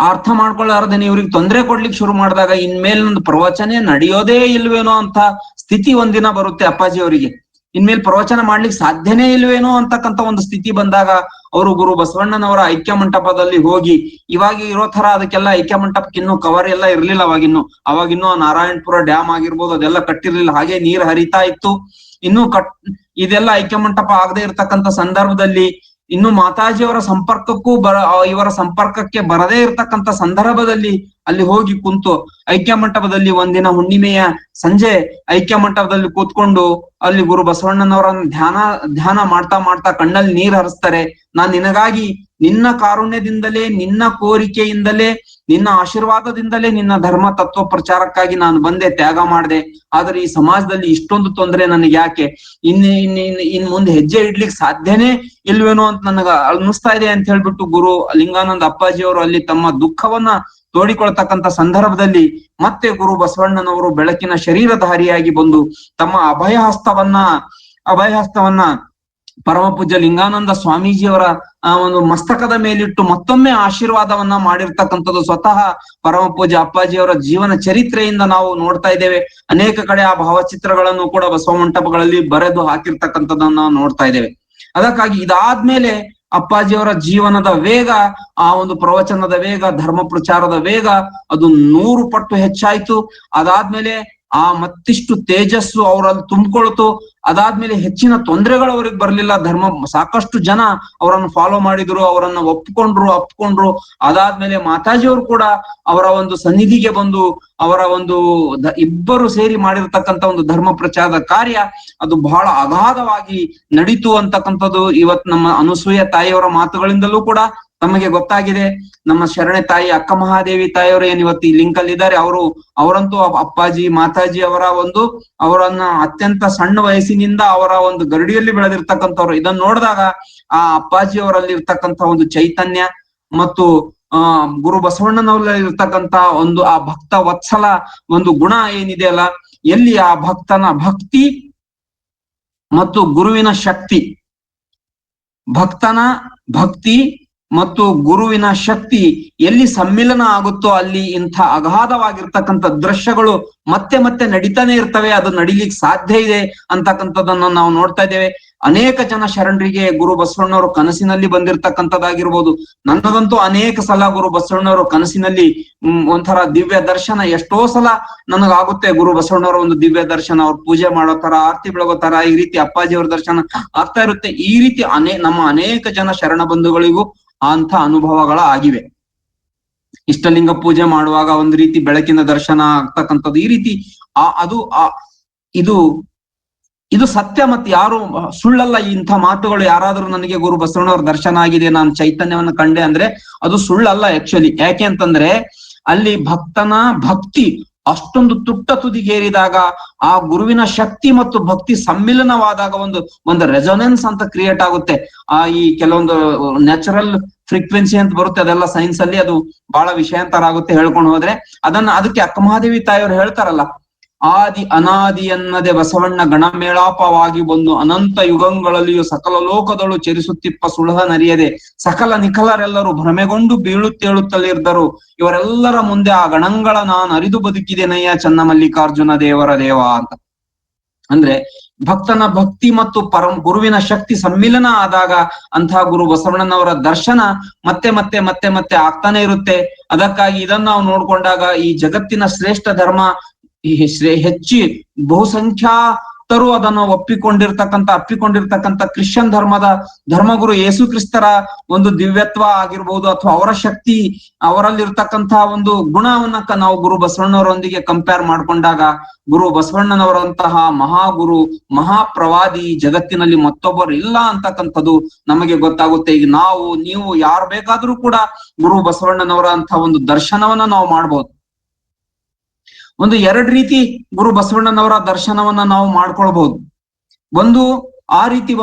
ಅರ್ಥ ಮಾಡ್ಕೊಳ್ಳಾರ್ದೇನೆ ಇವ್ರಿಗೆ ತೊಂದರೆ ಕೊಡ್ಲಿಕ್ಕೆ ಶುರು ಮಾಡಿದಾಗ ಇನ್ಮೇಲೆ ಒಂದು ಪ್ರವಚನೆ ನಡೆಯೋದೇ ಇಲ್ವೇನೋ ಅಂತ ಸ್ಥಿತಿ ಒಂದಿನ ಬರುತ್ತೆ ಅಪ್ಪಾಜಿ ಅವರಿಗೆ. ಇನ್ಮೇಲೆ ಪ್ರವಚನ ಮಾಡ್ಲಿಕ್ಕೆ ಸಾಧ್ಯನೇ ಇಲ್ವೇನೋ ಅಂತಕ್ಕಂಥ ಒಂದು ಸ್ಥಿತಿ ಬಂದಾಗ ಅವರು ಗುರು ಬಸವಣ್ಣನವರ ಐಕ್ಯ ಮಂಟಪದಲ್ಲಿ ಹೋಗಿ, ಇವಾಗ ಇರೋ ತರ ಅದಕ್ಕೆಲ್ಲ ಐಕ್ಯ ಮಂಟಪಕ್ಕೆ ಇನ್ನೂ ಕವರ್ ಎಲ್ಲ ಇರ್ಲಿಲ್ಲ. ಅವಾಗಿನ್ನೂ ನಾರಾಯಣಪುರ ಡ್ಯಾಮ್ ಆಗಿರ್ಬೋದು ಅದೆಲ್ಲ ಕಟ್ಟಿರ್ಲಿಲ್ಲ, ಹಾಗೆ ನೀರ್ ಹರಿತಾ ಇತ್ತು. ಇನ್ನೂ ಇದೆಲ್ಲ ಐಕ್ಯ ಮಂಟಪ ಆಗದೆ ಇರ್ತಕ್ಕಂಥ ಸಂದರ್ಭದಲ್ಲಿ ಇನ್ನು ಮಾತಾಜಿಯವರ ಇವರ ಸಂಪರ್ಕಕ್ಕೆ ಬರದೇ ಇರ್ತಕ್ಕಂಥ ಸಂದರ್ಭದಲ್ಲಿ ಅಲ್ಲಿ ಹೋಗಿ ಕುಂತು ಐಕ್ಯ ಮಂಟಪದಲ್ಲಿ ಒಂದಿನ ಹುಣ್ಣಿಮೆಯ ಸಂಜೆ ಐಕ್ಯ ಮಂಟಪದಲ್ಲಿ ಕೂತ್ಕೊಂಡು ಅಲ್ಲಿ ಗುರು ಬಸವಣ್ಣನವರನ್ನ ಧ್ಯಾನ ಮಾಡ್ತಾ ಕಣ್ಣಲ್ಲಿ ನೀರ್ ಹರಿಸ್ತಾರೆ. ನಾನ್ ನಿನಗಾಗಿ ನಿನ್ನ ಕಾರುಣ್ಯದಿಂದಲೇ, ನಿನ್ನ ಕೋರಿಕೆಯಿಂದಲೇ, ನಿನ್ನ ಆಶೀರ್ವಾದದಿಂದಲೇ ನಿನ್ನ ಧರ್ಮ ತತ್ವ ಪ್ರಚಾರಕ್ಕಾಗಿ ನಾನು ಬಂದೆ, ತ್ಯಾಗ ಮಾಡಿದೆ. ಆದ್ರೆ ಈ ಸಮಾಜದಲ್ಲಿ ಇಷ್ಟೊಂದು ತೊಂದರೆ ನನಗೆ ಯಾಕೆ, ಇನ್ ಮುಂದೆ ಹೆಜ್ಜೆ ಇಡ್ಲಿಕ್ಕೆ ಸಾಧ್ಯನೇ ಇಲ್ವೇನೋ ಅಂತ ನನಗ ಅನ್ನಿಸ್ತಾ ಇದೆ ಅಂತ ಹೇಳ್ಬಿಟ್ಟು ಗುರು ಲಿಂಗಾನಂದ ಅಪ್ಪಾಜಿಯವರು ಅಲ್ಲಿ ತಮ್ಮ ದುಃಖವನ್ನ ತೋಡಿಕೊಳ್ತಕ್ಕಂಥ ಸಂದರ್ಭದಲ್ಲಿ ಮತ್ತೆ ಗುರು ಬಸವಣ್ಣನವರು ಬೆಳಕಿನ ಶರೀರಧಾರಿಯಾಗಿ ಬಂದು ತಮ್ಮ ಅಭಯಹಸ್ತವನ್ನ ಪರಮ ಪೂಜ್ಯ ಲಿಂಗಾನಂದ ಸ್ವಾಮೀಜಿಯವರ ಒಂದು ಮಸ್ತಕದ ಮೇಲಿಟ್ಟು ಮತ್ತೊಮ್ಮೆ ಆಶೀರ್ವಾದವನ್ನ ಮಾಡಿರ್ತಕ್ಕಂಥದ್ದು ಸ್ವತಃ ಪರಮ ಪೂಜ್ಯ ಅಪ್ಪಾಜಿಯವರ ಜೀವನ ಚರಿತ್ರೆಯಿಂದ ನಾವು ನೋಡ್ತಾ ಇದ್ದೇವೆ. ಅನೇಕ ಕಡೆ ಆ ಭಾವಚಿತ್ರಗಳನ್ನು ಕೂಡ ಬಸವ ಮಂಟಪಗಳಲ್ಲಿ ಬರೆದು ಹಾಕಿರ್ತಕ್ಕಂಥದ್ದನ್ನ ನಾವು ನೋಡ್ತಾ ಇದ್ದೇವೆ. ಅದಕ್ಕಾಗಿ ಇದಾದ್ಮೇಲೆ ಅಪ್ಪಾಜಿಯವರ ಜೀವನದ ವೇಗ, ಆ ಒಂದು ಪ್ರವಚನದ ವೇಗ, ಧರ್ಮ ಪ್ರಚಾರದ ವೇಗ ಅದು 100 ಪಟ್ಟು ಹೆಚ್ಚಾಯ್ತು. ಅದಾದ್ಮೇಲೆ ಮತ್ತಿಷ್ಟು ತೇಜಸ್ಸು ಅವರಲ್ಲಿ ತುಂಬಿಕೊಳ್ತು. ಅದಾದ್ಮೇಲೆ ಹೆಚ್ಚಿನ ತೊಂದರೆಗಳು ಅವ್ರಿಗೆ ಬರ್ಲಿಲ್ಲ. ಸಾಕಷ್ಟು ಜನ ಅವರನ್ನು ಫಾಲೋ ಮಾಡಿದ್ರು, ಅವರನ್ನ ಅಪ್ಕೊಂಡ್ರು. ಅದಾದ್ಮೇಲೆ ಮಾತಾಜಿಯವರು ಕೂಡ ಅವರ ಒಂದು ಸನ್ನಿಧಿಗೆ ಬಂದು ಅವರ ಒಂದು ಇಬ್ಬರು ಸೇರಿ ಮಾಡಿರ್ತಕ್ಕಂಥ ಒಂದು ಧರ್ಮ ಪ್ರಚಾರದ ಕಾರ್ಯ ಅದು ಬಹಳ ಅಗಾಧವಾಗಿ ನಡೀತು ಅಂತಕ್ಕಂಥದ್ದು ಇವತ್ತು ನಮ್ಮ ಅನುಸೂಯ ತಾಯಿಯವರ ಮಾತುಗಳಿಂದಲೂ ಕೂಡ ತಮಗೆ ಗೊತ್ತಾಗಿದೆ. ನಮ್ಮ ಶರಣೆ ತಾಯಿ ಅಕ್ಕ ಮಹಾದೇವಿ ತಾಯಿಯವರು ಏನ್ ಇವತ್ತು ಈ ಲಿಂಕ್ ಅಲ್ಲಿ ಇದ್ದಾರೆ, ಅವರಂತೂ ಅಪ್ಪಾಜಿ ಮಾತಾಜಿ ಅವರನ್ನ ಅತ್ಯಂತ ಸಣ್ಣ ವಯಸ್ಸಿನಿಂದ ಅವರ ಒಂದು ಗರಡಿಯಲ್ಲಿ ಬೆಳೆದಿರ್ತಕ್ಕಂಥವ್ರು. ಇದನ್ನ ನೋಡಿದಾಗ ಆ ಅಪ್ಪಾಜಿ ಅವರಲ್ಲಿ ಇರ್ತಕ್ಕಂಥ ಒಂದು ಚೈತನ್ಯ ಮತ್ತು ಗುರು ಬಸವಣ್ಣನವರಲ್ಲಿ ಇರ್ತಕ್ಕಂಥ ಒಂದು ಆ ಭಕ್ತ ವತ್ಸಲ ಒಂದು ಗುಣ ಏನಿದೆ ಅಲ್ಲ, ಎಲ್ಲಿ ಆ ಭಕ್ತನ ಭಕ್ತಿ ಮತ್ತು ಗುರುವಿನ ಶಕ್ತಿ, ಭಕ್ತನ ಭಕ್ತಿ ಮತ್ತು ಗುರುವಿನ ಶಕ್ತಿ ಎಲ್ಲಿ ಸಮ್ಮಿಲನ ಆಗುತ್ತೋ ಅಲ್ಲಿ ಇಂಥ ಅಗಾಧವಾಗಿರ್ತಕ್ಕಂಥ ದೃಶ್ಯಗಳು ಮತ್ತೆ ನಡೀತಾನೆ ಇರ್ತವೆ. ಅದು ನಡಿಲಿಕ್ಕೆ ಸಾಧ್ಯ ಇದೆ ಅಂತಕ್ಕಂಥದ್ದನ್ನ ನಾವು ನೋಡ್ತಾ ಇದ್ದೇವೆ. ಅನೇಕ ಜನ ಶರಣರಿಗೆ ಗುರು ಬಸವಣ್ಣವರು ಕನಸಿನಲ್ಲಿ ಬಂದಿರ್ತಕ್ಕಂಥದ್ದಾಗಿರ್ಬೋದು. ನನ್ನದಂತೂ ಅನೇಕ ಸಲ ಗುರು ಬಸವಣ್ಣವರು ಕನಸಿನಲ್ಲಿ ಒಂಥರ ದಿವ್ಯ ದರ್ಶನ ಎಷ್ಟೋ ಸಲ ನನಗಾಗುತ್ತೆ. ಗುರು ಬಸವಣ್ಣವರ ಒಂದು ದಿವ್ಯ ದರ್ಶನ, ಅವ್ರು ಪೂಜೆ ಮಾಡೋ ತರ, ಆರತಿ ಬೆಳಗೋ ತರ, ಈ ರೀತಿ ಅಪ್ಪಾಜಿಯವ್ರ ದರ್ಶನ ಆಗ್ತಾ ಇರುತ್ತೆ. ಈ ರೀತಿ ನಮ್ಮ ಅನೇಕ ಜನ ಶರಣ ಬಂಧುಗಳಿಗೂ ಅಂತ ಅನುಭವಗಳ ಆಗಿವೆ. ಇಷ್ಟಲಿಂಗ ಪೂಜೆ ಮಾಡುವಾಗ ಒಂದು ರೀತಿ ಬೆಳಕಿನ ದರ್ಶನ ಆಗ್ತಕ್ಕಂಥದ್ದು, ಈ ರೀತಿ ಇದು ಇದು ಸತ್ಯ, ಮತ್ತೆ ಯಾರು ಸುಳ್ಳಲ್ಲ. ಇಂಥ ಮಾತುಗಳು ಯಾರಾದ್ರೂ ನನಗೆ ಗುರು ಬಸವಣ್ಣವ್ರ ದರ್ಶನ ಆಗಿದೆ, ನಾನು ಚೈತನ್ಯವನ್ನು ಕಂಡೆ ಅಂದ್ರೆ ಅದು ಸುಳ್ಳಲ್ಲ ಆಕ್ಚುಲಿ. ಯಾಕೆ ಅಂತಂದ್ರೆ ಅಲ್ಲಿ ಭಕ್ತನ ಭಕ್ತಿ ಅಷ್ಟೊಂದು ತುಟ್ಟ ತುದಿಗೇರಿದಾಗ ಆ ಗುರುವಿನ ಶಕ್ತಿ ಮತ್ತು ಭಕ್ತಿ ಸಮ್ಮಿಲನವಾದಾಗ ಒಂದು ರೆಸೊನೆನ್ಸ್ ಅಂತ ಕ್ರಿಯೇಟ್ ಆಗುತ್ತೆ. ಈ ಕೆಲವೊಂದು ನ್ಯಾಚುರಲ್ ಫ್ರೀಕ್ವೆನ್ಸಿ ಅಂತ ಬರುತ್ತೆ, ಅದೆಲ್ಲ ಸೈನ್ಸ್ ಅಲ್ಲಿ ಅದು ಬಹಳ ವಿಷಯಾಂತರ ಆಗುತ್ತೆ ಹೇಳ್ಕೊಂಡು ಹೋದ್ರೆ. ಅದಕ್ಕೆ ಅಕ್ಕಮಹಾದೇವಿ ತಾಯಿಯವರು ಹೇಳ್ತಾರಲ್ಲ, ಆದಿ ಅನಾದಿ ಅನ್ನದೆ ಬಸವಣ್ಣ ಗಣಮೇಳಾಪವಾಗಿ ಬಂದು ಅನಂತ ಯುಗಗಳಲ್ಲಿಯೂ ಸಕಲ ಲೋಕದಳು ಚರಿಸುತ್ತಿಪ್ಪ ಸುಳಹ ನರಿಯದೆ ಸಕಲ ನಿಖಲರೆಲ್ಲರೂ ಭ್ರಮೆಗೊಂಡು ಬೀಳುತ್ತೇಳುತ್ತಲಿರ್ದರು. ಇವರೆಲ್ಲರ ಮುಂದೆ ಆ ಗಣಗಳ ನಾನು ಅರಿದು ಬದುಕಿದೆನಯ್ಯ ಚನ್ನ ಮಲ್ಲಿಕಾರ್ಜುನ ದೇವರ ದೇವ ಅಂತ. ಅಂದ್ರೆ ಭಕ್ತನ ಭಕ್ತಿ ಮತ್ತು ಗುರುವಿನ ಶಕ್ತಿ ಸಮ್ಮಿಲನ ಆದಾಗ ಅಂತಹ ಗುರು ಬಸವಣ್ಣನವರ ದರ್ಶನ ಮತ್ತೆ ಮತ್ತೆ ಮತ್ತೆ ಮತ್ತೆ ಆಗ್ತಾನೆ ಇರುತ್ತೆ. ಅದಕ್ಕಾಗಿ ಇದನ್ನ ನಾವು ನೋಡ್ಕೊಂಡಾಗ ಈ ಜಗತ್ತಿನ ಶ್ರೇಷ್ಠ ಧರ್ಮ ಹೆಚ್ಚಿ ಬಹುಸಂಖ್ಯಾತರು ಅದನ್ನು ಅಪ್ಪಿಕೊಂಡಿರ್ತಕ್ಕಂಥ ಕ್ರಿಶ್ಚಿಯನ್ ಧರ್ಮದ ಧರ್ಮಗುರು ಯೇಸು ಕ್ರಿಸ್ತರ ಒಂದು ದಿವ್ಯತ್ವ ಆಗಿರ್ಬಹುದು, ಅಥವಾ ಅವರ ಶಕ್ತಿ, ಅವರಲ್ಲಿರ್ತಕ್ಕಂತಹ ಒಂದು ಗುಣವನ್ನ ನಾವು ಗುರು ಬಸವಣ್ಣವರೊಂದಿಗೆ ಕಂಪೇರ್ ಮಾಡ್ಕೊಂಡಾಗ ಗುರು ಬಸವಣ್ಣನವರಂತಹ ಮಹಾಗುರು, ಮಹಾಪ್ರವಾದಿ ಜಗತ್ತಿನಲ್ಲಿ ಮತ್ತೊಬ್ಬರು ಇಲ್ಲ ಅಂತಕ್ಕಂಥದ್ದು ನಮಗೆ ಗೊತ್ತಾಗುತ್ತೆ. ಈಗ ನೀವು ಯಾರು ಬೇಕಾದ್ರೂ ಕೂಡ ಗುರು ಬಸವಣ್ಣನವರ ಅಂತ ಒಂದು ದರ್ಶನವನ್ನ ನಾವು ಮಾಡ್ಬೋದು. ಒಂದು ಎರಡು ರೀತಿ ಗುರು ಬಸವಣ್ಣನವರ ದರ್ಶನವನ್ನ ನಾವು ಮಾಡ್ಕೊಳ್ಬಹುದು. ಒಂದು ಆ ರೀತಿ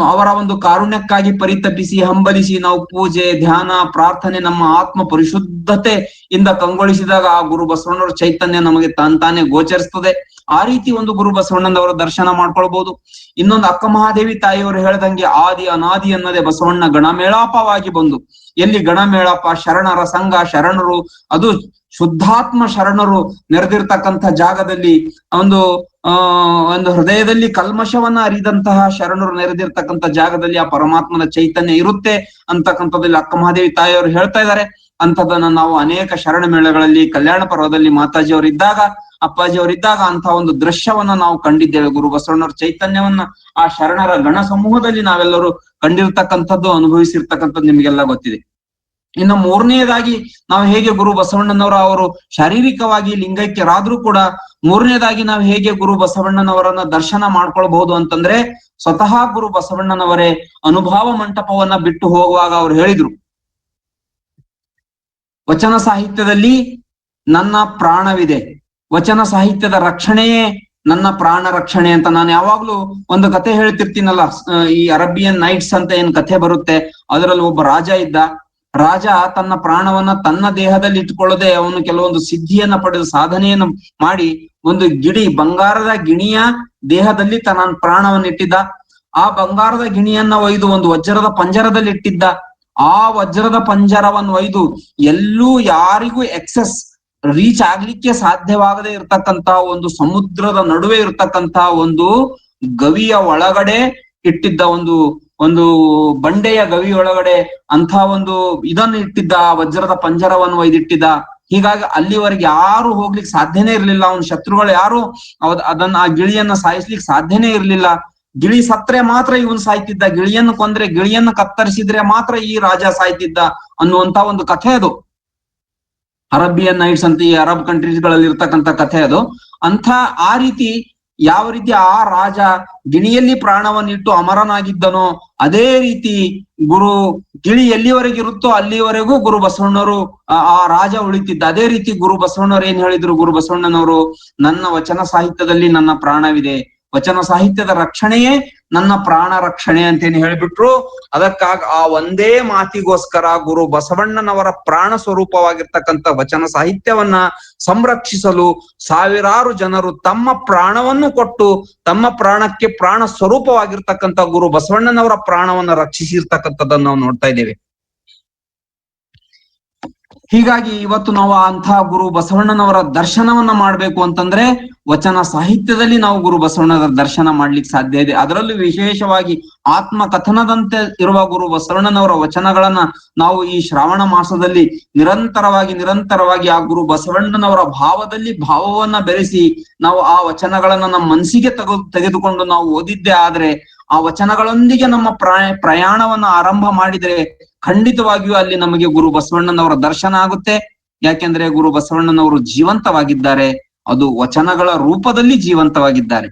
ಅವರ ಒಂದು ಕಾರುಣ್ಯಕ್ಕಾಗಿ ಪರಿತಪಿಸಿ ಹಂಬಲಿಸಿ ನಾವು ಪೂಜೆ, ಧ್ಯಾನ, ಪ್ರಾರ್ಥನೆ, ನಮ್ಮ ಆತ್ಮ ಪರಿಶುದ್ಧತೆಯಿಂದ ಕಂಗೊಳಿಸಿದಾಗ ಆ ಗುರು ಬಸವಣ್ಣವರ ಚೈತನ್ಯ ನಮಗೆ ತಾನೇ ಗೋಚರಿಸ್ತದೆ. ಆ ರೀತಿ ಒಂದು ಗುರು ಬಸವಣ್ಣನವರ ದರ್ಶನ ಮಾಡ್ಕೊಳ್ಬಹುದು. ಇನ್ನೊಂದು ಅಕ್ಕಮಹಾದೇವಿ ತಾಯಿಯವರು ಹೇಳ್ದಂಗೆ ಆದಿ ಅನಾದಿ ಅನ್ನದೆ ಬಸವಣ್ಣ ಗಣಮೇಳಾಪವಾಗಿ ಬಂದು, ಎಲ್ಲಿ ಗಣಮೇಳಾಪ, ಶರಣರ ಸಂಘ, ಶರಣರು, ಅದು ಶುದ್ಧಾತ್ಮ ಶರಣರು ನೆರೆದಿರ್ತಕ್ಕಂಥ ಜಾಗದಲ್ಲಿ, ಒಂದು ಹೃದಯದಲ್ಲಿ ಕಲ್ಮಶವನ್ನ ಅರಿದಂತಹ ಶರಣರು ನೆರೆದಿರ್ತಕ್ಕಂಥ ಜಾಗದಲ್ಲಿ ಆ ಪರಮಾತ್ಮನ ಚೈತನ್ಯ ಇರುತ್ತೆ ಅಂತಕ್ಕಂಥದ್ದಲ್ಲಿ ಅಕ್ಕಮಹಾದೇವಿ ತಾಯಿಯವರು ಹೇಳ್ತಾ ಇದ್ದಾರೆ. ಅಂಥದ್ದನ್ನ ನಾವು ಅನೇಕ ಶರಣ ಮೇಳಗಳಲ್ಲಿ, ಕಲ್ಯಾಣ ಪರ್ವದಲ್ಲಿ ಮಾತಾಜಿಯವರಿದ್ದಾಗ, ಅಪ್ಪಾಜಿಯವರಿದ್ದಾಗ ಅಂತ ಒಂದು ದೃಶ್ಯವನ್ನ ನಾವು ಕಂಡಿದ್ದೇವೆ. ಗುರು ಬಸವಣ್ಣವ್ರ ಚೈತನ್ಯವನ್ನ ಆ ಶರಣರ ಗಣ ಸಮೂಹದಲ್ಲಿ ನಾವೆಲ್ಲರೂ ಕಂಡಿರ್ತಕ್ಕಂಥದ್ದು, ಅನುಭವಿಸಿರ್ತಕ್ಕಂಥದ್ದು ನಿಮ್ಗೆಲ್ಲ ಗೊತ್ತಿದೆ. ಇನ್ನು ಮೂರನೆಯದಾಗಿ ನಾವು ಹೇಗೆ ಗುರು ಬಸವಣ್ಣನವರ ಅವರು ಶಾರೀರಿಕವಾಗಿ ಲಿಂಗೈಕ್ಯರಾದ್ರೂ ಕೂಡ ಮೂರನೇದಾಗಿ ನಾವು ಹೇಗೆ ಗುರು ಬಸವಣ್ಣನವರನ್ನ ದರ್ಶನ ಮಾಡ್ಕೊಳ್ಬಹುದು ಅಂತಂದ್ರೆ, ಸ್ವತಃ ಗುರು ಬಸವಣ್ಣನವರೇ ಅನುಭವ ಮಂಟಪವನ್ನ ಬಿಟ್ಟು ಹೋಗುವಾಗ ಅವ್ರು ಹೇಳಿದ್ರು, ವಚನ ಸಾಹಿತ್ಯದಲ್ಲಿ ನನ್ನ ಪ್ರಾಣವಿದೆ, ವಚನ ಸಾಹಿತ್ಯದ ರಕ್ಷಣೆಯೇ ನನ್ನ ಪ್ರಾಣ ರಕ್ಷಣೆ ಅಂತ. ನಾನು ಯಾವಾಗ್ಲೂ ಒಂದು ಕಥೆ ಹೇಳ್ತಿರ್ತೀನಲ್ಲ, ಈ ಅರೇಬಿಯನ್ ನೈಟ್ಸ್ ಅಂತ ಏನ್ ಕಥೆ ಬರುತ್ತೆ, ಅದರಲ್ಲಿ ಒಬ್ಬ ರಾಜ ಇದ್ದ. ರಾಜ ತನ್ನ ಪ್ರಾಣವನ್ನ ತನ್ನ ದೇಹದಲ್ಲಿ ಇಟ್ಕೊಳ್ಳದೆ ಅವನು ಕೆಲವೊಂದು ಸಿದ್ಧಿಯನ್ನ ಪಡೆದು ಸಾಧನೆಯನ್ನು ಮಾಡಿ ಒಂದು ಬಂಗಾರದ ಗಿಣಿಯ ದೇಹದಲ್ಲಿ ತನ್ನ ಪ್ರಾಣವನ್ನು ಇಟ್ಟಿದ್ದ. ಆ ಬಂಗಾರದ ಗಿಣಿಯನ್ನ ಒಯ್ದು ಒಂದು ವಜ್ರದ ಪಂಜರದಲ್ಲಿ ಇಟ್ಟಿದ್ದ. ಆ ವಜ್ರದ ಪಂಜರವನ್ನು ಒಯ್ದು ಎಲ್ಲೂ ಯಾರಿಗೂ ಎಕ್ಸೆಸ್ ರೀಚ್ ಆಗ್ಲಿಕ್ಕೆ ಸಾಧ್ಯವಾಗದೆ ಇರ್ತಕ್ಕಂತ ಒಂದು ಸಮುದ್ರದ ನಡುವೆ ಇರ್ತಕ್ಕಂತ ಒಂದು ಗವಿಯ ಒಳಗಡೆ ಇಟ್ಟಿದ್ದ, ಒಂದು ಬಂಡೆಯ ಗವಿ ಒಳಗಡೆ ಅಂತ ಒಂದು ಇದನ್ನು ಇಟ್ಟಿದ್ದ, ವಜ್ರದ ಪಂಜರವನ್ನು ಒಯ್ದಿಟ್ಟಿದ್ದ. ಹೀಗಾಗಿ ಅಲ್ಲಿವರೆಗೆ ಯಾರು ಹೋಗ್ಲಿಕ್ಕೆ ಸಾಧ್ಯನೇ ಇರ್ಲಿಲ್ಲ. ಅವನ ಶತ್ರುಗಳು ಯಾರು ಆ ಗಿಳಿಯನ್ನ ಸಾಯಿಸ್ಲಿಕ್ಕೆ ಸಾಧ್ಯನೇ ಇರ್ಲಿಲ್ಲ. ಗಿಳಿ ಸತ್ರೆ ಮಾತ್ರ ಇವನು ಸಾಯ್ತಿದ್ದ, ಗಿಳಿಯನ್ನು ಕೊಂದ್ರೆ, ಗಿಳಿಯನ್ನು ಕತ್ತರಿಸಿದ್ರೆ ಮಾತ್ರ ಈ ರಾಜ ಸಾಯ್ತಿದ್ದ ಅನ್ನುವಂತ ಒಂದು ಕಥೆ ಅದು. ಅರೇಬಿಯನ್ ನೈಟ್ಸ್ ಅಂತ ಈ ಅರಬ್ ಕಂಟ್ರೀಸ್ ಗಳಲ್ಲಿ ಇರ್ತಕ್ಕಂಥ ಕಥೆ ಅದು. ಆ ರೀತಿ ಯಾವ ರೀತಿ ಆ ರಾಜ ಗಿಣಿಯಲ್ಲಿ ಪ್ರಾಣವನ್ನಿಟ್ಟು ಅಮರನಾಗಿದ್ದನೋ ಅದೇ ರೀತಿ ಗಿಳಿ ಎಲ್ಲಿವರೆಗಿರುತ್ತೋ ಅಲ್ಲಿವರೆಗೂ ಗುರು ಬಸವಣ್ಣವರು ಆ ರಾಜ ಉಳಿತಿದ್ದ. ಅದೇ ರೀತಿ ಗುರು ಬಸವಣ್ಣವ್ರು ಏನ್ ಹೇಳಿದ್ರು, ಗುರು ಬಸವಣ್ಣನವರು ನನ್ನ ವಚನ ಸಾಹಿತ್ಯದಲ್ಲಿ ನನ್ನ ಪ್ರಾಣವಿದೆ, ವಚನ ಸಾಹಿತ್ಯದ ರಕ್ಷಣೆಯೇ ನನ್ನ ಪ್ರಾಣ ರಕ್ಷಣೆ ಅಂತೇನು ಹೇಳ್ಬಿಟ್ರು. ಅದಕ್ಕಾಗಿ ಆ ಒಂದೇ ಮಾತಿಗೋಸ್ಕರ ಗುರು ಬಸವಣ್ಣನವರ ಪ್ರಾಣ ಸ್ವರೂಪವಾಗಿರ್ತಕ್ಕಂಥ ವಚನ ಸಾಹಿತ್ಯವನ್ನ ಸಂರಕ್ಷಿಸಲು ಸಾವಿರಾರು ಜನರು ತಮ್ಮ ಪ್ರಾಣವನ್ನು ಕೊಟ್ಟು ತಮ್ಮ ಪ್ರಾಣಕ್ಕೆ ಪ್ರಾಣ ಸ್ವರೂಪವಾಗಿರ್ತಕ್ಕಂಥ ಗುರು ಬಸವಣ್ಣನವರ ಪ್ರಾಣವನ್ನ ರಕ್ಷಿಸಿರ್ತಕ್ಕಂಥದ್ದನ್ನು ನಾವು ನೋಡ್ತಾ ಇದ್ದೇವೆ. ಹೀಗಾಗಿ ಇವತ್ತು ನಾವು ಅಂತಹ ಗುರು ಬಸವಣ್ಣನವರ ದರ್ಶನವನ್ನ ಮಾಡ್ಬೇಕು ಅಂತಂದ್ರೆ ವಚನ ಸಾಹಿತ್ಯದಲ್ಲಿ ನಾವು ಗುರು ಬಸವಣ್ಣನ ದರ್ಶನ ಮಾಡ್ಲಿಕ್ಕೆ ಸಾಧ್ಯ ಇದೆ. ಅದರಲ್ಲೂ ವಿಶೇಷವಾಗಿ ಆತ್ಮ ಕಥನದಂತೆ ಇರುವ ಗುರು ಬಸವಣ್ಣನವರ ವಚನಗಳನ್ನ ನಾವು ಈ ಶ್ರಾವಣ ಮಾಸದಲ್ಲಿ ನಿರಂತರವಾಗಿ ಆ ಗುರು ಬಸವಣ್ಣನವರ ಭಾವದಲ್ಲಿ ಭಾವವನ್ನ ಬೆರೆಸಿ ನಾವು ಆ ವಚನಗಳನ್ನ ನಮ್ಮ ಮನಸ್ಸಿಗೆ ತೆಗೆದುಕೊಂಡು ನಾವು ಓದಿದ್ದೇ ಆದ್ರೆ, ಆ ವಚನಗಳೊಂದಿಗೆ ನಮ್ಮ ಪ್ರಯಾಣವನ್ನ ಆರಂಭ ಮಾಡಿದ್ರೆ ಖಂಡಿತವಾಗಿಯೂ ಅಲ್ಲಿ ನಮಗೆ ಗುರು ಬಸವಣ್ಣನವರ ದರ್ಶನ ಆಗುತ್ತೆ. ಯಾಕೆಂದ್ರೆ ಗುರು ಬಸವಣ್ಣನವರು ಜೀವಂತವಾಗಿದ್ದಾರೆ, ಅದು ವಚನಗಳ ರೂಪದಲ್ಲಿ ಜೀವಂತವಾಗಿದ್ದಾರೆ.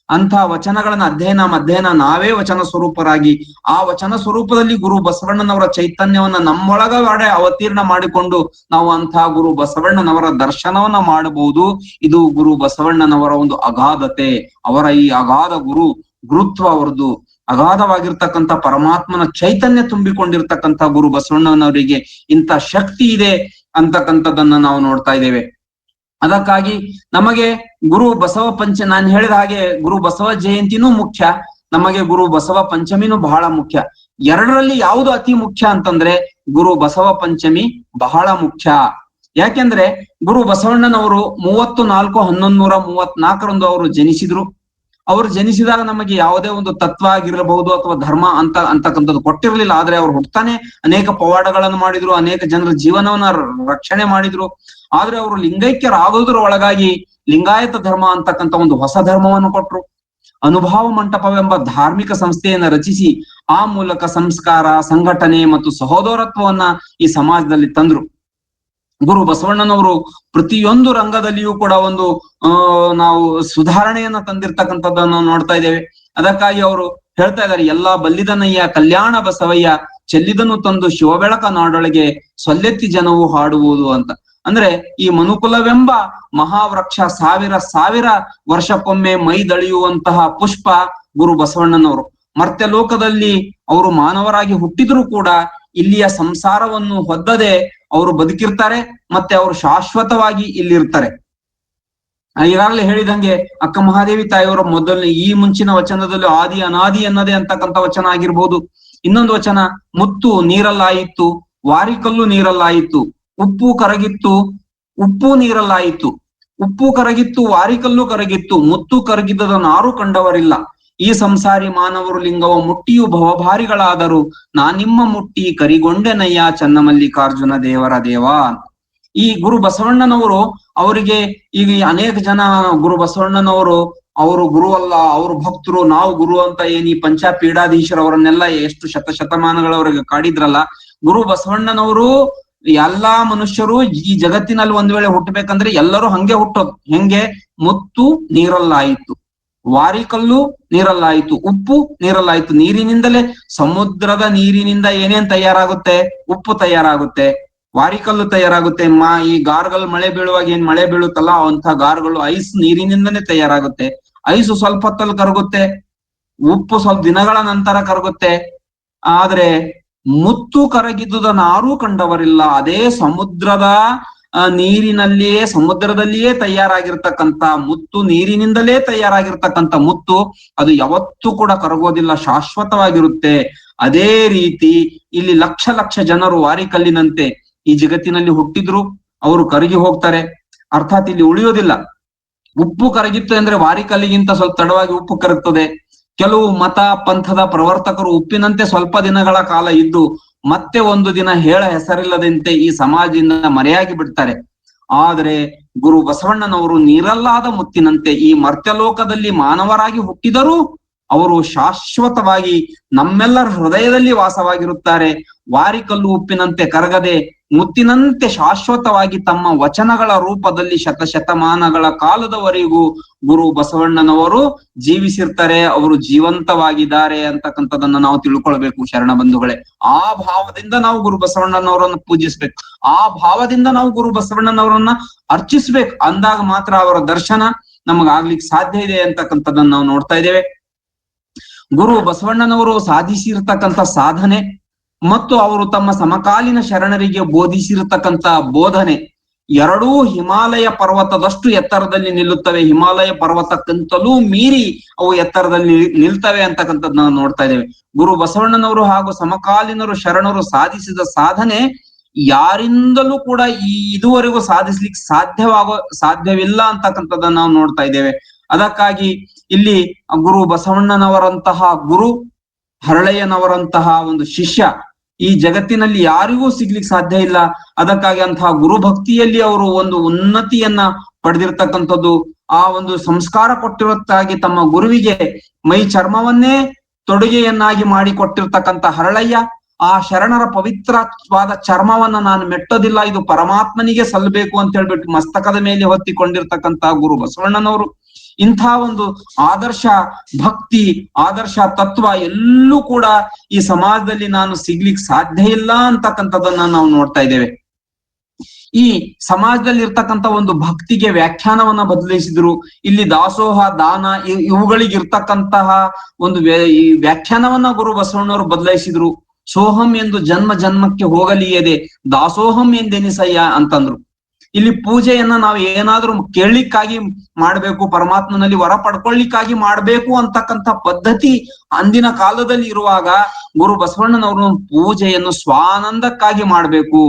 ಅಂತ ವಚನಗಳನ್ನ ಅಧ್ಯಯನ ನಾವೇ ವಚನ ಸ್ವರೂಪರಾಗಿ ಆ ವಚನ ಸ್ವರೂಪದಲ್ಲಿ ಗುರು ಬಸವಣ್ಣನವರ ಚೈತನ್ಯವನ್ನ ನಮ್ಮೊಳಗಡೆ ಅವತೀರ್ಣ ಮಾಡಿಕೊಂಡು ನಾವು ಅಂತಹ ಗುರು ಬಸವಣ್ಣನವರ ದರ್ಶನವನ್ನ ಮಾಡಬಹುದು. ಇದು ಗುರು ಬಸವಣ್ಣನವರ ಒಂದು ಅಗಾಧತೆ, ಅವರ ಈ ಅಗಾಧ ಗುರುತ್ವ, ಅವರದ್ದು ಅಗಾಧವಾಗಿರ್ತಕ್ಕಂಥ ಪರಮಾತ್ಮನ ಚೈತನ್ಯ ತುಂಬಿಕೊಂಡಿರ್ತಕ್ಕಂಥ ಗುರು ಬಸವಣ್ಣನವರಿಗೆ ಇಂಥ ಶಕ್ತಿ ಇದೆ ಅಂತಕ್ಕಂಥದ್ದನ್ನ ನಾವು ನೋಡ್ತಾ ಇದ್ದೇವೆ. ಅದಕ್ಕಾಗಿ ನಮಗೆ ಗುರು ಬಸವ ನಾನು ಹೇಳಿದ ಹಾಗೆ ಗುರು ಬಸವ ಜಯಂತಿನೂ ಮುಖ್ಯ, ನಮಗೆ ಗುರು ಬಸವ ಪಂಚಮಿನೂ ಬಹಳ ಮುಖ್ಯ. ಎರಡರಲ್ಲಿ ಯಾವುದು ಅತಿ ಮುಖ್ಯ ಅಂತಂದ್ರೆ ಗುರು ಬಸವ ಪಂಚಮಿ ಬಹಳ ಮುಖ್ಯ. ಯಾಕೆಂದ್ರೆ ಗುರು ಬಸವಣ್ಣನವರು 34/1134 ಅವರು ಜನಿಸಿದ್ರು. ಅವರು ಜನಿಸಿದಾಗ ನಮಗೆ ಯಾವುದೇ ಒಂದು ತತ್ವ ಆಗಿರಬಹುದು ಅಥವಾ ಧರ್ಮ ಅಂತಕ್ಕಂಥದ್ದು ಕೊಟ್ಟಿರ್ಲಿಲ್ಲ. ಆದ್ರೆ ಅವ್ರು ಹುಟ್ಟಾನೆ ಅನೇಕ ಪವಾಡಗಳನ್ನು ಮಾಡಿದ್ರು, ಅನೇಕ ಜನರ ಜೀವನವನ್ನ ರಕ್ಷಣೆ ಮಾಡಿದ್ರು. ಆದ್ರೆ ಅವರು ಲಿಂಗೈಕ್ಯರಾಗೋದ್ರ ಒಳಗಾಗಿ ಲಿಂಗಾಯತ ಧರ್ಮ ಅಂತಕ್ಕಂಥ ಒಂದು ಹೊಸ ಧರ್ಮವನ್ನು ಕೊಟ್ರು. ಅನುಭವ ಮಂಟಪವೆಂಬ ಧಾರ್ಮಿಕ ಸಂಸ್ಥೆಯನ್ನ ರಚಿಸಿ ಆ ಮೂಲಕ ಸಂಸ್ಕಾರ, ಸಂಘಟನೆ ಮತ್ತು ಸಹೋದರತ್ವವನ್ನ ಈ ಸಮಾಜದಲ್ಲಿ ತಂದ್ರು. ಗುರು ಬಸವಣ್ಣನವರು ಪ್ರತಿಯೊಂದು ರಂಗದಲ್ಲಿಯೂ ಕೂಡ ಒಂದು ನಾವು ಸುಧಾರಣೆಯನ್ನ ತಂದಿರ್ತಕ್ಕಂಥದ್ದನ್ನು ನೋಡ್ತಾ ಇದ್ದೇವೆ. ಅದಕ್ಕಾಗಿ ಅವರು ಹೇಳ್ತಾ ಇದ್ದಾರೆ, ಎಲ್ಲಾ ಬಲ್ಲಿದನಯ್ಯ ಕಲ್ಯಾಣ ಬಸವಯ್ಯ ಚೆಲ್ಲಿದನು ತಂದು ಶಿವಬೆಳಕ ನಾಡೊಳಗೆ ಸೊಲ್ಲೆತ್ತಿ ಜನವು ಹಾಡುವುದು ಅಂತ. ಅಂದ್ರೆ ಈ ಮನುಕುಲವೆಂಬ ಮಹಾವೃಕ್ಷ ಸಾವಿರ ವರ್ಷಕ್ಕೊಮ್ಮೆ ಮೈದಳಿಯುವಂತಹ ಪುಷ್ಪ ಗುರು ಬಸವಣ್ಣನವರು. ಮರ್ತ್ಯ ಲೋಕದಲ್ಲಿ ಅವರು ಮಾನವರಾಗಿ ಹುಟ್ಟಿದ್ರು ಕೂಡ ಇಲ್ಲಿಯ ಸಂಸಾರವನ್ನು ಹೊದ್ದದೆ ಅವರು ಬದುಕಿರ್ತಾರೆ, ಮತ್ತೆ ಅವರು ಶಾಶ್ವತವಾಗಿ ಇಲ್ಲಿರ್ತಾರೆ. ಈಗಾಗಲೇ ಹೇಳಿದಂಗೆ ಅಕ್ಕ ಮಹಾದೇವಿ ತಾಯಿಯವರ ಮೊದಲನೇ ಈ ಮುಂಚಿನ ವಚನದಲ್ಲಿ ಆದಿ ಅನಾದಿ ಅನ್ನದೇ ಅಂತಕ್ಕಂಥ ವಚನ ಆಗಿರ್ಬೋದು. ಇನ್ನೊಂದು ವಚನ, ಮುತ್ತು ನೀರಲ್ಲಾಯಿತು, ವಾರಿಕಲ್ಲು ನೀರಲ್ಲಾಯಿತು, ಉಪ್ಪು ಕರಗಿತ್ತು, ಉಪ್ಪು ನೀರಲ್ಲಾಯಿತು, ಉಪ್ಪು ಕರಗಿತ್ತು, ವಾರಿಕಲ್ಲು ಕರಗಿತ್ತು, ಮುತ್ತು ಕರಗಿದ್ದದ ನಾರು ಕಂಡವರಿಲ್ಲ. ಈ ಸಂಸಾರಿ ಮಾನವರು ಲಿಂಗವ ಮುಟ್ಟಿಯು ಭವಭಾರಿಗಳಾದರು, ನಾನಿಮ್ಮ ಮುಟ್ಟಿ ಕರಿಗೊಂಡೆನಯ್ಯ ಚನ್ನಮಲ್ಲಿಕಾರ್ಜುನ ದೇವರ ದೇವ. ಈ ಗುರು ಬಸವಣ್ಣನವರು ಅವರಿಗೆ ಈಗ ಅನೇಕ ಜನ ಗುರು ಬಸವಣ್ಣನವರು ಅವರು ಗುರು ಅಲ್ಲ, ಅವರು ಭಕ್ತರು, ನಾವು ಗುರು ಅಂತ ಏನ್ ಈ ಪಂಚಪೀಠಾಧೀಶರವರನ್ನೆಲ್ಲ ಎಷ್ಟು ಶತಮಾನಗಳವರೆಗೆ ಕಾಡಿದ್ರಲ್ಲ. ಗುರು ಬಸವಣ್ಣನವರು ಎಲ್ಲಾ ಮನುಷ್ಯರು ಈ ಜಗತ್ತಿನಲ್ಲಿ ಒಂದ್ ವೇಳೆ ಹುಟ್ಟಬೇಕಂದ್ರೆ ಎಲ್ಲರೂ ಹಂಗೆ ಹುಟ್ಟೋದು. ಹೆಂಗೆ? ಮುತ್ತು ನೀರಲ್ಲಾಯಿತು, ವಾರಿಕಲ್ಲು ನೀರಲ್ಲಾಯಿತು, ಉಪ್ಪು ನೀರಲ್ಲಾಯಿತು. ನೀರಿನಿಂದಲೇ, ಸಮುದ್ರದ ನೀರಿನಿಂದ ಏನೇನ್ ತಯಾರಾಗುತ್ತೆ? ಉಪ್ಪು ತಯಾರಾಗುತ್ತೆ, ವಾರಿಕಲ್ಲು ತಯಾರಾಗುತ್ತೆ. ಈ ಗಾರ್ಗಳು ಮಳೆ ಬೀಳುವಾಗ ಏನ್ ಮಳೆ ಬೀಳುತ್ತಲ್ಲ ಅಂತ ಗಾರ್ಗಳು ಐಸ್ ನೀರಿನಿಂದನೇ ತಯಾರಾಗುತ್ತೆ. ಐಸು ಸ್ವಲ್ಪ ಹೊತ್ತಲ್ಲಿ ಕರಗುತ್ತೆ, ಉಪ್ಪು ಸ್ವಲ್ಪ ದಿನಗಳ ನಂತರ ಕರಗುತ್ತೆ. ಆದ್ರೆ ಮುತ್ತು ಕರಗಿದ್ದುದ ನಾರೂ ಕಂಡವರಿಲ್ಲ. ಅದೇ ಸಮುದ್ರದ ನೀರಿನಲ್ಲಿಯೇ, ಸಮುದ್ರದಲ್ಲಿಯೇ ತಯಾರಾಗಿರ್ತಕ್ಕಂಥ ಮುತ್ತು, ನೀರಿನಿಂದಲೇ ತಯಾರಾಗಿರ್ತಕ್ಕಂಥ ಮುತ್ತು, ಅದು ಯಾವತ್ತೂ ಕೂಡ ಕರಗೋದಿಲ್ಲ, ಶಾಶ್ವತವಾಗಿರುತ್ತೆ. ಅದೇ ರೀತಿ ಇಲ್ಲಿ ಲಕ್ಷ ಜನರು ವಾರಿಕಲ್ಲಿನಂತೆ ಈ ಜಗತ್ತಿನಲ್ಲಿ ಹುಟ್ಟಿದ್ರು, ಅವರು ಕರಗಿ ಹೋಗ್ತಾರೆ, ಅರ್ಥಾತ್ ಇಲ್ಲಿ ಉಳಿಯೋದಿಲ್ಲ. ಉಪ್ಪು ಕರಗಿತ್ತು ಅಂದ್ರೆ ವಾರಿಕಲ್ಲಿಗಿಂತ ಸ್ವಲ್ಪ ತಡವಾಗಿ ಉಪ್ಪು ಕರಗ್ತದೆ. ಕೆಲವು ಮತ ಪಂಥದ ಪ್ರವರ್ತಕರು ಉಪ್ಪಿನಂತೆ ಸ್ವಲ್ಪ ದಿನಗಳ ಕಾಲ ಇದ್ದು ಮತ್ತೆ ಒಂದು ದಿನ ಹೇಳ ಹೆಸರಿಲ್ಲದಂತೆ ಈ ಸಮಾಜದಿಂದ ಮರೆಯಾಗಿ ಬಿಡ್ತಾರೆ. ಆದರೆ ಗುರು ಬಸವಣ್ಣನವರು ನೀರಲ್ಲಾದ ಮುತ್ತಿನಂತೆ ಈ ಮರ್ತ್ಯಲೋಕದಲ್ಲಿ ಮಾನವರಾಗಿ ಹುಟ್ಟಿದರೂ ಅವರು ಶಾಶ್ವತವಾಗಿ ನಮ್ಮೆಲ್ಲರ ಹೃದಯದಲ್ಲಿ ವಾಸವಾಗಿರುತ್ತಾರೆ. ವಾರಿಕಲ್ಲು ಉಪ್ಪಿನಂತೆ ಕರಗದೆ ಮುತ್ತಿನಂತೆ ಶಾಶ್ವತವಾಗಿ ತಮ್ಮ ವಚನಗಳ ರೂಪದಲ್ಲಿ ಶತಮಾನಗಳ ಕಾಲದವರೆಗೂ ಗುರು ಬಸವಣ್ಣನವರು ಜೀವಿಸಿರ್ತಾರೆ, ಅವರು ಜೀವಂತವಾಗಿದ್ದಾರೆ ಅಂತಕ್ಕಂಥದನ್ನ ನಾವು ತಿಳ್ಕೊಳ್ಬೇಕು ಶರಣ ಬಂಧುಗಳೇ. ಆ ಭಾವದಿಂದ ನಾವು ಗುರು ಬಸವಣ್ಣನವರನ್ನ ಪೂಜಿಸ್ಬೇಕು, ಆ ಭಾವದಿಂದ ನಾವು ಗುರು ಬಸವಣ್ಣನವರನ್ನ ಅರ್ಚಿಸ್ಬೇಕು. ಅಂದಾಗ ಮಾತ್ರ ಅವರ ದರ್ಶನ ನಮಗಾಗ್ಲಿಕ್ಕೆ ಸಾಧ್ಯ ಇದೆ ಅಂತಕ್ಕಂಥದ್ದನ್ನ ನಾವು ನೋಡ್ತಾ ಇದ್ದೇವೆ. ಗುರು ಬಸವಣ್ಣನವರು ಸಾಧಿಸಿರ್ತಕ್ಕಂಥ ಸಾಧನೆ ಮತ್ತು ಅವರು ತಮ್ಮ ಸಮಕಾಲೀನ ಶರಣರಿಗೆ ಬೋಧಿಸಿರ್ತಕ್ಕಂಥ ಬೋಧನೆ ಎರಡೂ ಹಿಮಾಲಯ ಪರ್ವತದಷ್ಟು ಎತ್ತರದಲ್ಲಿ ನಿಲ್ಲುತ್ತವೆ. ಹಿಮಾಲಯ ಪರ್ವತಕ್ಕಿಂತಲೂ ಮೀರಿ ಅವು ಎತ್ತರದಲ್ಲಿ ನಿಲ್ತವೆ ಅಂತಕ್ಕಂಥದ್ದು ನಾವು ನೋಡ್ತಾ ಇದ್ದೇವೆ. ಗುರು ಬಸವಣ್ಣನವರು ಹಾಗೂ ಸಮಕಾಲೀನರು ಶರಣರು ಸಾಧಿಸಿದ ಸಾಧನೆ ಯಾರಿಂದಲೂ ಕೂಡ ಇದುವರೆಗೂ ಸಾಧಿಸ್ಲಿಕ್ಕೆ ಸಾಧ್ಯವಿಲ್ಲ ಅಂತಕ್ಕಂಥದ್ದನ್ನ ನಾವು ನೋಡ್ತಾ ಇದ್ದೇವೆ. ಅದಕ್ಕಾಗಿ ಇಲ್ಲಿ ಗುರು ಬಸವಣ್ಣನವರಂತಹ ಗುರು, ಹರಳಯ್ಯನವರಂತಹ ಒಂದು ಶಿಷ್ಯ ಈ ಜಗತ್ತಿನಲ್ಲಿ ಯಾರಿಗೂ ಸಿಗ್ಲಿಕ್ಕೆ ಸಾಧ್ಯ ಇಲ್ಲ. ಅದಕ್ಕಾಗಿ ಅಂತಹ ಗುರು ಭಕ್ತಿಯಲ್ಲಿ ಅವರು ಒಂದು ಉನ್ನತಿಯನ್ನ ಪಡೆದಿರ್ತಕ್ಕಂಥದ್ದು, ಆ ಒಂದು ಸಂಸ್ಕಾರ ಕೊಟ್ಟಿರುತ್ತಾಗಿ ತಮ್ಮ ಗುರುವಿಗೆ ಮೈ ಚರ್ಮವನ್ನೇ ತೊಡುಗೆಯನ್ನಾಗಿ ಮಾಡಿ ಕೊಟ್ಟಿರ್ತಕ್ಕಂಥ ಹರಳಯ್ಯ, ಆ ಶರಣರ ಪವಿತ್ರವಾದ ಚರ್ಮವನ್ನ ನಾನು ಮೆಟ್ಟೋದಿಲ್ಲ, ಇದು ಪರಮಾತ್ಮನಿಗೆ ಸಲ್ಲಬೇಕು ಅಂತ ಹೇಳ್ಬಿಟ್ಟು ಮಸ್ತಕದ ಮೇಲೆ ಹೊತ್ತಿಕೊಂಡಿರ್ತಕ್ಕಂತಹ ಗುರು ಬಸವಣ್ಣನವರು ಇಂಥ ಒಂದು ಆದರ್ಶ ಭಕ್ತಿ, ಆದರ್ಶ ತತ್ವ ಎಲ್ಲೂ ಕೂಡ ಈ ಸಮಾಜದಲ್ಲಿ ನಾನು ಸಿಗ್ಲಿಕ್ಕೆ ಸಾಧ್ಯ ಇಲ್ಲ ಅಂತಕ್ಕಂಥದ್ದನ್ನ ನಾವು ನೋಡ್ತಾ ಇದ್ದೇವೆ. ಈ ಸಮಾಜದಲ್ಲಿ ಇರ್ತಕ್ಕಂಥ ಒಂದು ಭಕ್ತಿಗೆ ವ್ಯಾಖ್ಯಾನವನ್ನ ಬದಲಿಸಿದ್ರು. ಇಲ್ಲಿ ದಾಸೋಹ, ದಾನ ಇವುಗಳಿಗೆ ಇರ್ತಕ್ಕಂತಹ ಒಂದು ಈ ವ್ಯಾಖ್ಯಾನವನ್ನ ಗುರು ಬಸವಣ್ಣವರು ಬದಲಾಯಿಸಿದ್ರು. ಸೋಹಂ ಎಂದು ಜನ್ಮ ಜನ್ಮಕ್ಕೆ ಹೋಗಲಿಯದೆ ದಾಸೋಹಂ ಎಂದೆನಿಸಯ್ಯ ಅಂತಂದ್ರು. ಇಲ್ಲಿ ಪೂಜೆಯನ್ನ ನಾವು ಏನಾದ್ರೂ ಕೇಳಲಿಕ್ಕಾಗಿ ಮಾಡ್ಬೇಕು, ಪರಮಾತ್ಮನಲ್ಲಿ ವರ ಪಡ್ಕೊಳ್ಳಿಕ್ಕಾಗಿ ಮಾಡ್ಬೇಕು ಅಂತಕ್ಕಂಥ ಪದ್ಧತಿ ಅಂದಿನ ಕಾಲದಲ್ಲಿ ಇರುವಾಗ ಗುರು ಬಸವಣ್ಣನವರು ಪೂಜೆಯನ್ನು ಸ್ವಾನಂದಕ್ಕಾಗಿ ಮಾಡ್ಬೇಕು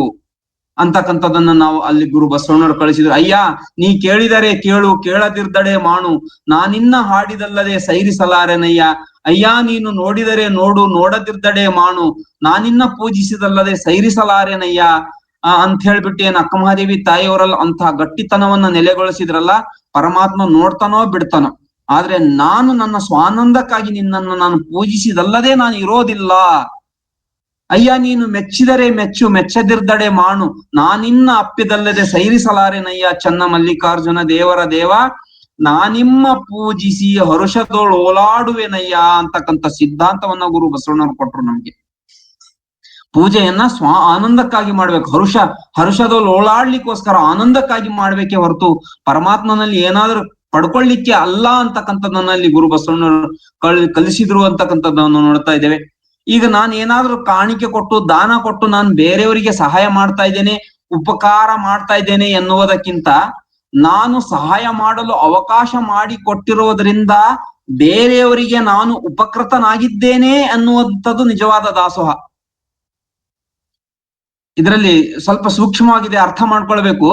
ಅಂತಕ್ಕಂಥದ್ದನ್ನ ನಾವು ಅಲ್ಲಿ ಗುರು ಬಸವಣ್ಣವರು ಕಳಿಸಿದ್ರು. ಅಯ್ಯ ನೀ ಕೇಳಿದರೆ ಕೇಳು, ಕೇಳದಿರ್ದಡೆ ಮಾಡು, ನಾನಿನ್ನ ಹಾಡಿದಲ್ಲದೆ ಸೈರಿಸಲಾರೆನಯ್ಯ. ಅಯ್ಯ ನೀನು ನೋಡಿದರೆ ನೋಡು, ನೋಡದಿರ್ದಡೆ ಮಾಡು, ನಾನಿನ್ನ ಪೂಜಿಸಿದಲ್ಲದೆ ಸೈರಿಸಲಾರೆನಯ್ಯ ಅಂತ ಹೇಳ್ಬಿಟ್ಟು ಏನ್ ಅಕ್ಕಮಹಾದೇವಿ ತಾಯಿಯವರಲ್ಲ ಅಂತಹ ಗಟ್ಟಿತನವನ್ನ ನೆಲೆಗೊಳಿಸಿದ್ರಲ್ಲ. ಪರಮಾತ್ಮ ನೋಡ್ತಾನೋ ಬಿಡ್ತಾನೋ, ಆದ್ರೆ ನಾನು ನನ್ನ ಸ್ವಾನಂದಕ್ಕಾಗಿ ನಿನ್ನನ್ನು ನಾನು ಪೂಜಿಸಿದಲ್ಲದೆ ನಾನು ಇರೋದಿಲ್ಲ. ಅಯ್ಯ ನೀನು ಮೆಚ್ಚಿದರೆ ಮೆಚ್ಚು, ಮೆಚ್ಚದಿರ್ದಡೆ ಮಾಡು, ನಾನಿನ್ನ ಅಪ್ಪಿದಲ್ಲದೆ ಸೈರಿಸಲಾರೆನಯ್ಯ. ಚನ್ನ ಮಲ್ಲಿಕಾರ್ಜುನ ದೇವರ ದೇವ, ನಾನಿಮ್ಮ ಪೂಜಿಸಿ ಹರುಷದೋಳು ಓಲಾಡುವೆನಯ್ಯ ಅಂತಕ್ಕಂಥ ಸಿದ್ಧಾಂತವನ್ನ ಗುರು ಬಸವಣ್ಣವ್ರು ಕೊಟ್ರು ನಮ್ಗೆ. ಪೂಜೆಯನ್ನ ಆನಂದಕ್ಕಾಗಿ ಮಾಡ್ಬೇಕು, ಹರುಷದೋಳು ಓಲಾಡ್ಲಿಕ್ಕೋಸ್ಕರ ಆನಂದಕ್ಕಾಗಿ ಮಾಡ್ಬೇಕೆ ಹೊರತು ಪರಮಾತ್ಮನಲ್ಲಿ ಏನಾದ್ರೂ ಪಡ್ಕೊಳ್ಳಿಕ್ಕೆ ಅಲ್ಲ ಅಂತಕ್ಕಂಥದ್ದನ್ನಲ್ಲಿ ಗುರು ಬಸವಣ್ಣವರು ಕಲಿಸಿದ್ರು ಅಂತಕ್ಕಂಥದ್ದನ್ನು ನೋಡ್ತಾ ಇದ್ದೇವೆ. ಈಗ ನಾನು ಏನಾದ್ರೂ ಕಾಣಿಕೆ ಕೊಟ್ಟು, ದಾನ ಕೊಟ್ಟು ನಾನು ಬೇರೆಯವರಿಗೆ ಸಹಾಯ ಮಾಡ್ತಾ ಇದ್ದೇನೆ, ಉಪಕಾರ ಮಾಡ್ತಾ ಇದ್ದೇನೆ ಎನ್ನುವುದಕ್ಕಿಂತ ನಾನು ಸಹಾಯ ಮಾಡಲು ಅವಕಾಶ ಮಾಡಿ ಕೊಟ್ಟಿರೋದ್ರಿಂದ ಬೇರೆಯವರಿಗೆ ನಾನು ಉಪಕೃತನಾಗಿದ್ದೇನೆ ಅನ್ನುವಂಥದ್ದು ನಿಜವಾದ ದಾಸೋಹ. ಇದರಲ್ಲಿ ಸ್ವಲ್ಪ ಸೂಕ್ಷ್ಮವಾಗಿದೆ, ಅರ್ಥ ಮಾಡ್ಕೊಳ್ಬೇಕು.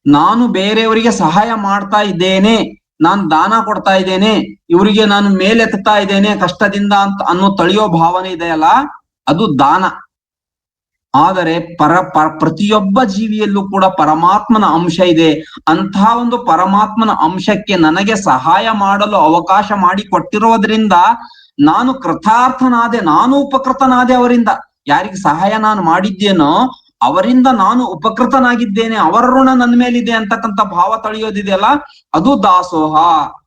ನಾನು ಬೇರೆಯವರಿಗೆ ಸಹಾಯ ಮಾಡ್ತಾ ಇದ್ದೇನೆ, ನಾನು ದಾನ ಕೊಡ್ತಾ ಇದ್ದೇನೆ, ಇವರಿಗೆ ನಾನು ಮೇಲೆತ್ತಾ ಇದ್ದೇನೆ ಕಷ್ಟದಿಂದ ಅಂತ ಅನ್ನೋ ತಳಿಯೋ ಭಾವನೆ ಇದೆಯಲ್ಲ, ಅದು ದಾನ. ಆದರೆ ಪ್ರತಿಯೊಬ್ಬ ಜೀವಿಯಲ್ಲೂ ಕೂಡ ಪರಮಾತ್ಮನ ಅಂಶ ಇದೆ. ಅಂತಹ ಒಂದು ಪರಮಾತ್ಮನ ಅಂಶಕ್ಕೆ ನನಗೆ ಸಹಾಯ ಮಾಡಲು ಅವಕಾಶ ಮಾಡಿ ಕೊಟ್ಟಿರೋದ್ರಿಂದ ನಾನು ಕೃತಾರ್ಥನಾದೆ, ನಾನು ಉಪಕೃತನಾದೆ. ಅವರಿಂದ ಯಾರಿಗೆ ಸಹಾಯ ನಾನು ಮಾಡಿದ್ದೇನೋ ಅವರಿಂದ ನಾನು ಉಪಕೃತನಾಗಿದ್ದೇನೆ, ಅವರ ಋಣ ನನ್ನ ಮೇಲಿದೆ ಅಂತಕ್ಕಂಥ ಭಾವ ತಳೆಯೋದಿದೆಯಲ್ಲ, ಅದು ದಾಸೋಹ.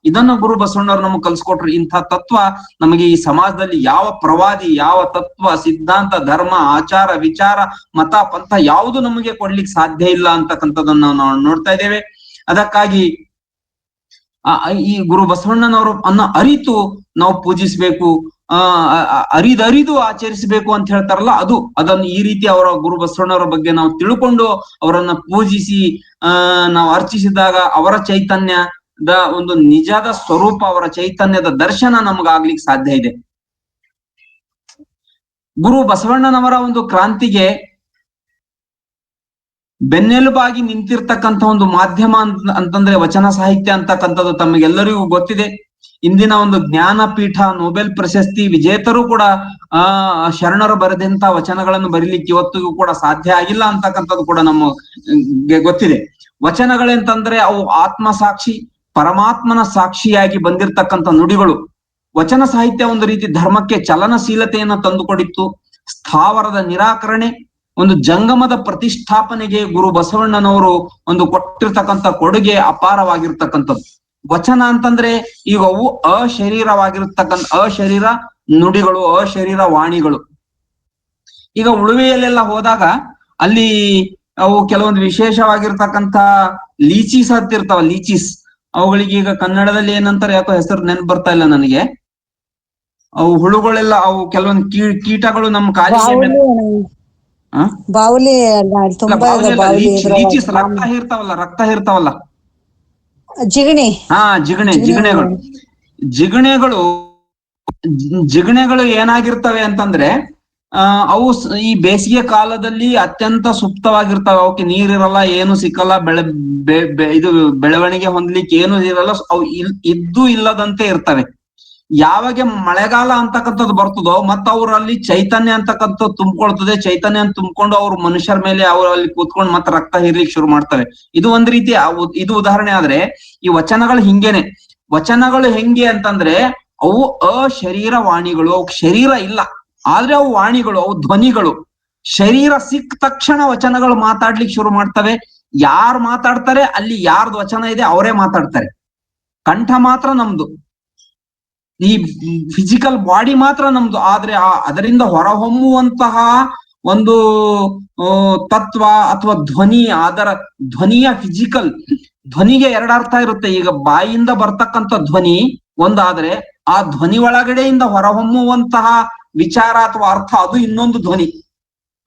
ಇದನ್ನ ಗುರು ಬಸವಣ್ಣವ್ರು ನಮಗೆ ಕಲ್ಸ್ಕೊಟ್ರು. ಇಂಥ ತತ್ವ ನಮಗೆ ಈ ಸಮಾಜದಲ್ಲಿ ಯಾವ ಪ್ರವಾದಿ, ಯಾವ ತತ್ವ, ಸಿದ್ಧಾಂತ, ಧರ್ಮ, ಆಚಾರ, ವಿಚಾರ, ಮತ, ಪಂಥ ಯಾವುದು ನಮಗೆ ಕೊಡ್ಲಿಕ್ಕೆ ಸಾಧ್ಯ ಇಲ್ಲ ಅಂತಕ್ಕಂಥದ್ದನ್ನ ನಾವು ನೋಡ್ತಾ ಇದ್ದೇವೆ. ಅದಕ್ಕಾಗಿ ಈ ಗುರು ಬಸವಣ್ಣನವರು ಅರಿತು ನಾವು ಪೂಜಿಸ್ಬೇಕು, ಅರಿದು ಆಚರಿಸಬೇಕು ಅಂತ ಹೇಳ್ತಾರಲ್ಲ, ಅದನ್ನು ಈ ರೀತಿ ಅವರ ಗುರು ಬಸವಣ್ಣವರ ಬಗ್ಗೆ ನಾವು ತಿಳ್ಕೊಂಡು ಅವರನ್ನ ಪೂಜಿಸಿ ನಾವು ಅರ್ಚಿಸಿದಾಗ ಅವರ ಚೈತನ್ಯದ ಒಂದು ನಿಜದ ಸ್ವರೂಪ, ಅವರ ಚೈತನ್ಯದ ದರ್ಶನ ನಮಗಾಗ್ಲಿಕ್ಕೆ ಸಾಧ್ಯ ಇದೆ. ಗುರು ಬಸವಣ್ಣನವರ ಒಂದು ಕ್ರಾಂತಿಗೆ ಬೆನ್ನೆಲುಬಾಗಿ ನಿಂತಿರ್ತಕ್ಕಂಥ ಒಂದು ಮಾಧ್ಯಮ ಅಂತಂದ್ರೆ ವಚನ ಸಾಹಿತ್ಯ ಅಂತಕ್ಕಂಥದ್ದು ತಮಗೆಲ್ಲರಿಗೂ ಗೊತ್ತಿದೆ. ಇಂದಿನ ಒಂದು ಜ್ಞಾನಪೀಠ, ನೊಬೆಲ್ ಪ್ರಶಸ್ತಿ ವಿಜೇತರು ಕೂಡ ಶರಣರು ಬರೆದಂತ ವಚನಗಳನ್ನು ಬರೀಲಿಕ್ಕೆ ಇವತ್ತಿಗೂ ಕೂಡ ಸಾಧ್ಯ ಆಗಿಲ್ಲ ಅಂತಕ್ಕಂಥದ್ದು ಕೂಡ ನಮಗೆ ಗೊತ್ತಿದೆ. ವಚನಗಳಂತಂದ್ರೆ ಅವು ಆತ್ಮಸಾಕ್ಷಿ, ಪರಮಾತ್ಮನ ಸಾಕ್ಷಿಯಾಗಿ ಬಂದಿರತಕ್ಕಂಥ ನುಡಿಗಳು. ವಚನ ಸಾಹಿತ್ಯ ಒಂದು ರೀತಿ ಧರ್ಮಕ್ಕೆ ಚಲನಶೀಲತೆಯನ್ನು ತಂದುಕೊಡಿತ್ತು. ಸ್ಥಾವರದ ನಿರಾಕರಣೆ, ಒಂದು ಜಂಗಮದ ಪ್ರತಿಷ್ಠಾಪನೆಗೆ ಗುರು ಬಸವಣ್ಣನವರು ಒಂದು ಕೊಟ್ಟಿರ್ತಕ್ಕಂಥ ಕೊಡುಗೆ ಅಪಾರವಾಗಿರ್ತಕ್ಕಂಥದ್ದು. ವಚನ ಅಂತಂದ್ರೆ ಈಗ ಅವು ಅಶರೀರ ನುಡಿಗಳು, ಅಶರೀರ ವಾಣಿಗಳು. ಈಗ ಉಳುವೆಯಲ್ಲೆಲ್ಲ ಹೋದಾಗ ಅಲ್ಲಿ ಅವು ಕೆಲವೊಂದು ವಿಶೇಷವಾಗಿರ್ತಕ್ಕಂಥ ಲೀಚೀಸ್ ಹತ್ತಿರ್ತಾವ, ಲೀಚೀಸ್. ಅವುಗಳಿಗೆ ಈಗ ಕನ್ನಡದಲ್ಲಿ ಏನಂತಾರೆ ಯಾಕೋ ಹೆಸರು ನೆನ್ಪು ಬರ್ತಾ ಇಲ್ಲ ನನಗೆ. ಅವು ಹುಳುಗಳೆಲ್ಲ, ಅವು ಕೆಲವೊಂದು ಕೀಟಗಳು ನಮ್ಮ ಕಾಲಿಗೆ ರಕ್ತ ಇರ್ತಾವಲ್ಲ, ಜಿಗಣೆ. ಜಿಗಣೆಗಳು ಏನಾಗಿರ್ತವೆ ಅಂತಂದ್ರೆ ಅವು ಈ ಬೇಸಿಗೆ ಕಾಲದಲ್ಲಿ ಅತ್ಯಂತ ಸುಪ್ತವಾಗಿರ್ತವೆ. ಅವಕ್ಕೆ ನೀರಿರಲ್ಲ, ಏನು ಸಿಕ್ಕಲ್ಲ, ಇದು ಬೆಳವಣಿಗೆ ಹೊಂದ್ಲಿಕ್ಕೆ ಏನು ಇರಲ್ಲ, ಅವು ಇದ್ದು ಇಲ್ಲದಂತೆ ಇರ್ತವೆ. ಯಾವಾಗ ಮಳೆಗಾಲ ಅಂತಕ್ಕಂಥದ್ದು ಬರ್ತದೋ ಮತ್ತ ಅವರಲ್ಲಿ ಚೈತನ್ಯ ಅಂತಕ್ಕಂಥದ್ದು ತುಂಬಿಕೊಳ್ತದೆ. ಚೈತನ್ಯ ತುಂಬಿಕೊಂಡು ಅವ್ರು ಮನುಷ್ಯರ ಮೇಲೆ ಅವ್ರು ಅಲ್ಲಿ ಕೂತ್ಕೊಂಡು ಮತ್ತೆ ರಕ್ತ ಹೀರ್ಲಿಕ್ಕೆ ಶುರು ಮಾಡ್ತವೆ. ಇದು ಒಂದ್ ರೀತಿ ಇದು ಉದಾಹರಣೆ. ಆದ್ರೆ ಈ ವಚನಗಳು ಹಿಂಗೇನೆ. ವಚನಗಳು ಹೆಂಗೆ ಅಂತಂದ್ರೆ ಅವು ಅಶರೀರ ವಾಣಿಗಳು, ಅವಕ್ಕೆ ಶರೀರ ಇಲ್ಲ, ಆದ್ರೆ ಅವು ವಾಣಿಗಳು, ಅವು ಧ್ವನಿಗಳು. ಶರೀರ ಸಿಕ್ಕ ತಕ್ಷಣ ವಚನಗಳು ಮಾತಾಡ್ಲಿಕ್ಕೆ ಶುರು ಮಾಡ್ತವೆ. ಯಾರು ಮಾತಾಡ್ತಾರೆ ಅಲ್ಲಿ ಯಾರ್ದು ವಚನ ಇದೆ ಅವರೇ ಮಾತಾಡ್ತಾರೆ. ಕಂಠ ಮಾತ್ರ ನಮ್ದು, ಈ ಫಿಸಿಕಲ್ ಬಾಡಿ ಮಾತ್ರ ನಮ್ದು. ಆದ್ರೆ ಅದರಿಂದ ಹೊರಹೊಮ್ಮುವಂತಹ ಒಂದು ತತ್ವ ಅಥವಾ ಧ್ವನಿ, ಅದರ ಧ್ವನಿಯ ಫಿಸಿಕಲ್ ಧ್ವನಿಗೆ ಎರಡರ್ಥ ಇರುತ್ತೆ. ಈಗ ಬಾಯಿಯಿಂದ ಬರ್ತಕ್ಕಂಥ ಧ್ವನಿ ಒಂದಾದ್ರೆ, ಆ ಧ್ವನಿ ಒಳಗಡೆಯಿಂದ ಹೊರಹೊಮ್ಮುವಂತಹ ವಿಚಾರ ಅಥವಾ ಅರ್ಥ ಅದು ಇನ್ನೊಂದು ಧ್ವನಿ.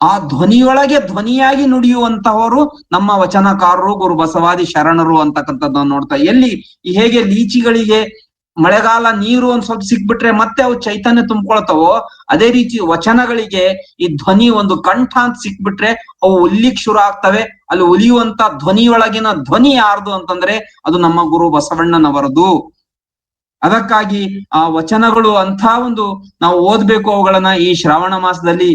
ಆ ಧ್ವನಿಯೊಳಗೆ ಧ್ವನಿಯಾಗಿ ನುಡಿಯುವಂತಹವರು ನಮ್ಮ ವಚನಕಾರರು, ಗುರು ಬಸವಾದಿ ಶರಣರು ಅಂತಕ್ಕಂಥದ್ದನ್ನು ನೋಡ್ತಾ, ಎಲ್ಲಿ ಹೇಗೆ ಲೀಚಿಗಳಿಗೆ ಮಳೆಗಾಲ ನೀರು ಒಂದ್ ಸ್ವಲ್ಪ ಸಿಕ್ಬಿಟ್ರೆ ಮತ್ತೆ ಅವು ಚೈತನ್ಯ ತುಂಬ್ಕೊಳ್ತಾವೋ, ಅದೇ ರೀತಿ ವಚನಗಳಿಗೆ ಈ ಧ್ವನಿ ಒಂದು ಕಂಠ ಅಂತ ಸಿಕ್ಬಿಟ್ರೆ ಅವು ಉಲಿಕ್ ಶುರು ಆಗ್ತವೆ. ಅಲ್ಲಿ ಉಲಿಯುವಂತ ಧ್ವನಿಯೊಳಗಿನ ಧ್ವನಿ ಯಾರ್ದು ಅಂತಂದ್ರೆ ಅದು ನಮ್ಮ ಗುರು ಬಸವಣ್ಣನವರದು. ಅದಕ್ಕಾಗಿ ಆ ವಚನಗಳು ಅಂಥ ಒಂದು ನಾವು ಓದ್ಬೇಕು ಅವುಗಳನ್ನ. ಈ ಶ್ರಾವಣ ಮಾಸದಲ್ಲಿ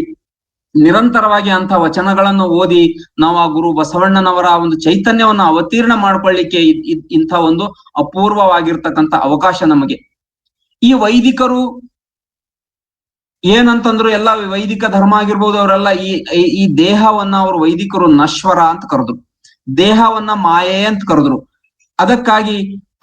ನಿರಂತರವಾಗಿ ಅಂತ ವಚನಗಳನ್ನು ಓದಿ ನಾವು ಆ ಗುರು ಬಸವಣ್ಣನವರ ಒಂದು ಚೈತನ್ಯವನ್ನ ಅವತೀರ್ಣ ಮಾಡ್ಕೊಳ್ಳಿಕ್ಕೆ ಇಂಥ ಒಂದು ಅಪೂರ್ವವಾಗಿರ್ತಕ್ಕಂಥ ಅವಕಾಶ ನಮಗೆ. ಈ ವೈದಿಕರು ಏನಂತಂದ್ರು, ಎಲ್ಲ ವೈದಿಕ ಧರ್ಮ ಆಗಿರ್ಬೋದು, ಅವರೆಲ್ಲ ಈ ದೇಹವನ್ನ ಅವರು ವೈದಿಕರು ನಶ್ವರ ಅಂತ ಕರೆದ್ರು, ದೇಹವನ್ನ ಮಾಯೆ ಅಂತ ಕರೆದ್ರು. ಅದಕ್ಕಾಗಿ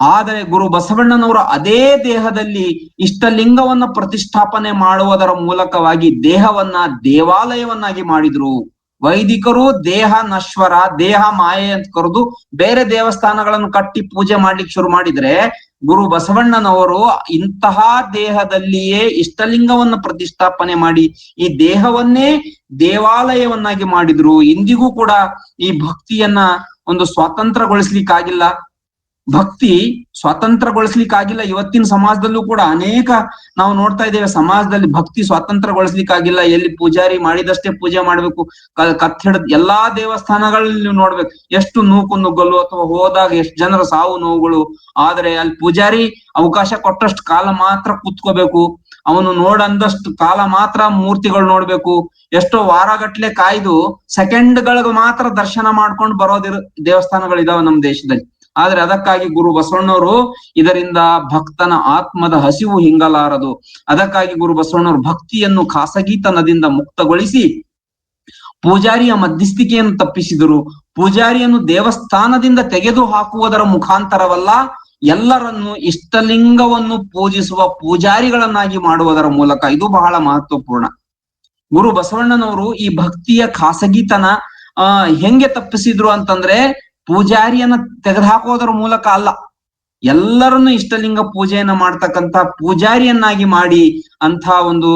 ಆದರೆ ಗುರು ಬಸವಣ್ಣನವರು ಅದೇ ದೇಹದಲ್ಲಿ ಇಷ್ಟಲಿಂಗವನ್ನ ಪ್ರತಿಷ್ಠಾಪನೆ ಮಾಡುವುದರ ಮೂಲಕವಾಗಿ ದೇಹವನ್ನ ದೇವಾಲಯವನ್ನಾಗಿ ಮಾಡಿದ್ರು. ವೈದಿಕರು ದೇಹ ನಶ್ವರ, ದೇಹ ಮಾಯೆ ಅಂತ ಕರೆದು ಬೇರೆ ದೇವಸ್ಥಾನಗಳನ್ನು ಕಟ್ಟಿ ಪೂಜೆ ಮಾಡ್ಲಿಕ್ಕೆ ಶುರು ಮಾಡಿದ್ರೆ, ಗುರು ಬಸವಣ್ಣನವರು ಇಂತಹ ದೇಹದಲ್ಲಿಯೇ ಇಷ್ಟಲಿಂಗವನ್ನ ಪ್ರತಿಷ್ಠಾಪನೆ ಮಾಡಿ ಈ ದೇಹವನ್ನೇ ದೇವಾಲಯವನ್ನಾಗಿ ಮಾಡಿದ್ರು. ಇಂದಿಗೂ ಕೂಡ ಈ ಭಕ್ತಿಯನ್ನ ಒಂದು ಸ್ವಾತಂತ್ರ್ಯಗೊಳಿಸ್ಲಿಕ್ಕಾಗಿಲ್ಲ, ಭಕ್ತಿ ಸ್ವಾತಂತ್ರ್ಯಗೊಳಿಸ್ಲಿಕ್ಕಾಗಿಲ್ಲ. ಇವತ್ತಿನ ಸಮಾಜದಲ್ಲೂ ಕೂಡ ಅನೇಕ ನಾವು ನೋಡ್ತಾ ಇದ್ದೇವೆ, ಸಮಾಜದಲ್ಲಿ ಭಕ್ತಿ ಸ್ವಾತಂತ್ರ್ಯಗೊಳಿಸ್ಲಿಕ್ಕಾಗಿಲ್ಲ. ಎಲ್ಲಿ ಪೂಜಾರಿ ಮಾಡಿದಷ್ಟೇ ಪೂಜೆ ಮಾಡ್ಬೇಕು, ಕತ್ತಿಡ್ದ ಎಲ್ಲಾ ದೇವಸ್ಥಾನಗಳಲ್ಲಿ ನೀವು ನೋಡ್ಬೇಕು, ಎಷ್ಟು ನೂಕು ನುಗ್ಗಲು ಅಥವಾ ಹೋದಾಗ ಎಷ್ಟು ಜನರ ಸಾವು ನೋವುಗಳು. ಆದ್ರೆ ಅಲ್ಲಿ ಪೂಜಾರಿ ಅವಕಾಶ ಕೊಟ್ಟಷ್ಟು ಕಾಲ ಮಾತ್ರ ಕೂತ್ಕೋಬೇಕು, ಅವನು ನೋಡಂದಷ್ಟು ಕಾಲ ಮಾತ್ರ ಮೂರ್ತಿಗಳು ನೋಡ್ಬೇಕು. ಎಷ್ಟೋ ವಾರಗಟ್ಲೆ ಕಾಯ್ದು ಸೆಕೆಂಡ್ಗಳಿಗೆ ಮಾತ್ರ ದರ್ಶನ ಮಾಡ್ಕೊಂಡು ಬರೋದಿರೋ ದೇವಸ್ಥಾನಗಳಿದಾವೆ ನಮ್ಮ ದೇಶದಲ್ಲಿ. ಆದ್ರೆ ಅದಕ್ಕಾಗಿ ಗುರು ಬಸವಣ್ಣವರು ಇದರಿಂದ ಭಕ್ತನ ಆತ್ಮದ ಹಸಿವು ಹಿಂಗಲಾರದು. ಅದಕ್ಕಾಗಿ ಗುರು ಬಸವಣ್ಣವರು ಭಕ್ತಿಯನ್ನು ಖಾಸಗಿತನದಿಂದ ಮುಕ್ತಗೊಳಿಸಿ ಪೂಜಾರಿಯ ಮಧ್ಯಸ್ಥಿಕೆಯನ್ನು ತಪ್ಪಿಸಿದರು. ಪೂಜಾರಿಯನ್ನು ದೇವಸ್ಥಾನದಿಂದ ತೆಗೆದು ಹಾಕುವುದರ ಮುಖಾಂತರವಲ್ಲ, ಎಲ್ಲರನ್ನು ಇಷ್ಟಲಿಂಗವನ್ನು ಪೂಜಿಸುವ ಪೂಜಾರಿಗಳನ್ನಾಗಿ ಮಾಡುವುದರ ಮೂಲಕ. ಇದು ಬಹಳ ಮಹತ್ವಪೂರ್ಣ. ಗುರು ಬಸವಣ್ಣನವರು ಈ ಭಕ್ತಿಯ ಖಾಸಗಿತನ ಹೆಂಗೆ ತಪ್ಪಿಸಿದ್ರು ಅಂತಂದ್ರೆ, ಪೂಜಾರಿಯನ್ನ ತೆಗೆದುಹಾಕೋದ್ರ ಮೂಲಕ ಅಲ್ಲ, ಎಲ್ಲರನ್ನು ಇಷ್ಟಲಿಂಗ ಪೂಜೆಯನ್ನ ಮಾಡ್ತಕ್ಕಂಥ ಪೂಜಾರಿಯನ್ನಾಗಿ ಮಾಡಿ ಅಂಥ ಒಂದು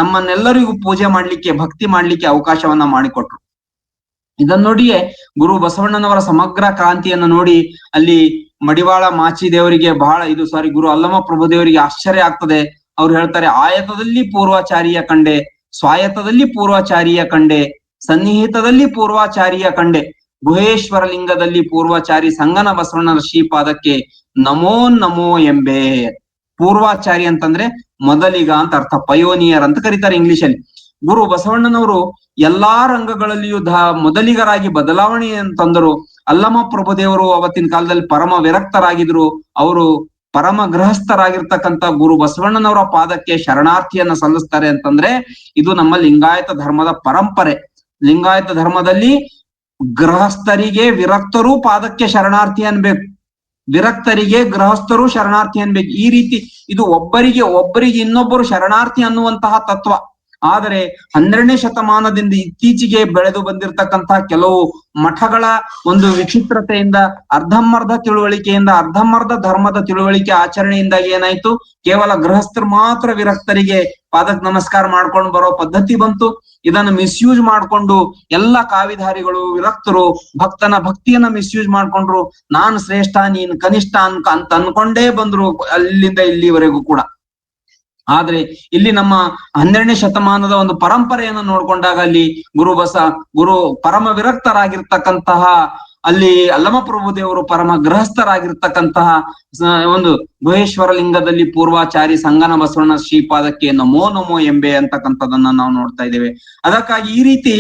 ನಮ್ಮನ್ನೆಲ್ಲರಿಗೂ ಪೂಜೆ ಮಾಡ್ಲಿಕ್ಕೆ, ಭಕ್ತಿ ಮಾಡ್ಲಿಕ್ಕೆ ಅವಕಾಶವನ್ನ ಮಾಡಿಕೊಟ್ರು. ಇದನ್ನ ನೋಡಿಯೇ ಗುರು ಬಸವಣ್ಣನವರ ಸಮಗ್ರ ಕ್ರಾಂತಿಯನ್ನ ನೋಡಿ ಅಲ್ಲಿ ಮಡಿವಾಳ ಮಾಚಿ ದೇವರಿಗೆ ಗುರು ಅಲ್ಲಮ ಪ್ರಭು ದೇವರಿಗೆ ಆಶ್ಚರ್ಯ ಆಗ್ತದೆ. ಅವ್ರು ಹೇಳ್ತಾರೆ, ಆಯತದಲ್ಲಿ ಪೂರ್ವಾಚಾರಿಯ ಕಂಡೆ, ಸ್ವಾಯತದಲ್ಲಿ ಪೂರ್ವಾಚಾರಿಯ ಕಂಡೆ, ಸನ್ನಿಹಿತದಲ್ಲಿ ಪೂರ್ವಾಚಾರಿಯ ಕಂಡೆ, ಗುಹೇಶ್ವರ ಲಿಂಗದಲ್ಲಿ ಪೂರ್ವಾಚಾರಿ ಸಂಗನ ಬಸವಣ್ಣನ ಶ್ರೀಪಾದಕ್ಕೆ ನಮೋ ನಮೋ ಎಂಬೆ. ಪೂರ್ವಾಚಾರಿ ಅಂತಂದ್ರೆ ಮೊದಲಿಗ ಅಂತ ಅರ್ಥ, ಪಯೋನಿಯರ್ ಅಂತ ಕರೀತಾರೆ ಇಂಗ್ಲಿಷ್ ಅಲ್ಲಿ. ಗುರು ಬಸವಣ್ಣನವರು ಎಲ್ಲಾ ರಂಗಗಳಲ್ಲಿಯೂ ಮೊದಲಿಗರಾಗಿ ಬದಲಾವಣೆ ಅಂತಂದರು. ಅಲ್ಲಮ ಪ್ರಭುದೇವರು ಅವತ್ತಿನ ಕಾಲದಲ್ಲಿ ಪರಮ ವಿರಕ್ತರಾಗಿದ್ರು. ಅವರು ಪರಮ ಗೃಹಸ್ಥರಾಗಿರ್ತಕ್ಕಂಥ ಗುರು ಬಸವಣ್ಣನವರ ಪಾದಕ್ಕೆ ಶರಣಾರ್ಥಿಯನ್ನ ಸಲ್ಲಿಸ್ತಾರೆ ಅಂತಂದ್ರೆ ಇದು ನಮ್ಮ ಲಿಂಗಾಯತ ಧರ್ಮದ ಪರಂಪರೆ. ಲಿಂಗಾಯತ ಧರ್ಮದಲ್ಲಿ ಗೃಹಸ್ಥರಿಗೆ ವಿರಕ್ತರು ಪಾದಕ್ಕೆ ಶರಣಾರ್ಥಿ ಅನ್ಬೇಕು, ವಿರಕ್ತರಿಗೆ ಗೃಹಸ್ಥರು ಶರಣಾರ್ಥಿ ಅನ್ಬೇಕು. ಈ ರೀತಿ ಇದು ಒಬ್ಬರಿಗೆ ಇನ್ನೊಬ್ಬರು ಶರಣಾರ್ಥಿ ಅನ್ನುವಂತಹ ತತ್ವ. ಆದರೆ 12ನೇ ಶತಮಾನದಿಂದ ಇತ್ತೀಚೆಗೆ ಬೆಳೆದು ಬಂದಿರತಕ್ಕಂತಹ ಕೆಲವು ಮಠಗಳ ಒಂದು ವಿಚಿತ್ರತೆಯಿಂದ, ಅರ್ಧಂಬರ್ಧ ತಿಳುವಳಿಕೆಯಿಂದ, ಅರ್ಧಂಬರ್ಧ ಧರ್ಮದ ತಿಳುವಳಿಕೆ ಆಚರಣೆಯಿಂದಾಗಿ ಏನಾಯ್ತು, ಕೇವಲ ಗೃಹಸ್ಥರು ಮಾತ್ರ ವಿರಕ್ತರಿಗೆ ಪಾದಕ್ ನಮಸ್ಕಾರ ಮಾಡ್ಕೊಂಡು ಬರೋ ಪದ್ಧತಿ ಬಂತು. ಇದನ್ನು ಮಿಸ್ಯೂಸ್ ಮಾಡ್ಕೊಂಡು ಎಲ್ಲ ಕಾವಿಧಾರಿಗಳು, ವಿರಕ್ತರು ಭಕ್ತನ ಭಕ್ತಿಯನ್ನ ಮಿಸ್ಯೂಸ್ ಮಾಡ್ಕೊಂಡ್ರು. ನಾನು ಶ್ರೇಷ್ಠ, ನೀನ್ ಕನಿಷ್ಠ ಅಂತ ಅನ್ಕೊಂಡೇ ಬಂದ್ರು ಅಲ್ಲಿಂದ ಇಲ್ಲಿವರೆಗೂ ಕೂಡ. ಆದ್ರೆ ಇಲ್ಲಿ ನಮ್ಮ 12ನೇ ಶತಮಾನದ ಒಂದು ಪರಂಪರೆಯನ್ನು ನೋಡ್ಕೊಂಡಾಗ ಅಲ್ಲಿ ಗುರು ಪರಮ ವಿರಕ್ತರಾಗಿರ್ತಕ್ಕಂತಹ, ಅಲ್ಲಿ ಅಲ್ಲಮ ಪ್ರಭುದೇವರು ಪರಮ ಗೃಹಸ್ಥರಾಗಿರ್ತಕ್ಕಂತಹ ಒಂದು ಗುಹೇಶ್ವರ ಲಿಂಗದಲ್ಲಿ ಪೂರ್ವಾಚಾರಿ ಸಂಗನ ಬಸವಣ್ಣ ಶ್ರೀಪಾದಕ್ಕೆ ನಮೋ ನಮೋ ಎಂಬೆ ಅಂತಕ್ಕಂಥದನ್ನ ನಾವು ನೋಡ್ತಾ ಇದ್ದೇವೆ. ಅದಕ್ಕಾಗಿ ಈ ರೀತಿ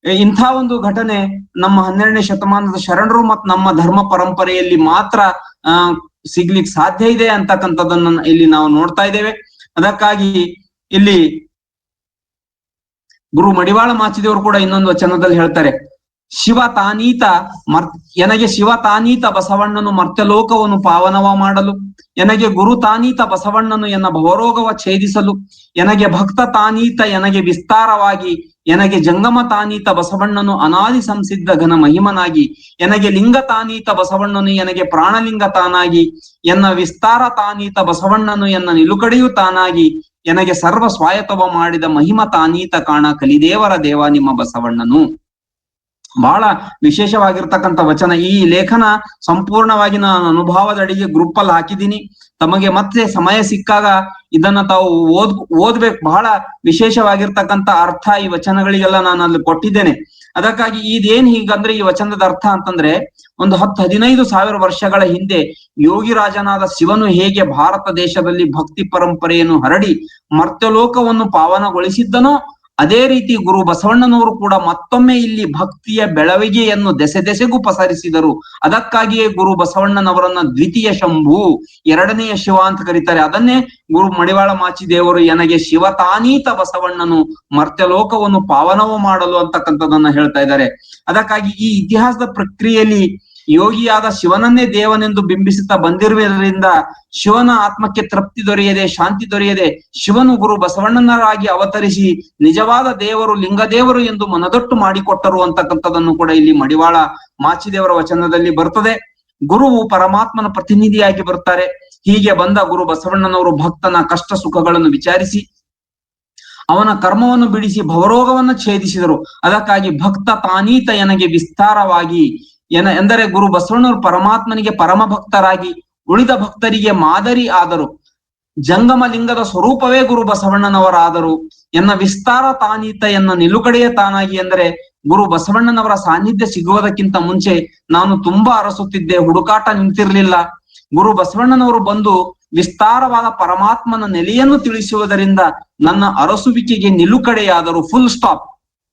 ಇಂಥ ಒಂದು ಘಟನೆ ನಮ್ಮ 12ನೇ ಶತಮಾನದ ಶರಣರು ಮತ್ತು ನಮ್ಮ ಧರ್ಮ ಪರಂಪರೆಯಲ್ಲಿ ಮಾತ್ರ ಸಿಗ್ಲಿಕ್ಕೆ ಸಾಧ್ಯ ಇದೆ ಅಂತಕ್ಕಂಥದ್ದನ್ನ ಇಲ್ಲಿ ನಾವು ನೋಡ್ತಾ ಇದ್ದೇವೆ. ಅದಕ್ಕಾಗಿ ಇಲ್ಲಿ ಗುರು ಮಡಿವಾಳ ಮಾಚಿದೇವರು ಕೂಡ ಇನ್ನೊಂದು ವಚನದಲ್ಲಿ ಹೇಳ್ತಾರೆ, ಶಿವ ತಾನೀತ ಎನಗೆ ಶಿವ ತಾನೀತ ಬಸವಣ್ಣನು ಮರ್ತ್ಯಲೋಕವನ್ನು ಪಾವನವ ಮಾಡಲು, ಎನಗೆ ಗುರು ತಾನೀತ ಬಸವಣ್ಣನು ಎನ್ನ ಭವರೋಗವ ಛೇದಿಸಲು, ಎನಗೆ ಭಕ್ತ ತಾನೀತ ಎನಗೆ ವಿಸ್ತಾರವಾಗಿ, ಎನಗೆ ಜಂಗಮ ತಾನೀತ ಬಸವಣ್ಣನು ಅನಾದಿ ಸಂಸಿದ್ಧ ಘನ ಮಹಿಮನಾಗಿ, ಎನಗೆ ಲಿಂಗ ತಾನೀತ ಬಸವಣ್ಣನು ಎನಗೆ ಪ್ರಾಣಲಿಂಗ ತಾನಾಗಿ, ಎನ್ನ ವಿಸ್ತಾರ ತಾನೀತ ಬಸವಣ್ಣನು ಎನ್ನ ನಿಲುಕಡೆಯು ತಾನಾಗಿ, ಎನಗೆ ಸರ್ವ ಸ್ವಾಯತವ ಮಾಡಿದ ಮಹಿಮ ತಾನೀತ ಕಾಣ ಕಲಿದೇವರ ದೇವ ನಿಮ್ಮ ಬಸವಣ್ಣನು. ಬಹಳ ವಿಶೇಷವಾಗಿರ್ತಕ್ಕಂಥ ವಚನ. ಈ ಲೇಖನ ಸಂಪೂರ್ಣವಾಗಿ ನಾನು ಅನುಭವದ ಅಡಿಗೆ ಗ್ರೂಪ್ ಅಲ್ಲಿ ಹಾಕಿದ್ದೀನಿ. ತಮಗೆ ಮತ್ತೆ ಸಮಯ ಸಿಕ್ಕಾಗ ಇದನ್ನ ತಾವು ಓದ್ಬೇಕು. ಬಹಳ ವಿಶೇಷವಾಗಿರ್ತಕ್ಕಂಥ ಅರ್ಥ ಈ ವಚನಗಳಿಗೆಲ್ಲ ನಾನು ಅಲ್ಲಿ ಕೊಟ್ಟಿದ್ದೇನೆ. ಅದಕ್ಕಾಗಿ ಇದೇನ್ ಹೀಗಂದ್ರೆ ಈ ವಚನದ ಅರ್ಥ ಅಂತಂದ್ರೆ, ಒಂದು 10-15 ವರ್ಷಗಳ ಹಿಂದೆ ಯೋಗಿರಾಜನಾದ ಶಿವನು ಹೇಗೆ ಭಾರತ ದೇಶದಲ್ಲಿ ಭಕ್ತಿ ಪರಂಪರೆಯನ್ನು ಹರಡಿ ಮರ್ತ್ಯಲೋಕವನ್ನು ಪಾವನಗೊಳಿಸಿದ್ದನೋ, ಅದೇ ರೀತಿ ಗುರು ಬಸವಣ್ಣನವರು ಕೂಡ ಮತ್ತೊಮ್ಮೆ ಇಲ್ಲಿ ಭಕ್ತಿಯ ಬೆಳವಣಿಗೆಯನ್ನು ದೆಸೆ ದೆಸೆಗೂ ಪಸರಿಸಿದರು. ಅದಕ್ಕಾಗಿಯೇ ಗುರು ಬಸವಣ್ಣನವರನ್ನ ದ್ವಿತೀಯ ಶಂಭು, ಎರಡನೆಯ ಶಿವ ಅಂತ ಕರೀತಾರೆ. ಅದನ್ನೇ ಗುರು ಮಡಿವಾಳ ಮಾಚಿದೇವರು ಎನಗೆ ಶಿವ ತಾನೀತ ಬಸವಣ್ಣನು ಮರ್ತ್ಯಲೋಕವನ್ನು ಪಾವನವ ಮಾಡಲು ಅಂತಕ್ಕಂಥದ್ದನ್ನ ಹೇಳ್ತಾ ಇದ್ದಾರೆ. ಅದಕ್ಕಾಗಿ ಈ ಇತಿಹಾಸದ ಪ್ರಕ್ರಿಯೆಯಲ್ಲಿ ಯೋಗಿಯಾದ ಶಿವನನ್ನೇ ದೇವನೆಂದು ಬಿಂಬಿಸುತ್ತಾ ಬಂದಿರುವುದರಿಂದ ಶಿವನ ಆತ್ಮಕ್ಕೆ ತೃಪ್ತಿ ದೊರೆಯದೆ, ಶಾಂತಿ ದೊರೆಯದೆ, ಶಿವನು ಗುರು ಬಸವಣ್ಣನರಾಗಿ ಅವತರಿಸಿ ನಿಜವಾದ ದೇವರು ಲಿಂಗದೇವರು ಎಂದು ಮನದೊಟ್ಟು ಮಾಡಿಕೊಟ್ಟರು ಅಂತಕ್ಕಂಥದ್ದನ್ನು ಕೂಡ ಇಲ್ಲಿ ಮಡಿವಾಳ ಮಾಚಿದೇವರ ವಚನದಲ್ಲಿ ಬರ್ತದೆ. ಗುರುವು ಪರಮಾತ್ಮನ ಪ್ರತಿನಿಧಿಯಾಗಿ ಬರ್ತಾರೆ. ಹೀಗೆ ಬಂದ ಗುರು ಬಸವಣ್ಣನವರು ಭಕ್ತನ ಕಷ್ಟ ಸುಖಗಳನ್ನು ವಿಚಾರಿಸಿ ಅವನ ಕರ್ಮವನ್ನು ಬಿಡಿಸಿ ಭವರೋಗವನ್ನು ಛೇದಿಸಿದರು. ಅದಕ್ಕಾಗಿ ಭಕ್ತ ತಾನೀತ ಎನಗೆ ವಿಸ್ತಾರವಾಗಿ ಎಂದರೆ ಗುರು ಬಸವಣ್ಣವರು ಪರಮಾತ್ಮನಿಗೆ ಪರಮ ಭಕ್ತರಾಗಿ ಉಳಿದ ಭಕ್ತರಿಗೆ ಮಾದರಿ ಆದರು. ಜಂಗಮ ಲಿಂಗದ ಸ್ವರೂಪವೇ ಗುರು ಬಸವಣ್ಣನವರಾದರು. ಎನ್ನ ವಿಸ್ತಾರ ತಾನೀತ ಎನ್ನ ನಿಲುಕಡೆಯ ತಾನಾಗಿ, ಎಂದರೆ ಗುರು ಬಸವಣ್ಣನವರ ಸಾನ್ನಿಧ್ಯ ಸಿಗುವುದಕ್ಕಿಂತ ಮುಂಚೆ ನಾನು ತುಂಬಾ ಅರಸುತ್ತಿದ್ದೆ, ಹುಡುಕಾಟ ನಿಂತಿರ್ಲಿಲ್ಲ. ಗುರು ಬಸವಣ್ಣನವರು ಬಂದು ವಿಸ್ತಾರವಾದ ಪರಮಾತ್ಮನ ನೆಲೆಯನ್ನು ತಿಳಿಸುವುದರಿಂದ ನನ್ನ ಅರಸುವಿಕೆಗೆ ನಿಲುಕಡೆಯಾದರು. Full stop.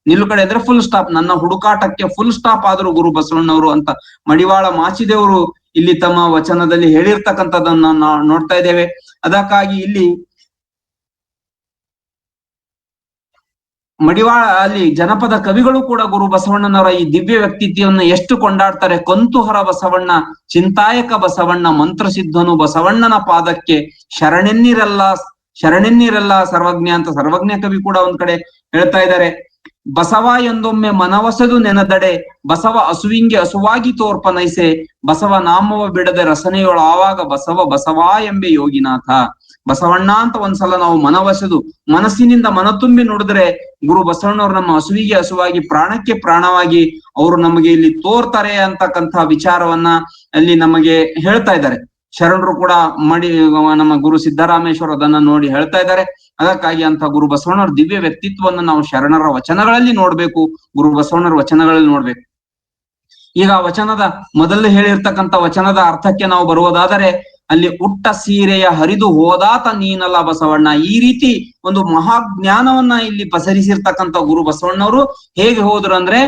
ನಿಲುಕಡೆ ಅಂದ್ರೆ ಫುಲ್ ಸ್ಟಾಪ್. ನನ್ನ ಹುಡುಕಾಟಕ್ಕೆ ಫುಲ್ ಸ್ಟಾಪ್ ಆದರು ಗುರು ಬಸವಣ್ಣನವರು ಅಂತ ಮಡಿವಾಳ ಮಾಚಿದೇವರು ಇಲ್ಲಿ ತಮ್ಮ ವಚನದಲ್ಲಿ ಹೇಳಿರ್ತಕ್ಕಂಥದ್ದನ್ನ ನಾವು ನೋಡ್ತಾ ಇದ್ದೇವೆ. ಅದಕ್ಕಾಗಿ ಇಲ್ಲಿ ಮಡಿವಾಳ ಅಲ್ಲಿ ಜನಪದ ಕವಿಗಳು ಕೂಡ ಗುರು ಬಸವಣ್ಣನವರ ಈ ದಿವ್ಯ ವ್ಯಕ್ತಿತ್ವವನ್ನು ಎಷ್ಟು ಕೊಂಡಾಡ್ತಾರೆ. ಕಂತುಹರ ಬಸವಣ್ಣ, ಚಿಂತಾಯಕ ಬಸವಣ್ಣ, ಮಂತ್ರಸಿದ್ಧನು ಬಸವಣ್ಣನ ಪಾದಕ್ಕೆ ಶರಣೆನ್ನಿರಲ್ಲ ಸರ್ವಜ್ಞ ಅಂತ ಸರ್ವಜ್ಞ ಕವಿ ಕೂಡ ಒಂದ್ ಕಡೆ ಹೇಳ್ತಾ ಇದ್ದಾರೆ. ಬಸವ ಎಂದೊಮ್ಮೆ ಮನವಸದು ನೆನದಡೆ, ಬಸವ ಹಸುವಿಂಗೆ ಹಸುವಾಗಿ ತೋರ್ಪನೈಸೆ, ಬಸವ ನಾಮವ ಬಿಡದೆ ರಸನೆಯೊಳ ಆವಾಗ ಬಸವ ಬಸವಾ ಎಂಬೆ ಯೋಗಿನಾಥ. ಬಸವಣ್ಣ ಅಂತ ಒಂದ್ಸಲ ನಾವು ಮನವಸದು ಮನಸ್ಸಿನಿಂದ ಮನ ತುಂಬಿ ನುಡಿದ್ರೆ ಗುರು ಬಸವಣ್ಣವ್ರು ನಮ್ಮ ಹಸುವಿಗೆ ಹಸುವಾಗಿ, ಪ್ರಾಣಕ್ಕೆ ಪ್ರಾಣವಾಗಿ ಅವರು ನಮಗೆ ಇಲ್ಲಿ ತೋರ್ತಾರೆ ಅಂತಕ್ಕಂಥ ವಿಚಾರವನ್ನ ಅಲ್ಲಿ ನಮಗೆ ಹೇಳ್ತಾ ಇದ್ದಾರೆ. ಶರಣರು ಕೂಡ ನಮ್ಮ ಗುರು ಸಿದ್ದರಾಮೇಶ್ವರ ಅದನ್ನ ನೋಡಿ ಹೇಳ್ತಾ ಇದ್ದಾರೆ. ಅದಕ್ಕಾಗಿ ಅಂತ ಗುರು ಬಸವಣ್ಣವ್ರ ದಿವ್ಯ ವ್ಯಕ್ತಿತ್ವವನ್ನು ನಾವು ಶರಣರ ವಚನಗಳಲ್ಲಿ ನೋಡ್ಬೇಕು, ಗುರು ಬಸವಣ್ಣರ ವಚನಗಳಲ್ಲಿ ನೋಡ್ಬೇಕು. ಈಗ ವಚನದ ಮೊದಲು ಹೇಳಿರ್ತಕ್ಕಂಥ ವಚನದ ಅರ್ಥಕ್ಕೆ ನಾವು ಬರುವುದಾದರೆ, ಅಲ್ಲಿ ಉಟ್ಟ ಸೀರೆಯ ಹರಿದು ಹೋದಾತ ನೀನಲ್ಲ ಬಸವಣ್ಣ. ಈ ರೀತಿ ಒಂದು ಮಹಾಜ್ಞಾನವನ್ನ ಇಲ್ಲಿ ಪಸರಿಸಿರ್ತಕ್ಕಂಥ ಗುರು ಬಸವಣ್ಣವರು ಹೇಗೆ ಹೋದ್ರು ಅಂದ್ರೆ,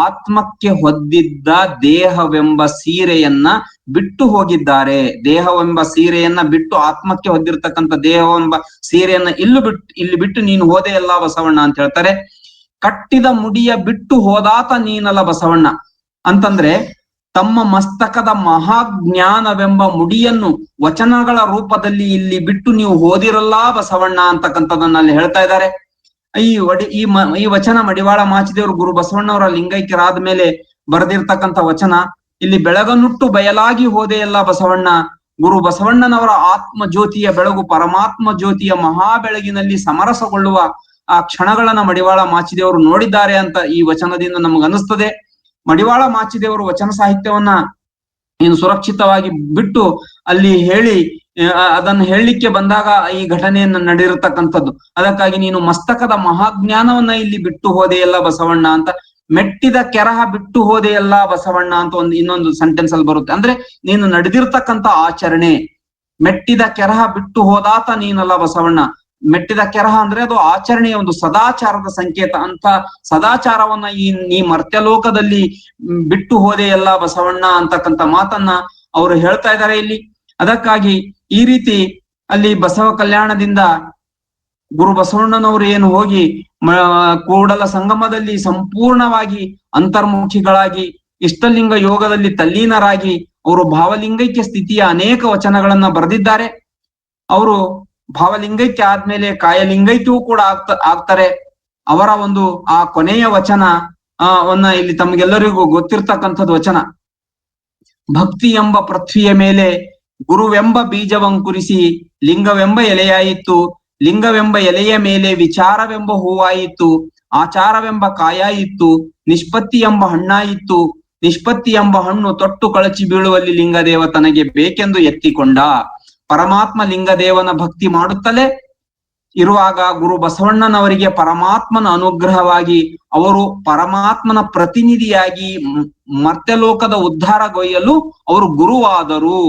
ಆತ್ಮಕ್ಕೆ ಹೊದ್ದಿದ್ದ ದೇಹವೆಂಬ ಸೀರೆಯನ್ನ ಬಿಟ್ಟು ಹೋಗಿದ್ದಾರೆ. ದೇಹವೆಂಬ ಸೀರೆಯನ್ನ ಬಿಟ್ಟು ಆತ್ಮಕ್ಕೆ ಹೊದ್ದಿರ್ತಕ್ಕಂಥ ದೇಹವೆಂಬ ಸೀರೆಯನ್ನ ಇಲ್ಲಿ ಬಿಟ್ಟು ನೀನು ಹೋದೆ ಅಲ್ಲ ಬಸವಣ್ಣ ಅಂತ ಹೇಳ್ತಾರೆ. ಕಟ್ಟಿದ ಮುಡಿಯ ಬಿಟ್ಟು ಹೋದಾತ ನೀನಲ್ಲ ಬಸವಣ್ಣ ಅಂತಂದ್ರೆ, ತಮ್ಮ ಮಸ್ತಕದ ಮಹಾಜ್ಞಾನವೆಂಬ ಮುಡಿಯನ್ನು ವಚನಗಳ ರೂಪದಲ್ಲಿ ಇಲ್ಲಿ ಬಿಟ್ಟು ನೀವು ಹೋದಿರಲ್ಲ ಬಸವಣ್ಣ ಅಂತಕ್ಕಂಥದ್ದನ್ನ ಅಲ್ಲಿ ಹೇಳ್ತಾ ಇದ್ದಾರೆ. ಈ ವಚನ ಮಡಿವಾಳ ಮಾಚಿದೇವರು ಗುರು ಬಸವಣ್ಣವರ ಲಿಂಗೈಕ್ಯರಾದ ಮೇಲೆ ಬರೆದಿರ್ತಕ್ಕಂಥ ವಚನ. ಇಲ್ಲಿ ಬೆಳಗನುಟ್ಟು ಬಯಲಾಗಿ ಹೋದೆಯಲ್ಲ ಬಸವಣ್ಣ, ಗುರು ಬಸವಣ್ಣನವರ ಆತ್ಮ ಜ್ಯೋತಿಯ ಬೆಳಗು ಪರಮಾತ್ಮ ಜ್ಯೋತಿಯ ಮಹಾ ಬೆಳಗಿನಲ್ಲಿ ಸಮರಸಗೊಳ್ಳುವ ಆ ಕ್ಷಣಗಳನ್ನ ಮಡಿವಾಳ ಮಾಚಿದೇವರು ನೋಡಿದ್ದಾರೆ ಅಂತ ಈ ವಚನದಿಂದ ನಮಗನಿಸ್ತದೆ. ಮಡಿವಾಳ ಮಾಚಿದೇವರು ವಚನ ಸಾಹಿತ್ಯವನ್ನ ಏನು ಸುರಕ್ಷಿತವಾಗಿ ಬಿಟ್ಟು ಅಲ್ಲಿ ಹೇಳಿ ಅದನ್ನು ಹೇಳಲಿಕ್ಕೆ ಬಂದಾಗ ಈ ಘಟನೆಯನ್ನ ನಡೆದಿರತಕ್ಕಂಥದ್ದು. ಅದಕ್ಕಾಗಿ ನೀನು ಮಸ್ತಕದ ಮಹಾಜ್ಞಾನವನ್ನ ಇಲ್ಲಿ ಬಿಟ್ಟು ಹೋದೆಯಲ್ಲ ಬಸವಣ್ಣ ಅಂತ, ಮೆಟ್ಟಿದ ಕೆರಹ ಬಿಟ್ಟು ಹೋದೆಯಲ್ಲ ಬಸವಣ್ಣ ಅಂತ ಇನ್ನೊಂದು ಸೆಂಟೆನ್ಸ್ ಅಲ್ಲಿ ಬರುತ್ತೆ. ಅಂದ್ರೆ ನೀನು ನಡೆದಿರ್ತಕ್ಕಂಥ ಆಚರಣೆ, ಮೆಟ್ಟಿದ ಕೆರಹ ಬಿಟ್ಟು ಹೋದಾತ ನೀನಲ್ಲ ಬಸವಣ್ಣ. ಮೆಟ್ಟಿದ ಕೆರಹ ಅಂದ್ರೆ ಅದು ಆಚರಣೆಯ ಒಂದು ಸದಾಚಾರದ ಸಂಕೇತ. ಅಂತ ಸದಾಚಾರವನ್ನ ಈ ಮರ್ತ್ಯಲೋಕದಲ್ಲಿ ಬಿಟ್ಟು ಹೋದೆಯಲ್ಲ ಬಸವಣ್ಣ ಅಂತಕ್ಕಂಥ ಮಾತನ್ನ ಅವರು ಹೇಳ್ತಾ ಇದ್ದಾರೆ ಇಲ್ಲಿ. ಅದಕ್ಕಾಗಿ ಈ ರೀತಿ ಅಲ್ಲಿ ಬಸವ ಕಲ್ಯಾಣದಿಂದ ಗುರು ಬಸವಣ್ಣನವರು ಏನು ಹೋಗಿ ಕೂಡಲ ಸಂಗಮದಲ್ಲಿ ಸಂಪೂರ್ಣವಾಗಿ ಅಂತರ್ಮುಖಿಗಳಾಗಿ ಇಷ್ಟಲಿಂಗ ಯೋಗದಲ್ಲಿ ತಲ್ಲೀನರಾಗಿ ಅವರು ಭಾವಲಿಂಗೈಕ್ಯ ಸ್ಥಿತಿಯ ಅನೇಕ ವಚನಗಳನ್ನ ಬರೆದಿದ್ದಾರೆ. ಅವರು ಭಾವಲಿಂಗೈಕ್ಯ ಆದ್ಮೇಲೆ ಕಾಯಲಿಂಗೈಕ್ಯವೂ ಕೂಡ ಆಗ್ತಾರೆ. ಅವರ ಒಂದು ಆ ಕೊನೆಯ ವಚನ ಇಲ್ಲಿ ತಮಗೆಲ್ಲರಿಗೂ ಗೊತ್ತಿರ್ತಕ್ಕಂಥದ್ದು ವಚನ. ಭಕ್ತಿ ಎಂಬ ಪೃಥ್ವಿಯ ಮೇಲೆ ಗುರುವೆಂಬ ಬೀಜವಂಕುರಿಸಿ ಲಿಂಗವೆಂಬ ಎಲೆಯಾಯಿತು, ಲಿಂಗವೆಂಬ ಎಲೆಯ ಮೇಲೆ ವಿಚಾರವೆಂಬ ಹೂವಾಯಿತು, ಆಚಾರವೆಂಬ ಕಾಯಾಯಿತ್ತು, ನಿಷ್ಪತ್ತಿ ಎಂಬ ಹಣ್ಣಾಯಿತ್ತು, ನಿಷ್ಪತ್ತಿ ಎಂಬ ಹಣ್ಣು ತೊಟ್ಟು ಕಳಚಿ ಬೀಳುವಲ್ಲಿ ಲಿಂಗದೇವ ತನಗೆ ಬೇಕೆಂದು ಎತ್ತಿಕೊಂಡ. ಪರಮಾತ್ಮ ಲಿಂಗದೇವನ ಭಕ್ತಿ ಮಾಡುತ್ತಲೇ ಇರುವಾಗ ಗುರು ಬಸವಣ್ಣನವರಿಗೆ ಪರಮಾತ್ಮನ ಅನುಗ್ರಹವಾಗಿ ಅವರು ಪರಮಾತ್ಮನ ಪ್ರತಿನಿಧಿಯಾಗಿ ಮರ್ತ್ಯಲೋಕದ ಉದ್ಧಾರಗೊಯ್ಯಲು ಅವರು ಗುರುವಾದರು.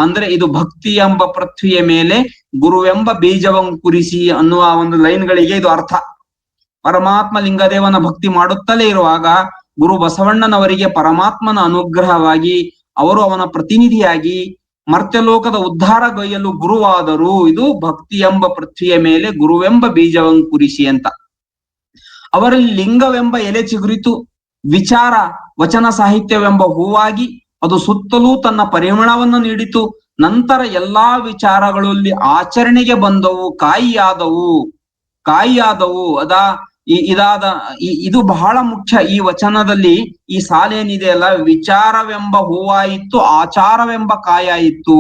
ಅಂದ್ರೆ ಇದು ಭಕ್ತಿ ಎಂಬ ಪೃಥ್ವಿಯ ಮೇಲೆ ಗುರುವೆಂಬ ಬೀಜವಂಕುರಿಸಿ ಅನ್ನುವ ಒಂದು ಲೈನ್ಗಳಿಗೆ ಇದು ಅರ್ಥ. ಪರಮಾತ್ಮ ಲಿಂಗದೇವನ ಭಕ್ತಿ ಮಾಡುತ್ತಲೇ ಇರುವಾಗ ಗುರು ಬಸವಣ್ಣನವರಿಗೆ ಪರಮಾತ್ಮನ ಅನುಗ್ರಹವಾಗಿ ಅವರು ಅವನ ಪ್ರತಿನಿಧಿಯಾಗಿ ಮರ್ತ್ಯಲೋಕದ ಉದ್ಧಾರಗೊಯ್ಯಲು ಗುರುವಾದರು. ಇದು ಭಕ್ತಿ ಎಂಬ ಪೃಥ್ವಿಯ ಮೇಲೆ ಗುರುವೆಂಬ ಬೀಜವಂಕುರಿಸಿ ಅಂತ. ಅವರಲ್ಲಿ ಲಿಂಗವೆಂಬ ಎಲೆ ಚಿಗುರಿತು, ವಿಚಾರ ವಚನ ಸಾಹಿತ್ಯವೆಂಬ ಹೂವಾಗಿ ಅದು ಸುತ್ತಲೂ ತನ್ನ ಪರಿಮಳವನ್ನು ನೀಡಿತು. ನಂತರ ಎಲ್ಲಾ ವಿಚಾರಗಳಲ್ಲಿ ಆಚರಣೆಗೆ ಬಂದವು, ಕಾಯಿಯಾದವು. ಇದು ಬಹಳ ಮುಖ್ಯ. ಈ ವಚನದಲ್ಲಿ ಈ ಸಾಲೇನಿದೆ ಅಲ್ಲ, ವಿಚಾರವೆಂಬ ಹೂವಾಯಿತ್ತು, ಆಚಾರವೆಂಬ ಕಾಯಾಯಿತ್ತು.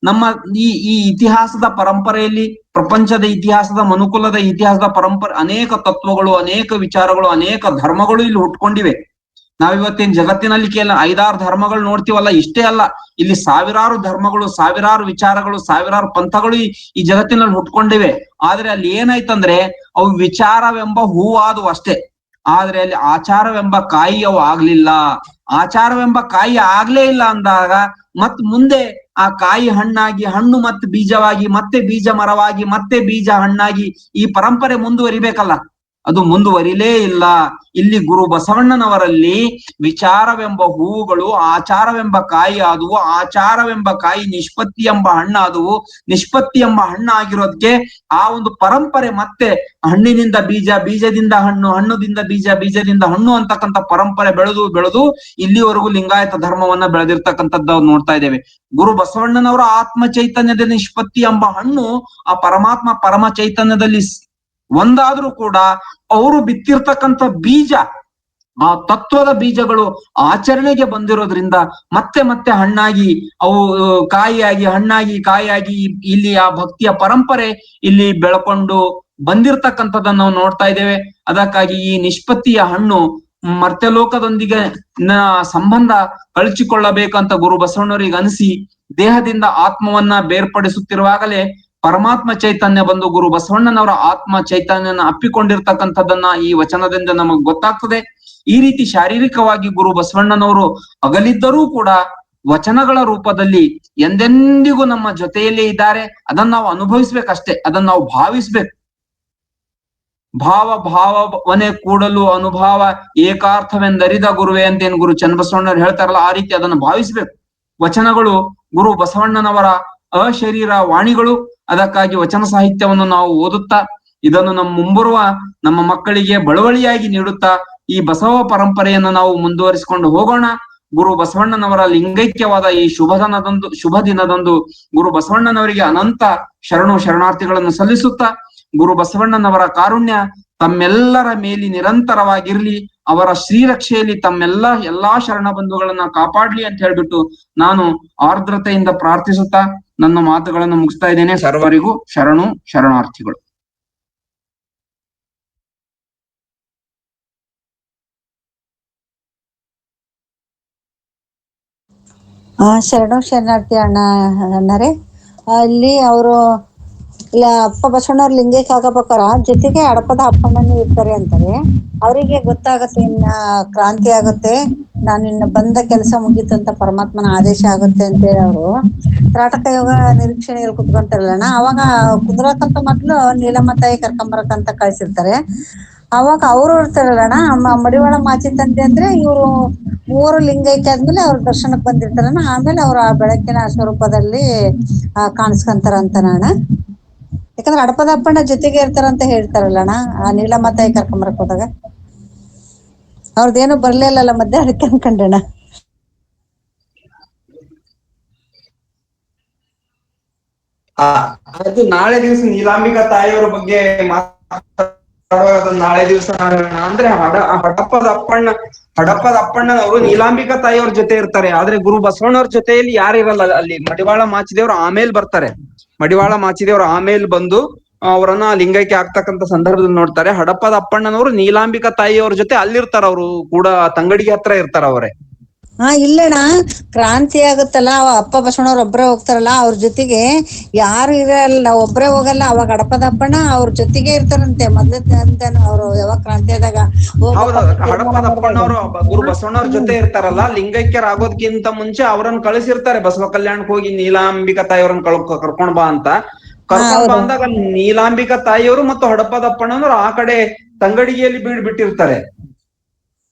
ನಮ್ಮ ಈ ಇತಿಹಾಸದ ಪರಂಪರೆಯಲ್ಲಿ, ಪ್ರಪಂಚದ ಇತಿಹಾಸದ, ಮನುಕುಲದ ಇತಿಹಾಸದ ಪರಂಪರೆ, ಅನೇಕ ತತ್ವಗಳು, ಅನೇಕ ವಿಚಾರಗಳು, ಅನೇಕ ಧರ್ಮಗಳು ಇಲ್ಲಿ ಹುಟ್ಕೊಂಡಿವೆ. ನಾವಿವತ್ತಿನ ಜಗತ್ತಿನಲ್ಲಿ ಕೇವಲ 5-6 ಧರ್ಮಗಳು ನೋಡ್ತೀವಲ್ಲ, ಇಷ್ಟೇ ಅಲ್ಲ, ಇಲ್ಲಿ ಸಾವಿರಾರು ಧರ್ಮಗಳು, ಸಾವಿರಾರು ವಿಚಾರಗಳು, ಸಾವಿರಾರು ಪಂಥಗಳು ಈ ಜಗತ್ತಿನಲ್ಲಿ ಹುಟ್ಕೊಂಡಿವೆ. ಆದ್ರೆ ಅಲ್ಲಿ ಏನಾಯ್ತಂದ್ರೆ ಅವು ವಿಚಾರವೆಂಬ ಹೂವಾದವು ಅಷ್ಟೇ. ಆದ್ರೆ ಅಲ್ಲಿ ಆಚಾರವೆಂಬ ಕಾಯಿ ಅವು ಆಗ್ಲಿಲ್ಲ. ಆಚಾರವೆಂಬ ಕಾಯಿ ಆಗ್ಲೇ ಇಲ್ಲ ಅಂದಾಗ ಮತ್ ಮುಂದೆ ಆ ಕಾಯಿ ಹಣ್ಣಾಗಿ, ಹಣ್ಣು ಮತ್ತೆ ಬೀಜವಾಗಿ, ಮತ್ತೆ ಬೀಜ ಮರವಾಗಿ, ಮತ್ತೆ ಬೀಜ ಹಣ್ಣಾಗಿ ಈ ಪರಂಪರೆ ಮುಂದುವರಿಬೇಕಲ್ಲ, ಅದು ಮುಂದುವರಿಲೇ ಇಲ್ಲ. ಇಲ್ಲಿ ಗುರು ಬಸವಣ್ಣನವರಲ್ಲಿ ವಿಚಾರವೆಂಬ ಹೂವುಗಳು ಆಚಾರವೆಂಬ ಕಾಯಿ ಆದವು, ಆಚಾರವೆಂಬ ಕಾಯಿ ನಿಷ್ಪತ್ತಿ ಎಂಬ ಹಣ್ಣಾದವು. ನಿಷ್ಪತ್ತಿ ಎಂಬ ಹಣ್ಣಾಗಿರೋದಕ್ಕೆ ಆ ಒಂದು ಪರಂಪರೆ ಮತ್ತೆ ಹಣ್ಣಿನಿಂದ ಬೀಜ, ಬೀಜದಿಂದ ಹಣ್ಣು, ಹಣ್ಣುದಿಂದ ಬೀಜ, ಬೀಜದಿಂದ ಹಣ್ಣು ಅಂತಕ್ಕಂಥ ಪರಂಪರೆ ಬೆಳೆದು ಇಲ್ಲಿವರೆಗೂ ಲಿಂಗಾಯತ ಧರ್ಮವನ್ನ ಬೆಳೆದಿರ್ತಕ್ಕಂಥದ್ದು ನೋಡ್ತಾ ಇದ್ದೇವೆ. ಗುರು ಬಸವಣ್ಣನವರ ಆತ್ಮ ಚೈತನ್ಯದ ನಿಷ್ಪತ್ತಿ ಎಂಬ ಹಣ್ಣು ಆ ಪರಮಾತ್ಮ ಪರಮ ಚೈತನ್ಯದಲ್ಲಿ ಒಂದಾದ್ರೂ ಕೂಡ ಅವರು ಬಿತ್ತಿರ್ತಕ್ಕಂಥ ಬೀಜ, ಆ ತತ್ವದ ಬೀಜಗಳು ಆಚರಣೆಗೆ ಬಂದಿರೋದ್ರಿಂದ ಮತ್ತೆ ಮತ್ತೆ ಹಣ್ಣಾಗಿ, ಅವು ಕಾಯಿಯಾಗಿ, ಹಣ್ಣಾಗಿ, ಕಾಯಿಯಾಗಿ ಇಲ್ಲಿ ಆ ಭಕ್ತಿಯ ಪರಂಪರೆ ಇಲ್ಲಿ ಬೆಳ್ಕೊಂಡು ಬಂದಿರ್ತಕ್ಕಂಥದ್ದನ್ನು ನಾವು ನೋಡ್ತಾ ಇದ್ದೇವೆ. ಅದಕ್ಕಾಗಿ ಈ ನಿಷ್ಪತ್ತಿಯ ಹಣ್ಣು ಮರ್ತ್ಯಲೋಕದೊಂದಿಗೆ ಸಂಬಂಧ ಕಳಚಿಕೊಳ್ಳಬೇಕಂತ ಗುರು ಬಸವಣ್ಣವರಿಗೆ ಅನಿಸಿ ದೇಹದಿಂದ ಆತ್ಮವನ್ನ ಬೇರ್ಪಡಿಸುತ್ತಿರುವಾಗಲೇ ಪರಮಾತ್ಮ ಚೈತನ್ಯ ಬಂದು ಗುರು ಬಸವಣ್ಣನವರ ಆತ್ಮ ಚೈತನ್ಯನ ಅಪ್ಪಿಕೊಂಡಿರ್ತಕ್ಕಂಥದ್ದನ್ನ ಈ ವಚನದಿಂದ ನಮಗ್ ಗೊತ್ತಾಗ್ತದೆ. ಈ ರೀತಿ ಶಾರೀರಿಕವಾಗಿ ಗುರು ಬಸವಣ್ಣನವರು ಅಗಲಿದ್ದರೂ ಕೂಡ ವಚನಗಳ ರೂಪದಲ್ಲಿ ಎಂದೆಂದಿಗೂ ನಮ್ಮ ಜೊತೆಯಲ್ಲೇ ಇದ್ದಾರೆ. ಅದನ್ನ ನಾವು ಅನುಭವಿಸ್ಬೇಕಷ್ಟೇ, ಅದನ್ನ ನಾವು ಭಾವಿಸ್ಬೇಕು. ಭಾವವನೇ ಕೂಡಲು ಅನುಭವ ಏಕಾರ್ಥವೆಂದರಿದ ಗುರುವೇ ಅಂತ ಏನ್ ಗುರು ಚನ್ನಬಸವಣ್ಣವ್ರು ಹೇಳ್ತಾರಲ್ಲ, ಆ ರೀತಿ ಅದನ್ನು ಭಾವಿಸ್ಬೇಕು. ವಚನಗಳು ಗುರು ಬಸವಣ್ಣನವರ ಅಶರೀರ ವಾಣಿಗಳು. ಅದಕ್ಕಾಗಿ ವಚನ ಸಾಹಿತ್ಯವನ್ನು ನಾವು ಓದುತ್ತಾ ಇದನ್ನು ಮುಂಬರುವ ನಮ್ಮ ಮಕ್ಕಳಿಗೆ ಬಳುವಳಿಯಾಗಿ ನೀಡುತ್ತಾ ಈ ಬಸವ ಪರಂಪರೆಯನ್ನು ನಾವು ಮುಂದುವರಿಸಿಕೊಂಡು ಹೋಗೋಣ. ಗುರು ಬಸವಣ್ಣನವರ ಲಿಂಗೈಕ್ಯವಾದ ಈ ಶುಭ ದಿನದಂದು ಗುರು ಬಸವಣ್ಣನವರಿಗೆ ಅನಂತ ಶರಣಾರ್ಥಿಗಳನ್ನು ಸಲ್ಲಿಸುತ್ತಾ ಗುರು ಬಸವಣ್ಣನವರ ಕಾರುಣ್ಯ ತಮ್ಮೆಲ್ಲರ ಮೇಲಿ ನಿರಂತರವಾಗಿರ್ಲಿ, ಅವರ ಶ್ರೀರಕ್ಷೆಯಲ್ಲಿ ಎಲ್ಲಾ ಶರಣ ಬಂಧುಗಳನ್ನ ಕಾಪಾಡ್ಲಿ ಅಂತ ಹೇಳ್ಬಿಟ್ಟು ನಾನು ಆರ್ದ್ರತೆಯಿಂದ ಪ್ರಾರ್ಥಿಸುತ್ತಾ ನನ್ನ ಮಾತುಗಳನ್ನು ಮುಗಿಸ್ತಾ ಇದ್ದೇನೆ. ಸರ್ವರಿಗೂ ಶರಣಾರ್ಥಿಗಳು. ಶರಣಾರ್ಥಿ ಅಣ್ಣರೇ, ಅಲ್ಲಿ ಅವರು ಇಲ್ಲ ಅಪ್ಪ ಬಸವಣ್ಣವ್ರ ಲಿಂಗೈಕ್ಯ ಆಗಬೇಕಾರ ಜೊತೆಗೆ ಹಡಪದ ಅಪ್ಪಣ್ಣನೂ ಇರ್ತಾರೆ ಅಂತಾರೆ. ಅವರಿಗೆ ಗೊತ್ತಾಗತ್ತೆ ಇನ್ನ ಕ್ರಾಂತಿ ಆಗುತ್ತೆ, ನಾನು ಇನ್ನ ಬಂದ ಕೆಲಸ ಮುಗೀತು ಅಂತ ಪರಮಾತ್ಮನ ಆದೇಶ ಆಗುತ್ತೆ ಅಂತೇಳಿ ಅವರು ತ್ರಾಟಕ ಯೋಗ ನಿರೀಕ್ಷಣೆಯಲ್ಲಿ ಕುತ್ಕೊಂತಾರಲ್ಲಣ್ಣ, ಅವಾಗ ಕುಂದ್ರಕಂತ ಮೊದ್ಲು ನೀಲಮ್ಮ ತಾಯಿ ಕರ್ಕೊಂಬರಕಂತ ಕಳ್ಸಿರ್ತಾರೆ. ಅವಾಗ ಅವರು ಇರ್ತಾರಲ್ಲಣ್ಣ, ಮಡಿವಾಳ ಮಾಚಿ ತಂದೆ ಅಂದ್ರೆ ಇವರು 3 ಲಿಂಗೈಕ್ಯ ಆದ್ಮೇಲೆ ಅವ್ರ ದರ್ಶನಕ್ಕೆ ಬಂದಿರ್ತಾರಣ್ಣ. ಆಮೇಲೆ ಅವ್ರ ಆ ಬೆಳಕಿನ ಸ್ವರೂಪದಲ್ಲಿ ಕಾಣಿಸ್ಕೊಂತಾರ ಅಂತನಣ್ಣ. ಯಾಕಂದ್ರೆ ಹಡಪದ ಅಪ್ಪಣ್ಣ ಜೊತೆಗೆ ಇರ್ತಾರಂತ ಹೇಳ್ತಾರಲ್ಲ ಅಣ್ಣ, ಆ ನೀಲಮ್ಮ ತಾಯಿ ಕರ್ಕೊಂಬರಕ್ ಹೋದಾಗ ಅವ್ರದ್ದೇನು ಬರ್ಲಿಲ್ಲಲ್ಲ ಮಧ್ಯೆ, ಅದಕ್ಕೆ ಅನ್ಕೊಂಡಣ್ಣ. ಅದು ನಾಳೆ ದಿವಸ ನೀಲಾಂಬಿಕಾ ತಾಯಿಯವರ ಬಗ್ಗೆ ಮಾತಾಡುವಾಗ ನಾಳೆ ದಿವಸ ಅಂದ್ರೆ ಹಡಪದ ಅಪ್ಪಣ್ಣನವರು ನೀಲಾಂಬಿಕಾ ತಾಯಿಯವ್ರ ಜೊತೆ ಇರ್ತಾರೆ, ಆದ್ರೆ ಗುರು ಬಸವಣ್ಣವ್ರ ಜೊತೆಯಲ್ಲಿ ಯಾರು ಇರಲ್ಲ. ಅಲ್ಲಿ ಮಡಿವಾಳ ಮಾಚಿದೇವ್ರು ಆಮೇಲೆ ಬರ್ತಾರೆ. ಮಡಿವಾಳ ಮಾಚಿದೇವ್ರು ಆಮೇಲೆ ಬಂದು ಅವರನ್ನ ಲಿಂಗೈಕ್ಯ ಆಗ್ತಕ್ಕಂಥ ಸಂದರ್ಭದಲ್ಲಿ ನೋಡ್ತಾರೆ. ಹಡಪದ ಅಪ್ಪಣ್ಣನವರು ನೀಲಾಂಬಿಕಾ ತಾಯಿಯವ್ರ ಜೊತೆ ಅಲ್ಲಿರ್ತಾರ, ಅವರು ಕೂಡ ತಂಗಡಿಗೆ ಹತ್ರ ಇರ್ತಾರ ಅವರೇ. ಹಾ ಇಲ್ಲಣ್ಣ, ಕ್ರಾಂತಿ ಆಗುತ್ತಲ್ಲ ಅವ ಅಪ್ಪ ಬಸವಣ್ಣವ್ರ ಒಬ್ರೇ ಹೋಗ್ತಾರಲ್ಲ, ಅವ್ರ ಜೊತೆಗೆ ಯಾರು ಇರಲ್ಲ, ಒಬ್ರೇ ಹೋಗಲ್ಲ. ಅವಾಗ ಹಡಪದಪ್ಪಣ್ಣ ಅವ್ರ ಜೊತೆಗೆ ಇರ್ತಾರಂತೆ ಮೊದ್ಲಂತಾನು. ಅವ್ರು ಯಾವಾಗ ಕ್ರಾಂತಿ ಆದಾಗ ಹೌದು, ಹೋಗ್ಬೇಕಂತ ತೀರ್ಮಾನ ಹಡಪದ ಮಾಡಿದಾಗ. ಅಪ್ಪಣ್ಣವರು ಗುರು ಬಸವಣ್ಣವ್ರ ಜೊತೆ ಇರ್ತಾರಲ್ಲ, ಲಿಂಗೈಕ್ಯರ ಆಗೋದ್ಕಿಂತ ಮುಂಚೆ ಅವ್ರನ್ನ ಕಳಿಸಿರ್ತಾರೆ ಬಸವ ಕಲ್ಯಾಣಕ್ಕೆ ಹೋಗಿ ನೀಲಾಂಬಿಕಾ ತಾಯಿಯವ್ರನ್ನ ಕರ್ಕೊಂಡ್ ಬಾ ಅಂತ. ಹಾ ಕರ್ಕೊಂಡ್ ಬಾ ಹೌದು. ಅಂದಾಗ ನೀಲಾಂಬಿಕಾ ತಾಯಿಯವರು ಮತ್ತು ಹಡಪದ ಅಪ್ಪಣ್ಣನವರು ಆ ಕಡೆ ತಂಗಡಿಗೆಯಲ್ಲಿ ಬಿಟ್ಟಿರ್ತಾರೆ.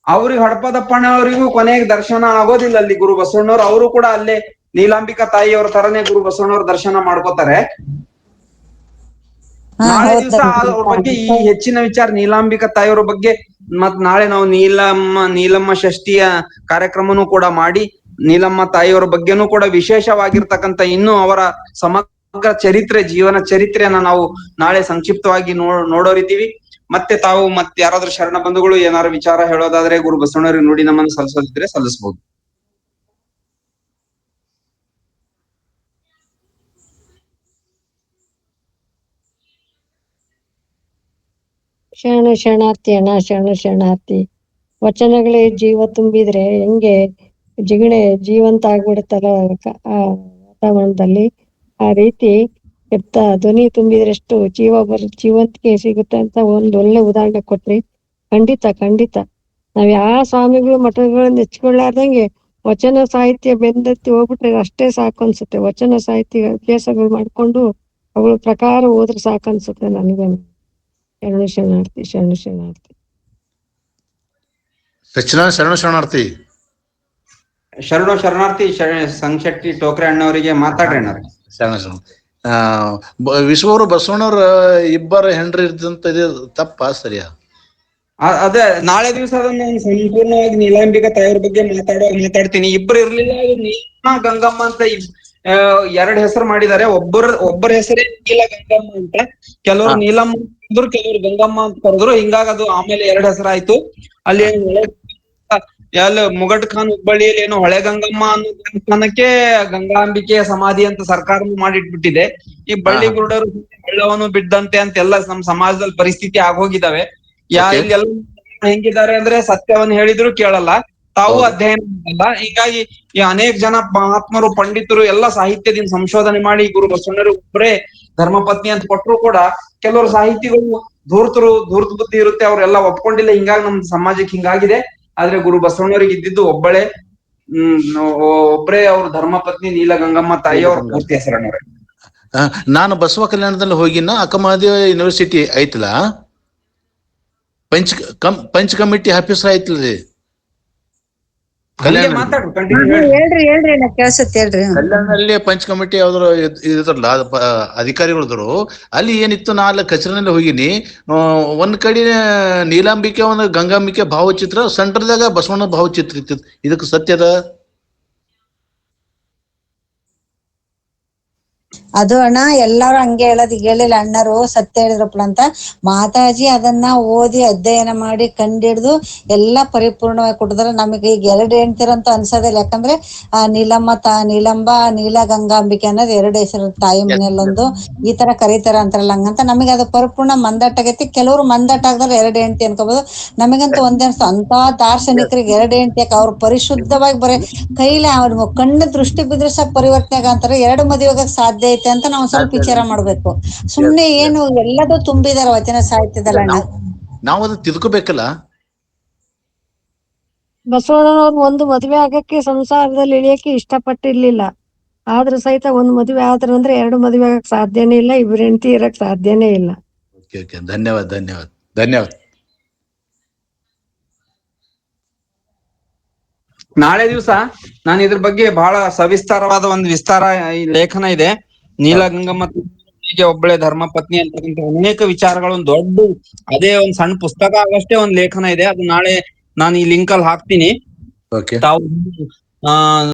ಅವ್ರಿಗೆ ಹಡಪದಪ್ಪಣ್ಣವರಿಗೂ ಕೊನೆಗೆ ದರ್ಶನ ಆಗೋದಿಲ್ಲ ಅಲ್ಲಿ ಗುರು ಬಸವಣ್ಣವ್ರು. ಅವರು ಕೂಡ ಅಲ್ಲೇ ನೀಲಾಂಬಿಕಾ ತಾಯಿಯವ್ರ ತರನೇ ಗುರು ಬಸವಣ್ಣವ್ರ ದರ್ಶನ ಮಾಡ್ಕೋತಾರೆ. ಹಾ ನಾಳೆ ಹೌದ. ದಿವಸ ಅವ್ರ ಬಗ್ಗೆ ಈ ಹೆಚ್ಚಿನ ವಿಚಾರ ನೀಲಾಂಬಿಕಾ ತಾಯಿಯವ್ರ ಬಗ್ಗೆ ಮತ್ ನಾಳೆ ನಾವು ನೀಲಮ್ಮ ಷಷ್ಠಿಯ ಕಾರ್ಯಕ್ರಮನೂ ಕೂಡ ಮಾಡಿ ನೀಲಮ್ಮ ತಾಯಿಯವರ ಬಗ್ಗೆನೂ ಕೂಡ ವಿಶೇಷವಾಗಿರ್ತಕ್ಕಂಥ ಇನ್ನೂ ಅವರ ಸಮಗ್ರ ಚರಿತ್ರೆ, ಜೀವನ ಚರಿತ್ರೆಯನ್ನ ನಾವು ನಾಳೆ ಸಂಕ್ಷಿಪ್ತವಾಗಿ ನೋಡೋರಿದ್ದೀವಿ. ಮತ್ತೆ ಯಾರಾದ್ರೂ ಶರಣ ಬಂಧುಗಳು ಏನಾದ್ರು ವಿಚಾರ ಹೇಳೋದಾದ್ರೆ ಗುರು ಬಸವಣ್ಣವ್ರಿಗೆ ನುಡಿ ನಮನ ಸಲ್ಲಿಸೋದಿದ್ರೆ ಸಲ್ಲಿಸಬಹುದು. ಶರಣಾರ್ಥಿ ಅಣ್ಣ, ಶರಣಾರ್ಥಿ. ವಚನಗಳೇ ಜೀವ ತುಂಬಿದ್ರೆ ಹೆಂಗೆ ಜಿಗಣೆ ಜೀವಂತ ಆಗ್ಬಿಡುತ್ತಲ್ಲ ವಾತಾವರಣದಲ್ಲಿ, ಆ ರೀತಿ ಧ್ವನಿ ತುಂಬಿದ್ರಷ್ಟು ಜೀವಂತಿಕೆ ಸಿಗುತ್ತೆ ಅಂತ ಒಂದ್ ಒಳ್ಳೆ ಉದಾಹರಣೆ ಕೊಟ್ರಿ. ಖಂಡಿತ ನಾವ್ ಯಾವ ಸ್ವಾಮಿಗಳು ಮಠಗಳು ನೆಚ್ಕೊಳ್ಳಾರ್ದಂಗೆ ವಚನ ಸಾಹಿತ್ಯ ಬೆಂದತ್ತಿ ಹೋಗ್ಬಿಟ್ರೆ ಅಷ್ಟೇ ಸಾಕು ಅನ್ಸುತ್ತೆ. ವಚನ ಸಾಹಿತ್ಯ ಅಭ್ಯಾಸಗಳು ಮಾಡ್ಕೊಂಡು ಅವುಗಳ ಪ್ರಕಾರ ಹೋದ್ರೆ ಸಾಕು ಅನ್ಸುತ್ತೆ ನನಗೆ. ಶರಣಾರ್ಥಿ. ಶರಣಾರ್ಥಿ. ಶರಣಾರ್ಥಿ ಸಂಶೆಟ್ಟಿ ಟೋಕ್ರೆ ಅಣ್ಣವರಿಗೆ ಮಾತಾಡ್ರಿ ಅಣ್ಣ. ವಿಶ್ವವರು ಬಸವಣ್ಣವ್ರ ಇಬ್ಬರ ಹೆಂಡ್ರಿ ಇರ್ತಂತ ತಪ್ಪ ಸರಿಯಾ? ಅದೇ ನಾಳೆ ದಿವಸ ಅದನ್ನ ಸಂಪೂರ್ಣವಾಗಿ ನೀಲಾಂಬಿಕಾ ತಾಯಿಯವ್ರ ಬಗ್ಗೆ ಮಾತಾಡ್ತೀನಿ. ಇಬ್ರು ಇರ್ಲಿಲ್ಲ, ನೀಲಮ್ಮ ಗಂಗಮ್ಮ ಅಂತ ಎರಡ್ ಹೆಸರು ಮಾಡಿದ್ದಾರೆ. ಒಬ್ಬರ ಹೆಸರೇ ನೀಲ ಗಂಗಮ್ಮ ಅಂತ. ಕೆಲವರು ನೀಲಮ್ಮ ಅಂದ್ರು, ಕೆಲವರು ಗಂಗಮ್ಮ ಅಂತ ಕರೆದ್ರು. ಹಿಂಗಾಗಿ ಅದು ಆಮೇಲೆ ಎರಡ್ ಹೆಸರಾಯ್ತು. ಅಲ್ಲಿ ಮುಗಟ್ ಖಾನ್ ಹುಬ್ಬಳ್ಳಿಯಲ್ಲಿ ಏನೋ ಹೊಳೆ ಗಂಗಮ್ಮ ಅನ್ನೋ ದೇವಸ್ಥಾನಕ್ಕೆ ಗಂಗಾಂಬಿಕೆಯ ಸಮಾಧಿ ಅಂತ ಸರ್ಕಾರನು ಮಾಡಿಟ್ಬಿಟ್ಟಿದೆ. ಈ ಬಳ್ಳಿ ಗುರುಡರು ಬೆಳ್ಳವನು ಬಿದ್ದಂತೆ ಅಂತೆಲ್ಲ ನಮ್ ಸಮಾಜದಲ್ಲಿ ಪರಿಸ್ಥಿತಿ ಆಗೋಗಿದಾವೆ. ಇಲ್ಲೆಲ್ಲ ಹೆಂಗಿದ್ದಾರೆ ಅಂದ್ರೆ ಸತ್ಯವನ್ನ ಹೇಳಿದ್ರು ಕೇಳಲ್ಲ, ತಾವು ಅಧ್ಯಯನ ಮಾಡಲ್ಲ. ಹೀಗಾಗಿ ಈ ಅನೇಕ ಜನ ಮಹಾತ್ಮರು, ಪಂಡಿತರು ಎಲ್ಲ ಸಾಹಿತ್ಯದಿಂದ ಸಂಶೋಧನೆ ಮಾಡಿ ಗುರು ಬಸವಣ್ಣರು ಒಬ್ಬರೇ ಧರ್ಮಪತ್ನಿ ಅಂತ ಕೊಟ್ಟರು ಕೂಡ ಕೆಲವರು ಸಾಹಿತಿಗಳು ಧೂರ್ತ ಬುದ್ಧಿ ಇರುತ್ತೆ, ಅವ್ರೆಲ್ಲ ಒಪ್ಕೊಂಡಿಲ್ಲ. ಹಿಂಗಾಗಿ ನಮ್ ಸಮಾಜಕ್ಕೆ ಹಿಂಗಾಗಿದೆ. ಆದ್ರೆ ಗುರು ಬಸವಣ್ಣವ್ರಿಗೆ ಇದ್ದಿದ್ದು ಒಬ್ಬರೇ ಅವ್ರ ಧರ್ಮಪತ್ನಿ ನೀಲ ಗಂಗಮ್ಮ ತಾಯಿ ಅವ್ರ ಪೂರ್ತಿ ಹೆಸರಣ್ಣವ್ರೆ. ನಾನು ಬಸವ ಕಲ್ಯಾಣದಲ್ಲಿ ಹೋಗಿನ ಅಕ್ಕಮಹಾದೇವ ಯೂನಿವರ್ಸಿಟಿ ಐತಲ್ಲ, ಪಂಚ ಕಮಿಟಿ ಆಫೀಸರ್ ಐತ್ಲ್ರಿ ಹೇಳ್ರಿ ಕೇಳಿಸುತ್ತೆ ಹೇಳ್ರಿ. ಕಲ್ಯಾಣದಲ್ಲಿ ಪಂಚ ಕಮಿಟಿ ಯಾವ್ದಾರು ಇದ್ರಲ್ಲ ಅಧಿಕಾರಿಗಳಿದ್ರು. ಅಲ್ಲಿ ಏನಿತ್ತು, ನಾ ಅಲ್ಲಿ ಕಚೇರಿನಲ್ಲಿ ಹೋಗಿನಿ. ಒಂದ್ ಕಡೆ ನೀಲಾಂಬಿಕೆ, ಒಂದು ಗಂಗಾಂಬಿಕೆ ಭಾವಚಿತ್ರ, ಸೆಂಟರ್ದಾಗ ಬಸವಣ್ಣ ಭಾವಚಿತ್ರ ಇತ್ತು. ಇದಕ್ಕೆ ಸತ್ಯದ? ಅದು ಅಣ್ಣ ಎಲ್ಲಾರು ಹಂಗೆ ಹೇಳೋದು, ಈಗ ಹೇಳಿಲ್ಲ ಅಣ್ಣರು ಸತ್ಯ ಹೇಳಿದ್ರಪ್ಪಳ ಅಂತ. ಮಾತಾಜಿ ಅದನ್ನ ಓದಿ ಅಧ್ಯಯನ ಮಾಡಿ ಕಂಡಿಡ್ದು ಎಲ್ಲಾ ಪರಿಪೂರ್ಣವಾಗಿ ಕೊಟ್ಟಿದ್ರೆ ನಮಗೆ ಈಗ 2 ಹೆಣ್ತಿರಂತೂ ಅನ್ಸೋದಿಲ್ಲ. ಯಾಕಂದ್ರೆ ಆ ನೀಲಂಬ ನೀಲ ಗಂಗಾಂಬಿಕೆ ಅನ್ನೋದು 2 ಹೆಸರು, ತಾಯಿ ಮನೆಯಲ್ಲೊಂದು ಈ ತರ ಕರೀತಾರ ಅಂತಾರಲ್ಲ, ಹಂಗಂತ ನಮಗೆ ಅದು ಪರಿಪೂರ್ಣ ಮಂದಟ್ಟಾಗೈತಿ. ಕೆಲವರು ಮಂದಟ್ಟ ಆಗದ್ರೆ 2 ಹೆಂಡತಿ ಅನ್ಕೋಬಹುದು. ನಮಗಂತೂ ಒಂದೇ ಅನ್ಸ್ತು, ಅಂತ ದಾರ್ಶನಿಕರಿಗೆ 2 ಹೆಂಡತಿ ಯಾಕೆ? ಅವ್ರು ಪರಿಶುದ್ಧವಾಗಿ ಬರೀ ಕೈಲಿ ಅವ್ರ ಕಣ್ಣು ದೃಷ್ಟಿ ಬಿದ್ರೆ ಸಾಕು ಪರಿವರ್ತನೆ ಅಂತಾರೆ. 2 ಮದುವೆಗೆ ಸಾಧ್ಯ ಐತೆ ಅಂತ ನಾವು ಸ್ವಲ್ಪ ವಿಚಾರ ಮಾಡ್ಬೇಕು. ಸುಮ್ನೆ ಏನು ಎಲ್ಲದೂ ತುಂಬಿದಾರ ವಚನ ಸಾಹಿತ್ಯದಲ್ಲ. ನಾವು ಅದು ತಿಳ್ಕೋಬೇಕಲ್ಲ. ಬಸವಣ್ಣನವ್ರು ಒಂದು ಮದುವೆ ಆಗಕ್ಕೆ ಸಂಸಾರದಲ್ಲಿ ಇಳಿಯಕ್ಕೆ ಇಷ್ಟಪಟ್ಟಿರ್ಲಿಲ್ಲ. ಆದ್ರೂ ಸಹಿತ ಒಂದ್ ಮದುವೆ ಆದ್ರ ಅಂದ್ರೆ 2 ಮದುವೆ ಆಗಕ್ ಸಾಧ್ಯನೇ ಇಲ್ಲ, 2 ಹೆಂಡತಿ ಇರಕ್ ಸಾಧ್ಯನೇ ಇಲ್ಲ. ಧನ್ಯವಾದ. ನಾಳೆ ದಿವಸ ನಾನು ಇದ್ರ ಬಗ್ಗೆ ಬಹಳ ಸವಿಸ್ತಾರವಾದ ಒಂದು ಲೇಖನ ಇದೆ. ನೀಲ ಗಂಗಮ್ಮ ಸತಿಗೆ ಒಬ್ಬಳೆ ಧರ್ಮ ಪತ್ನಿ ಅಂತಕ್ಕಂಥ ಅನೇಕ ವಿಚಾರಗಳು ದೊಡ್ಡ ಅದೇ ಒಂದ್ ಸಣ್ಣ ಪುಸ್ತಕ ಆಗಷ್ಟೇ ಒಂದ್ ಲೇಖನ ಇದೆ. ಅದು ನಾಳೆ ನಾನು ಈ ಲಿಂಕ್ ಅಲ್ಲಿ ಹಾಕ್ತೀನಿ. ಓಕೆ. ತಾವು ಆ